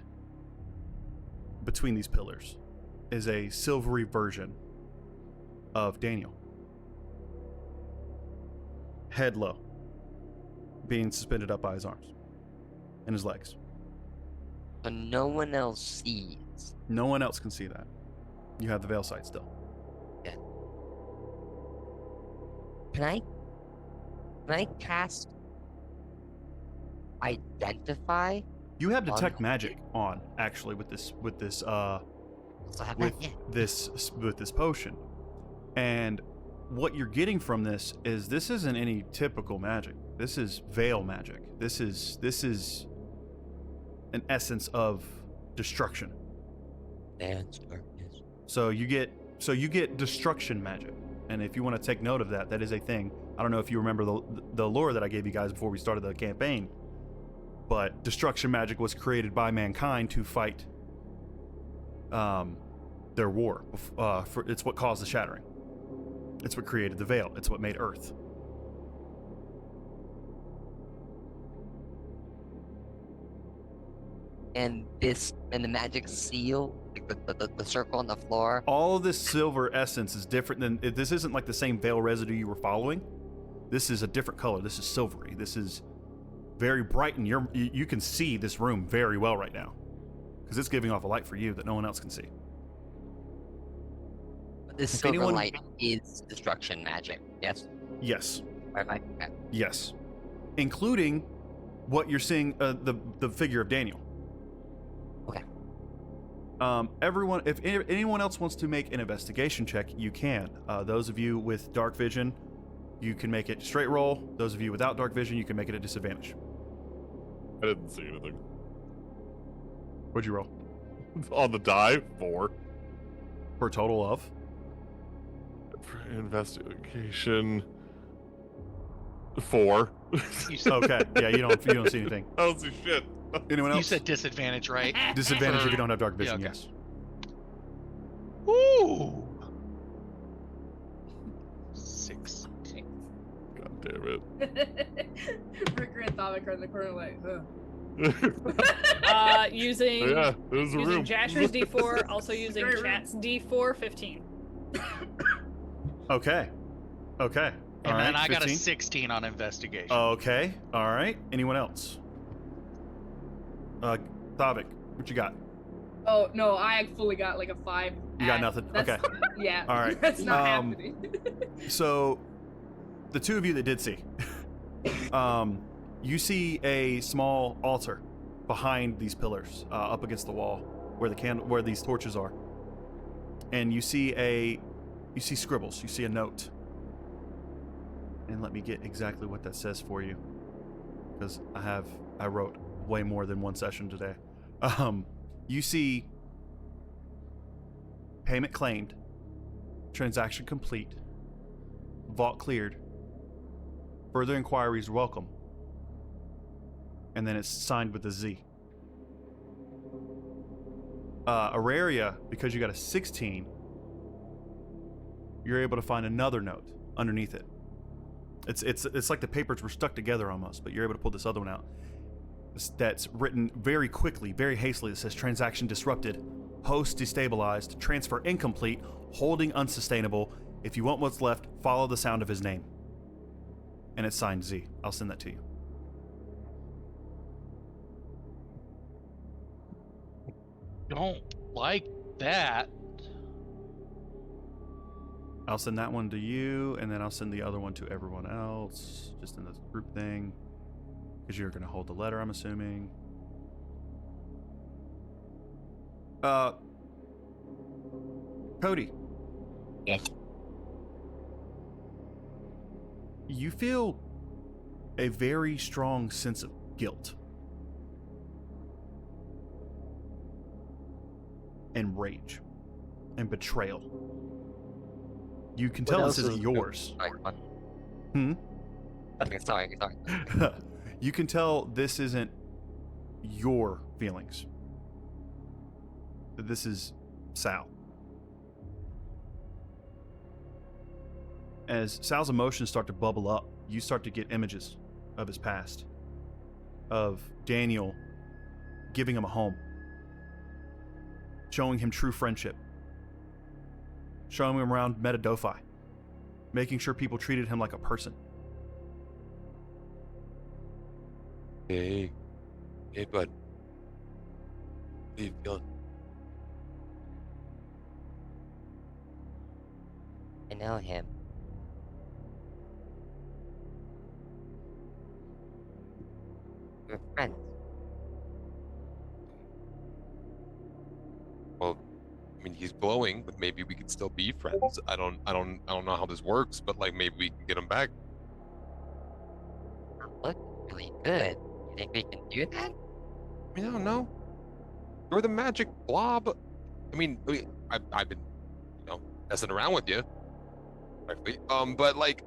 between these pillars is a silvery version of Daniel. Head low, being suspended up by his arms and his legs. So no one else sees. No one else can see that. You have the veil sight still. Yeah. Can I cast identify? You have detect magic on actually with this potion, and what you're getting from this isn't any typical magic. This is veil magic. This is an essence of destruction. Dance darkness. So you get destruction magic, and if you want to take note of that, that is a thing. I don't know if you remember the lore that I gave you guys before we started the campaign, but destruction magic was created by mankind to fight their war. It's what caused the shattering. It's what created the veil. It's what made Earth. And the magic seal, like the circle on the floor. All of this silver essence is different than. This isn't like the same veil residue you were following. This is a different color. This is silvery. This is very bright, and you can see this room very well right now because it's giving off a light for you that no one else can see. This silver light is destruction magic. Yes. Yes. Okay. Yes, including what you're seeing, the figure of Daniel. Okay. Everyone, if anyone else wants to make an investigation check, you can. Those of you with dark vision, you can make it straight roll. Those of you without dark vision, you can make it a disadvantage. I didn't see anything. What'd you roll? On the die, 4. For a total of? For investigation, 4. Okay, yeah, you don't see anything. I don't see shit. Anyone else? You said disadvantage, right? Disadvantage if you don't have dark vision, Yeah, okay. yes. Ooh. 6. God damn it. Rick and Thomik are in the corner like, Using Yeah, there's a using room. Jasher's D4, also using Great room. Chat's D4, 15. Okay. Okay. And all then right, I got a 15. 16 on investigation. Okay. All right. Anyone else? Thavik, what you got? Oh no, I fully got like a 5. You got nothing. Okay. Yeah. All right. That's not happening. So, the two of you that did see, you see a small altar behind these pillars, up against the wall, where these torches are, and you see scribbles. You see a note, and let me get exactly what that says for you, because I wrote way more than one session today. You see payment claimed, transaction complete, vault cleared, further inquiries welcome, and then it's signed with a Z. Auraria, because you got a 16, you're able to find another note underneath it. It's like the papers were stuck together almost, but you're able to pull this other one out. That's written very quickly, very hastily. It says transaction disrupted, host destabilized, transfer incomplete, holding unsustainable. If you want what's left, follow the sound of his name. And it's signed Z. I'll send that to you. Don't like that. I'll send that one to you, and then I'll send the other one to everyone else, just in the group thing. Because you're going to hold the letter, I'm assuming. Cody. Yes. You feel a very strong sense of guilt and rage and betrayal. You can tell this isn't yours. Sorry. You can tell this isn't your feelings. That this is Sal. As Sal's emotions start to bubble up, you start to get images of his past. Of Daniel giving him a home. Showing him true friendship. Showing him around Metadofi. Making sure people treated him like a person. Hey, bud. How you feeling? I know him. We're friends. Well, I mean, he's glowing, but maybe we could still be friends. I don't know how this works, but like maybe we can get him back. Look really good. You think we can do that? I mean, I don't know. You're the magic blob. I mean, I've been, messing around with you. Frankly. But like,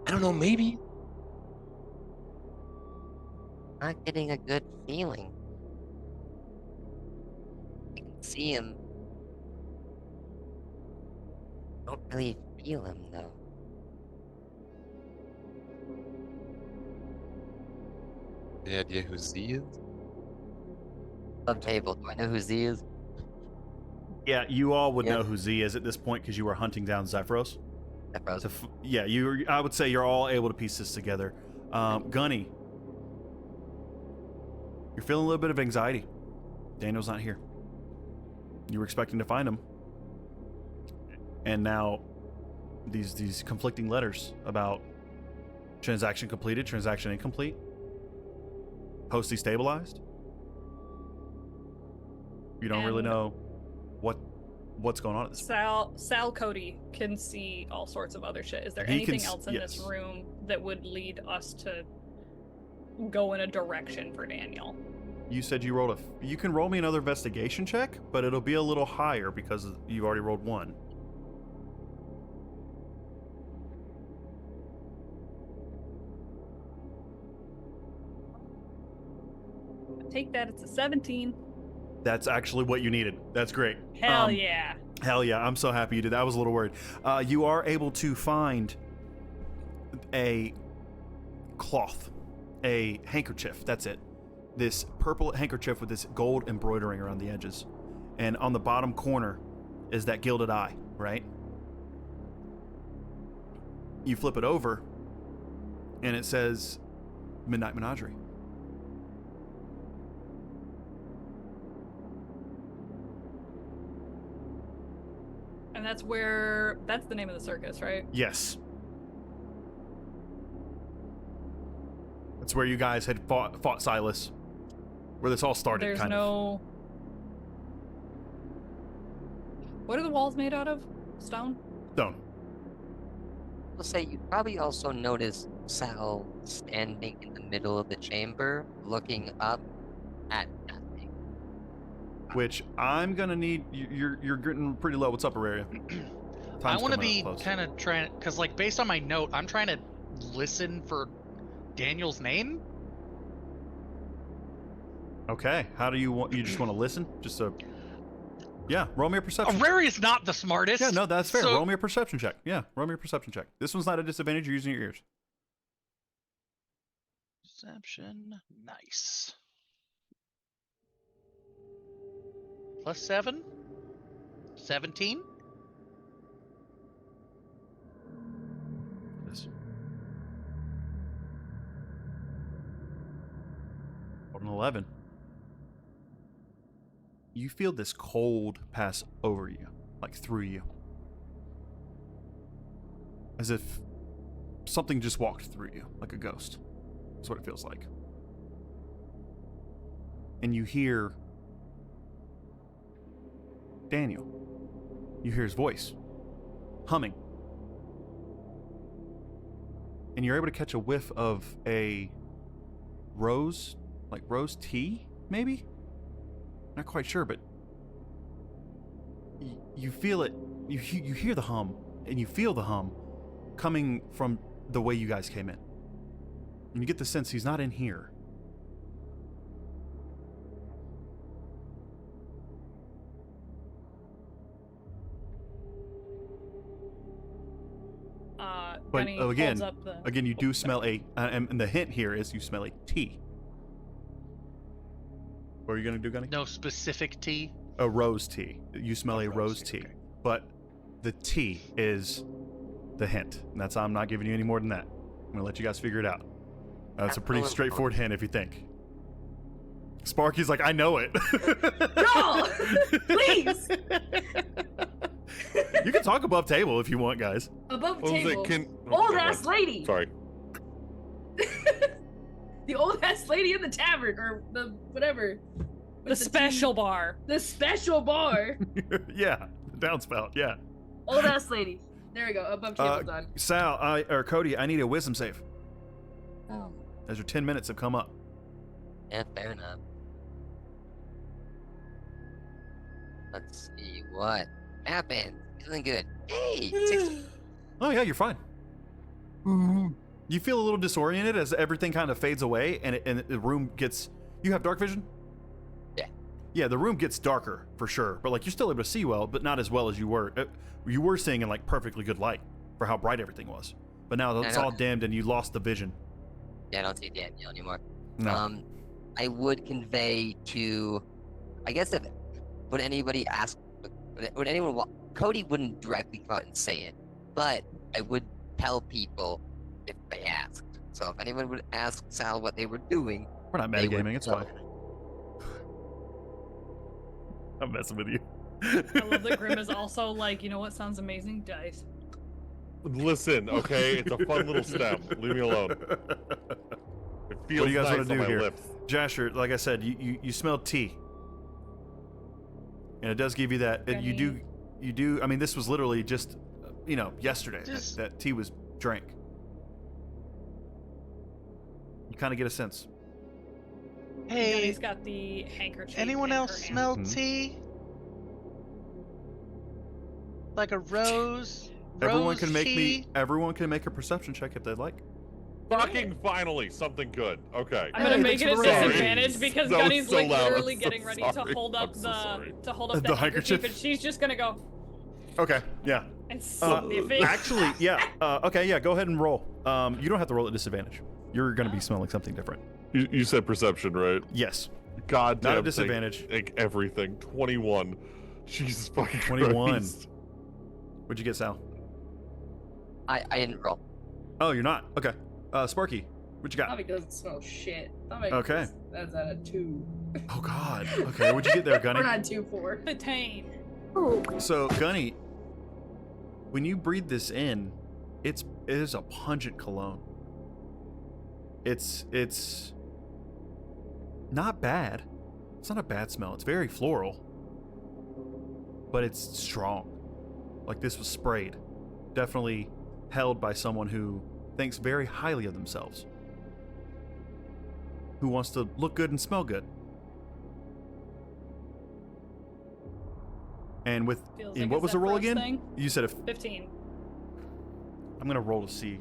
I don't know, maybe. Not getting a good feeling. I can see him. Don't really feel him though. Any idea who Z is? Subtable. Do I know who Z is? Yeah, you all would know who Z is at this point because you were hunting down Zephyros. Zephyros. I would say you're all able to piece this together. Gunny, you're feeling a little bit of anxiety. Daniel's not here. You were expecting to find him. And now these conflicting letters about transaction completed, transaction incomplete, host destabilized. You don't really know what's going on at this point. Sal Cody can see all sorts of other shit. Is there anything else in this room that would lead us to go in a direction for Daniel? You said you rolled you can roll me another investigation check, but it'll be a little higher because you already rolled one. Take that, it's a 17. That's actually what you needed. That's great. Hell yeah. Hell yeah. I'm so happy you did that. I was a little worried. You are able to find a cloth, a handkerchief. That's it. This purple handkerchief with this gold embroidering around the edges. And on the bottom corner is that gilded eye, right? you flip it over, and it says Midnight Menagerie. And that's the name of the circus, right? Yes. That's where you guys had fought Silas. Where this all started, There's kind no... What are the walls made out of? Stone? Stone. I'll say you probably also noticed Sal standing in the middle of the chamber, looking up at nothing. Which I'm gonna need. You're getting pretty low. What's up, Auraria? I want to be kind of trying, because like based on my note, I'm trying to listen for Daniel's name. Okay. How do you want? You just want to listen? Just so. Yeah. Roll me a perception. Auraria's not the smartest. Yeah. No, that's fair. So... Roll me a perception check. Yeah. Roll me a perception check. This one's not a disadvantage. You're using your ears. Perception. Nice. +7. 17. This. An 11. You feel this cold pass over you, like through you. As if something just walked through you, like a ghost. That's what it feels like. And you hear Daniel. You hear his voice humming. And you're able to catch a whiff of a rose, like rose tea, maybe? Not quite sure, but you feel it. You hear the hum, and you feel the hum coming from the way you guys came in. And you get the sense he's not in here. But again, you do smell and the hint here is you smell a tea. What are you gonna do, Gunny? No specific tea. A rose tea. You smell a rose tea, okay. But the tea is the hint. And that's I'm not giving you any more than that. I'm gonna let you guys figure it out. That's a pretty straightforward hint if you think. Sparky's like, I know it. No, please. You can talk above table if you want, guys. Above table. Old ass lady. Sorry. The old ass lady in the tavern, or the whatever. The special bar. The special bar. Yeah, the downspout. Yeah. Old ass lady. There we go. Above table done. Sal, or Cody, I need a wisdom save. Oh. As your 10 minutes have come up. Yeah, fair enough. Let's see what happened. Feeling good. Hey, 60. Oh yeah, you're fine. You feel a little disoriented as everything kind of fades away, and the room gets. You have dark vision? Yeah. Yeah, the room gets darker for sure, but like you're still able to see well, but not as well as you were. You were seeing in like perfectly good light for how bright everything was, but now it's all dimmed and you lost the vision. Yeah, I don't see Daniel anymore. No. I would convey to, I guess if would anybody ask, would anyone? Cody wouldn't directly come out and say it, but I would tell people if they asked. So if anyone would ask Sal what they were doing, we're not metagaming. It's fine. I'm messing with you. I love that Grim is also like, you know what sounds amazing? Dice. Listen, okay, it's a fun little stem. Leave me alone. It feels what do you guys nice want to do on my here? lips. Jasher, like I said, you smell tea, and it does give you that. You do. I mean, this was literally just, yesterday that tea was drank. You kind of get a sense. Hey, he's got the handkerchief. Anyone else smell tea? Like a rose? Everyone can make tea? Everyone can make a perception check if they'd like. Fucking finally, something good. Okay. I'm gonna make it a disadvantage because Gunny's so like loud. literally I'm getting so ready sorry. to hold up The handkerchief? and she's just gonna go. Okay, yeah. And sniff it. Actually, yeah. Okay, yeah. Go ahead and roll. You don't have to roll at disadvantage. You're gonna be smelling something different. You said perception, right? Yes. God damn. Not a disadvantage. Take everything. 21. Jesus fucking 21. Christ. What'd you get, Sal? I didn't roll. Oh, you're not. Okay. Sparky, what you got? Tommy doesn't smell shit. Tommy Okay. That's at a 2. Oh God. Okay, what'd you get there, Gunny? We're not 2, 4. 15. Oh, So, Gunny, when you breathe this in, it is a pungent cologne. It's not bad. It's not a bad smell. It's very floral, but it's strong. Like this was sprayed. Definitely held by someone who thinks very highly of themselves. Who wants to look good and smell good. And with Feels and like what a was the roll Zephyros again? thing. You said 15. I'm gonna roll to see.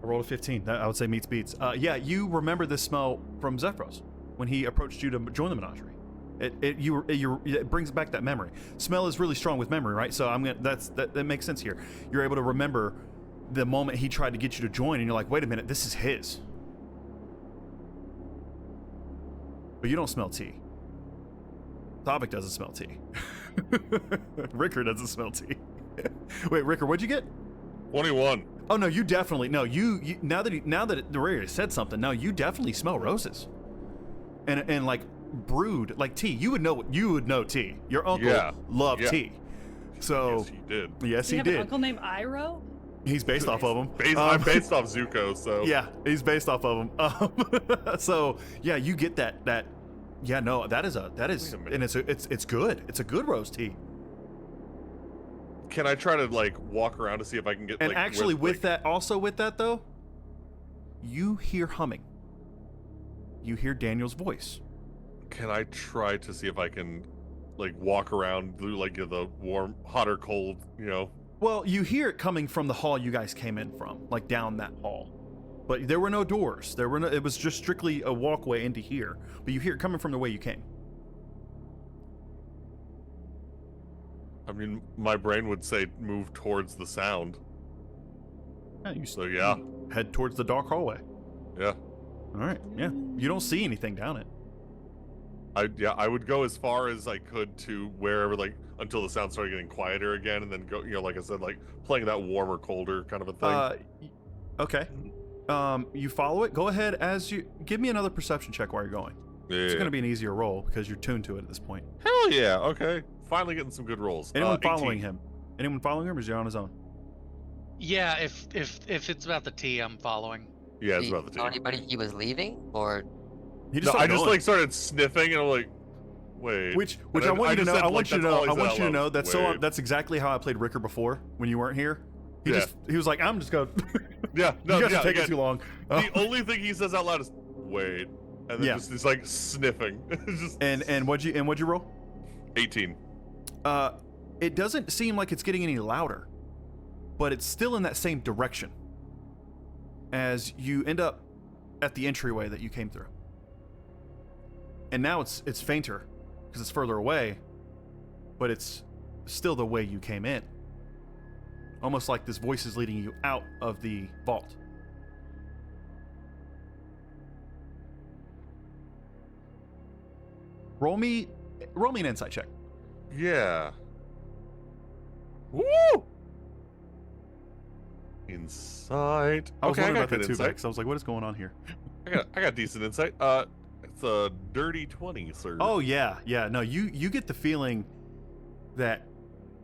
I rolled a 15. That I would say meets beats. Yeah, you remember this smell from Zephyros when he approached you to join the menagerie. It brings back that memory. Smell is really strong with memory, right? So that makes sense here. You're able to remember the moment he tried to get you to join, and you're like, wait a minute, this is his. But you don't smell tea. Thavik doesn't smell tea. Ricker doesn't smell tea. Wait, Ricker, what'd you get? 21. Oh no, you definitely no. You now that the Rary said something, no, you definitely smell roses, and like brewed like tea. You would know tea. Your uncle loved tea, so yes, he did. Yes, Do you he have an did. uncle named Iro? He's based off of him. I'm based off Zuko, so yeah, he's based off of him. So yeah, you get that. Yeah, no, that is, and it's good. It's a good rose tea. Can I try to like walk around to see if I can get? And like, actually, with like... that though, you hear humming. You hear Daniel's voice. Can I try to see if I can, like, walk around through like the warm, hot or cold, you know? Well, you hear it coming from the hall you guys came in from, like down that hall. But there were no doors. It was just strictly a walkway into here. But you hear it coming from the way you came. I mean, my brain would say move towards the sound. Yeah, head towards the dark hallway. Yeah. All right. Yeah. You don't see anything down it. I would go as far as I could to wherever, like, until the sound started getting quieter again, and then go, you know, like I said, like playing that warmer, colder kind of a thing. Okay. You follow it. Go ahead give me another perception check while you're going. Yeah. It's going to be an easier roll because you're tuned to it at this point. Hell yeah. Okay. Finally getting some good rolls. Anyone 18. following him? Anyone following him, or is he on his own? Yeah, if it's about the tea, I'm following. Yeah, it's about the tea. Anybody he was leaving, or He just I started just going. like started sniffing, and I'm like, wait. Which And I want you to know. just said, I like, want you to that's know. all he I said want out you to loud. know that's exactly how I played Ricker before when you weren't here. He was like, I'm just going. Yeah, no, you guys yeah, are taking again, too long. The only thing he says out loud is wait, and then just he's like sniffing. Just And what'd you roll? 18. It doesn't seem like it's getting any louder, but it's still in that same direction as you end up at the entryway that you came through. And now it's fainter because it's further away, but it's still the way you came in. Almost like this voice is leading you out of the vault. Roll me an insight check. Yeah. Woo! Insight. I was Okay, wondering I about got that good too, insight. Bex. I was like, what is going on here? I got decent insight. It's a dirty 20, sir. Oh yeah. No, you get the feeling that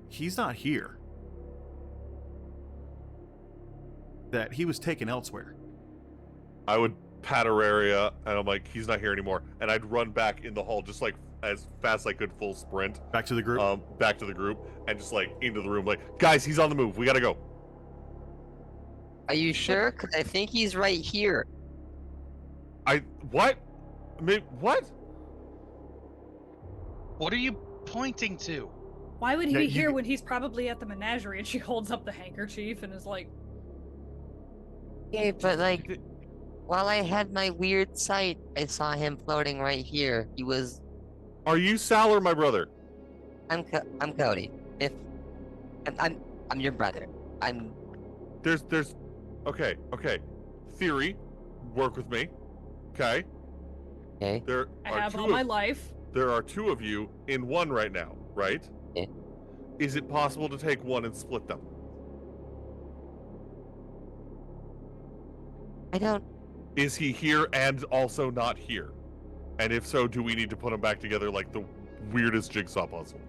he's not here. That he was taken elsewhere. I would pat Auraria, and I'm like, he's not here anymore. And I'd run back in the hall just like as fast as I could, full sprint. Back to the group? Back to the group, and just like into the room, like, guys, he's on the move. We gotta go. are you sure? 'Cause I think he's right here. What? I mean, what? What are you pointing to? Why would he Yeah, be you- here when he's probably at the menagerie? And she holds up the handkerchief and is like, Okay, but like, while I had my weird sight, I saw him floating right here. He was. Are you Sal or my brother? I'm Cody. If I'm your brother. There's okay. Theory, work with me. Okay. Okay. There I are have all my life. There are two of you in one right now, right? Yeah. Is it possible to take one and split them? I don't. Is he here and also not here? And if so, do we need to put him back together like the weirdest jigsaw puzzle?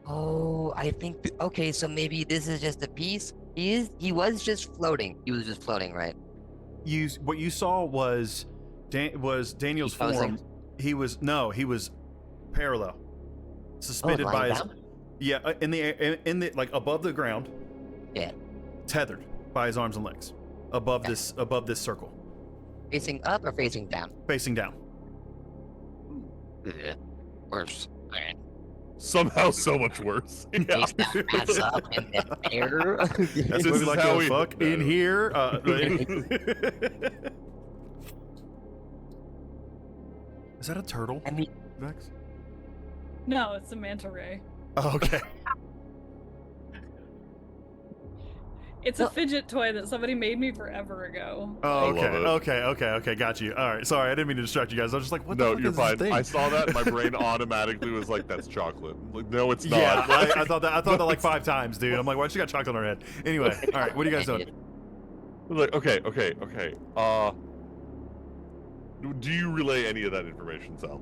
Oh, I think. Okay, so maybe this is just a piece. He was just floating. He was just floating, right? What you saw was Daniel's form. He was parallel, suspended by his. Down? Yeah, in the like above the ground. Yeah. Tethered by his arms and legs, above this circle. Facing up or facing down? Facing down. Yeah. Worse. Somehow so much worse. Yeah. Face down, ass up, and then air. That's This what is like how a we- fuck in here. Is that a turtle? I mean, Vex? No, it's a manta ray. Oh, okay. It's a fidget toy that somebody made me forever ago. Oh, I love okay. Got you. All right. Sorry, I didn't mean to distract you guys. I was just like, what the No, fuck you're is this fine. thing? I saw that. My brain automatically was like, "That's chocolate." I'm like, no, it's not. Yeah, I thought that like 5 times, dude. I'm like, why she got chocolate on her head? Anyway, all right. What are you guys doing? Like, okay. Do you relay any of that information, Sal?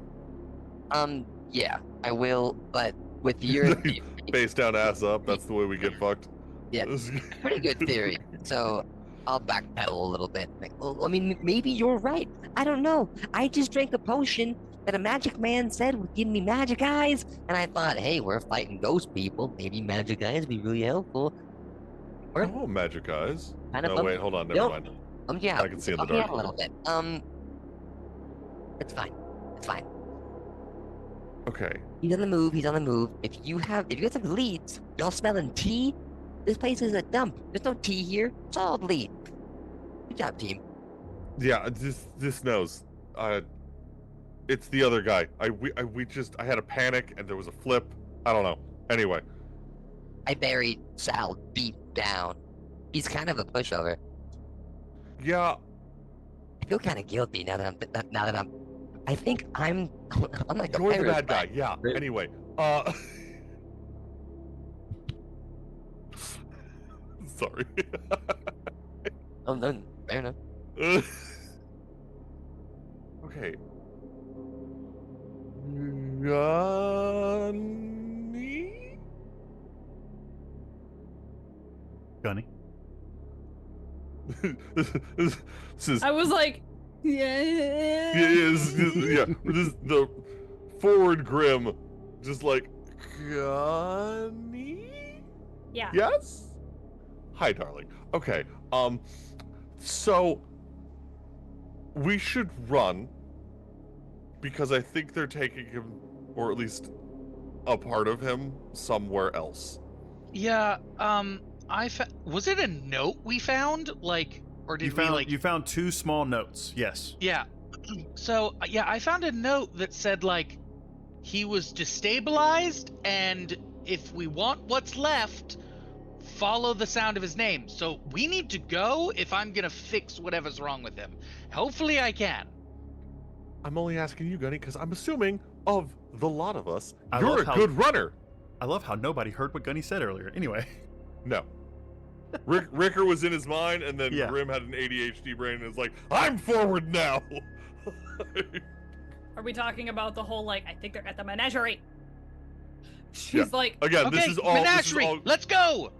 yeah, I will, but with your Face down, ass up. That's the way we get fucked. Yeah. pretty good theory. So I'll backpedal a little bit. Like, well, I mean, maybe you're right. I don't know. I just drank a potion that a magic man said would give me magic eyes, and I thought, hey, we're fighting ghost people. Maybe magic eyes would be really helpful. Oh, magic eyes. Kind of No, wait, hold on. Never mind. Yeah, I can see in the bum me dark. out a little bit. It's fine. It's fine. Okay. He's on the move. He's on the move. If you guys have leads, y'all smelling tea? This place is a dump. There's no tea here. It's all lead. Good job, team. Yeah, this knows. It's the other guy. I had a panic and there was a flip. I don't know. Anyway. I buried Sal deep down. He's kind of a pushover. Yeah. I feel kind of guilty now that I'm. I think I'm like a You're the pirate, bad guy. Yeah. Anyway. Sorry. Oh no, fair enough. Okay. Gunny? Gunny. This is I was like, yeah. This is the forward grim, just like Gunny. Yeah. Yes. Hi, darling. Okay. So we should run because I think they're taking him, or at least a part of him, somewhere else. Yeah. Was it a note we found? Like, or did You found 2 small notes. Yes. Yeah. So yeah, I found a note that said like he was destabilized, and if we want what's left, follow the sound of his name. So we need to go if I'm gonna fix whatever's wrong with him. Hopefully I can. I'm only asking you, Gunny, because I'm assuming of the lot of us, I you're love a how- good runner. I love how nobody heard what Gunny said earlier. Anyway. No. Ricker was in his mind, and then Yeah. Grim had an ADHD brain and is like, I'm forward now. Are we talking about the whole like? I think they're at the menagerie. She's Yeah. like, Again, Okay, this is all. menagerie. Let's go.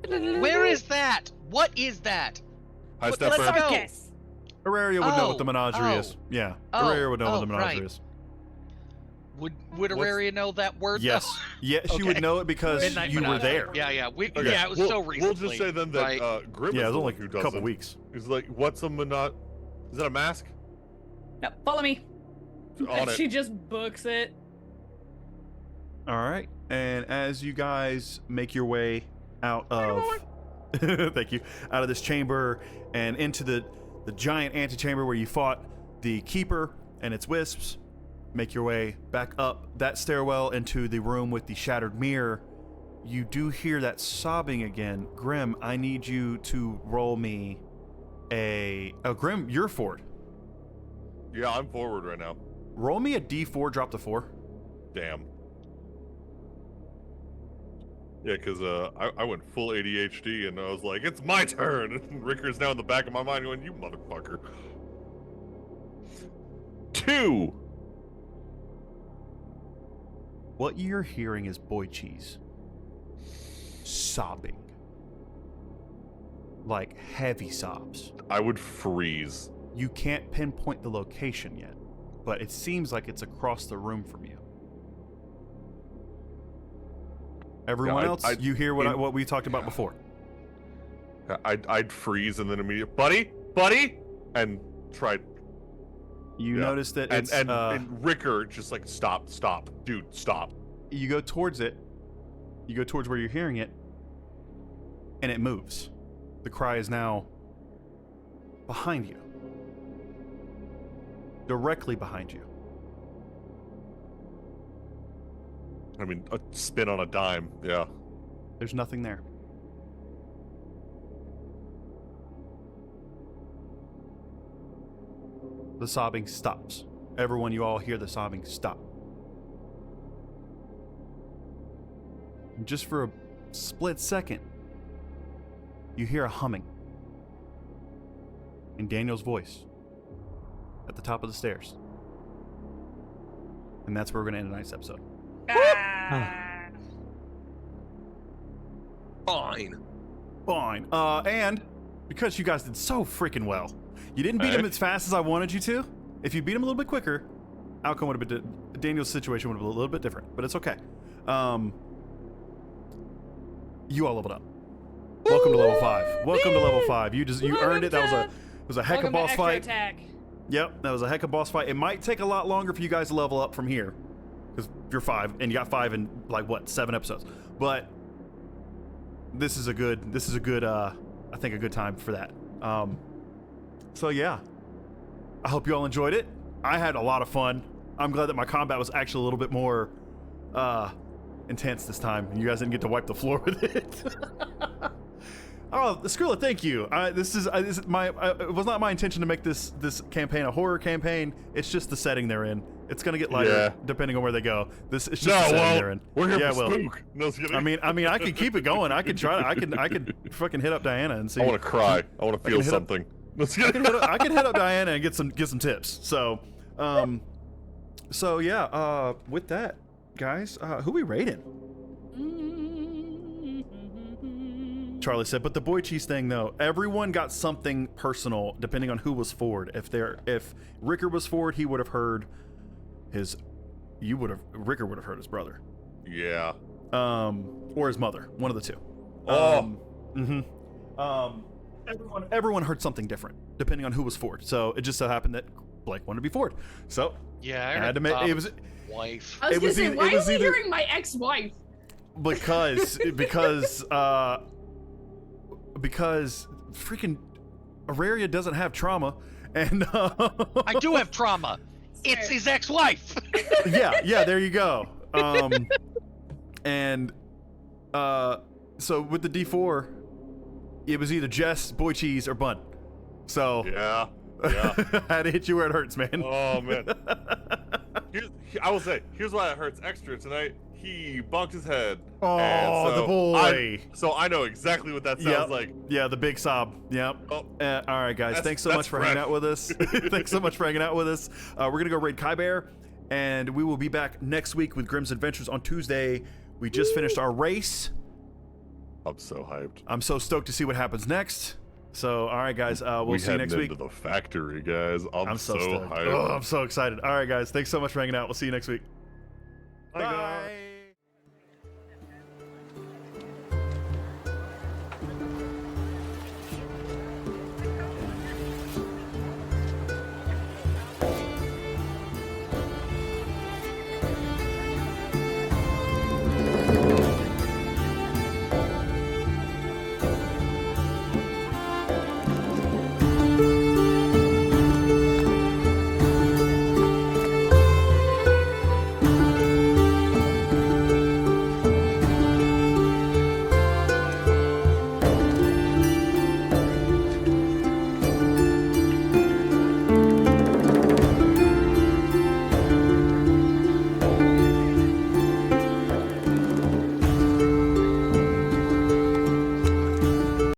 Where is that? What is that? High step let's firm. go. circus. Aurelia would know what the menagerie is. oh. Yeah. Oh, Aurelia would know what oh, the menagerie right. is. Would What's- Aurelia know that word? Yes. though? Yeah, she would Okay. know it because Midnight you were Menagerie. there. Yeah, yeah. Okay, Yeah, it was so recently. We'll just say then that right? Grim Yeah, it is was the only one who a does couple it. weeks. He's like, what's a monot? Is that a mask? No, follow me. On And it. she just books it. All right. And as you guys make your way out of thank you, out of this chamber and into the giant antechamber where you fought the keeper and its wisps, make your way back up that stairwell into the room with the shattered mirror. You do hear that sobbing again. Grim, I need you to roll me Grim, you're forward. Yeah, I'm forward right now. Roll me a D4, drop to 4. Damn. Yeah, because I went full ADHD and I was like, it's my turn. And Ricker's now in the back of my mind going, you motherfucker. 2. What you're hearing is boy cheese sobbing. Like heavy sobs. I would freeze. You can't pinpoint the location yet, but it seems like it's across the room from you. Everyone else, you hear what we talked about before. I'd freeze and then immediately, buddy, and try. You notice that it's and Ricker just like stop, dude, stop. You go towards it. You go towards where you're hearing it, and it moves. The cry is now behind you, directly behind you. I mean, a spin on a dime, yeah. There's nothing there. The sobbing stops. Everyone, you all hear the sobbing stop. And just for a split second, you hear a humming in Daniel's voice at the top of the stairs. And that's where we're going to end tonight's episode. Fine. And because you guys did so freaking well, you didn't beat him as fast as I wanted you to. If you beat him a little bit quicker, outcome would have been Daniel's situation would have been a little bit different, but it's okay. You all leveled up. Welcome to level 5. Welcome to level 5. You earned it. That was a heck of boss fight. Attack. Yep, that was a heck of boss fight. It might take a lot longer for you guys to level up from here, because you're 5 and you got 5 in like what 7 episodes. But this is a good I think a good time for that. So yeah, I hope you all enjoyed it. I had a lot of fun. I'm glad that my combat was actually a little bit more intense this time, and you guys didn't get to wipe the floor with it. Oh, Skrilla, thank you. It was not my intention to make this campaign a horror campaign. It's just the setting they're in. It's gonna get lighter depending on where they go. It's just the setting they're in. We're here for spook. No, I mean, I could keep it going. I could try. I could fucking hit up Diana and see. I want to cry. I want to feel something. I can hit up Diana and get some tips. So, yeah. With that, guys, who we rating? Charlie said, but the boy cheese thing though, everyone got something personal depending on who was forward. If Ricker was forward, he would have heard Ricker would have heard his brother. Yeah. Or his mother, one of the two. Everyone heard something different depending on who was forward. So it just so happened that Blake wanted to be forward. So yeah, I had to make it was wife. I was gonna say, why are we hearing my ex-wife? Because freaking Auraria doesn't have trauma, and I do have trauma. It's his ex-wife. yeah, there you go. And so with the D4, it was either Jess, boy cheese, or Bun. So yeah. I had to hit you where it hurts, man. Oh man. I will say, here's why it hurts extra tonight. He bonked his head. Oh, so the boy. So I know exactly what that sounds like. Yeah, the big sob. Yep. Oh, all right, guys. Thanks so much for hanging out with us. Thanks so much for hanging out with us. We're going to go raid Kai Bear, and we will be back next week with Grimm's Adventures on Tuesday. We just finished our race. I'm so hyped. I'm so stoked to see what happens next. So, all right, guys. We'll see you next week. Into the factory, guys. I'm so hyped. Oh, I'm so excited. All right, guys. Thanks so much for hanging out. We'll see you next week. Bye. Guys.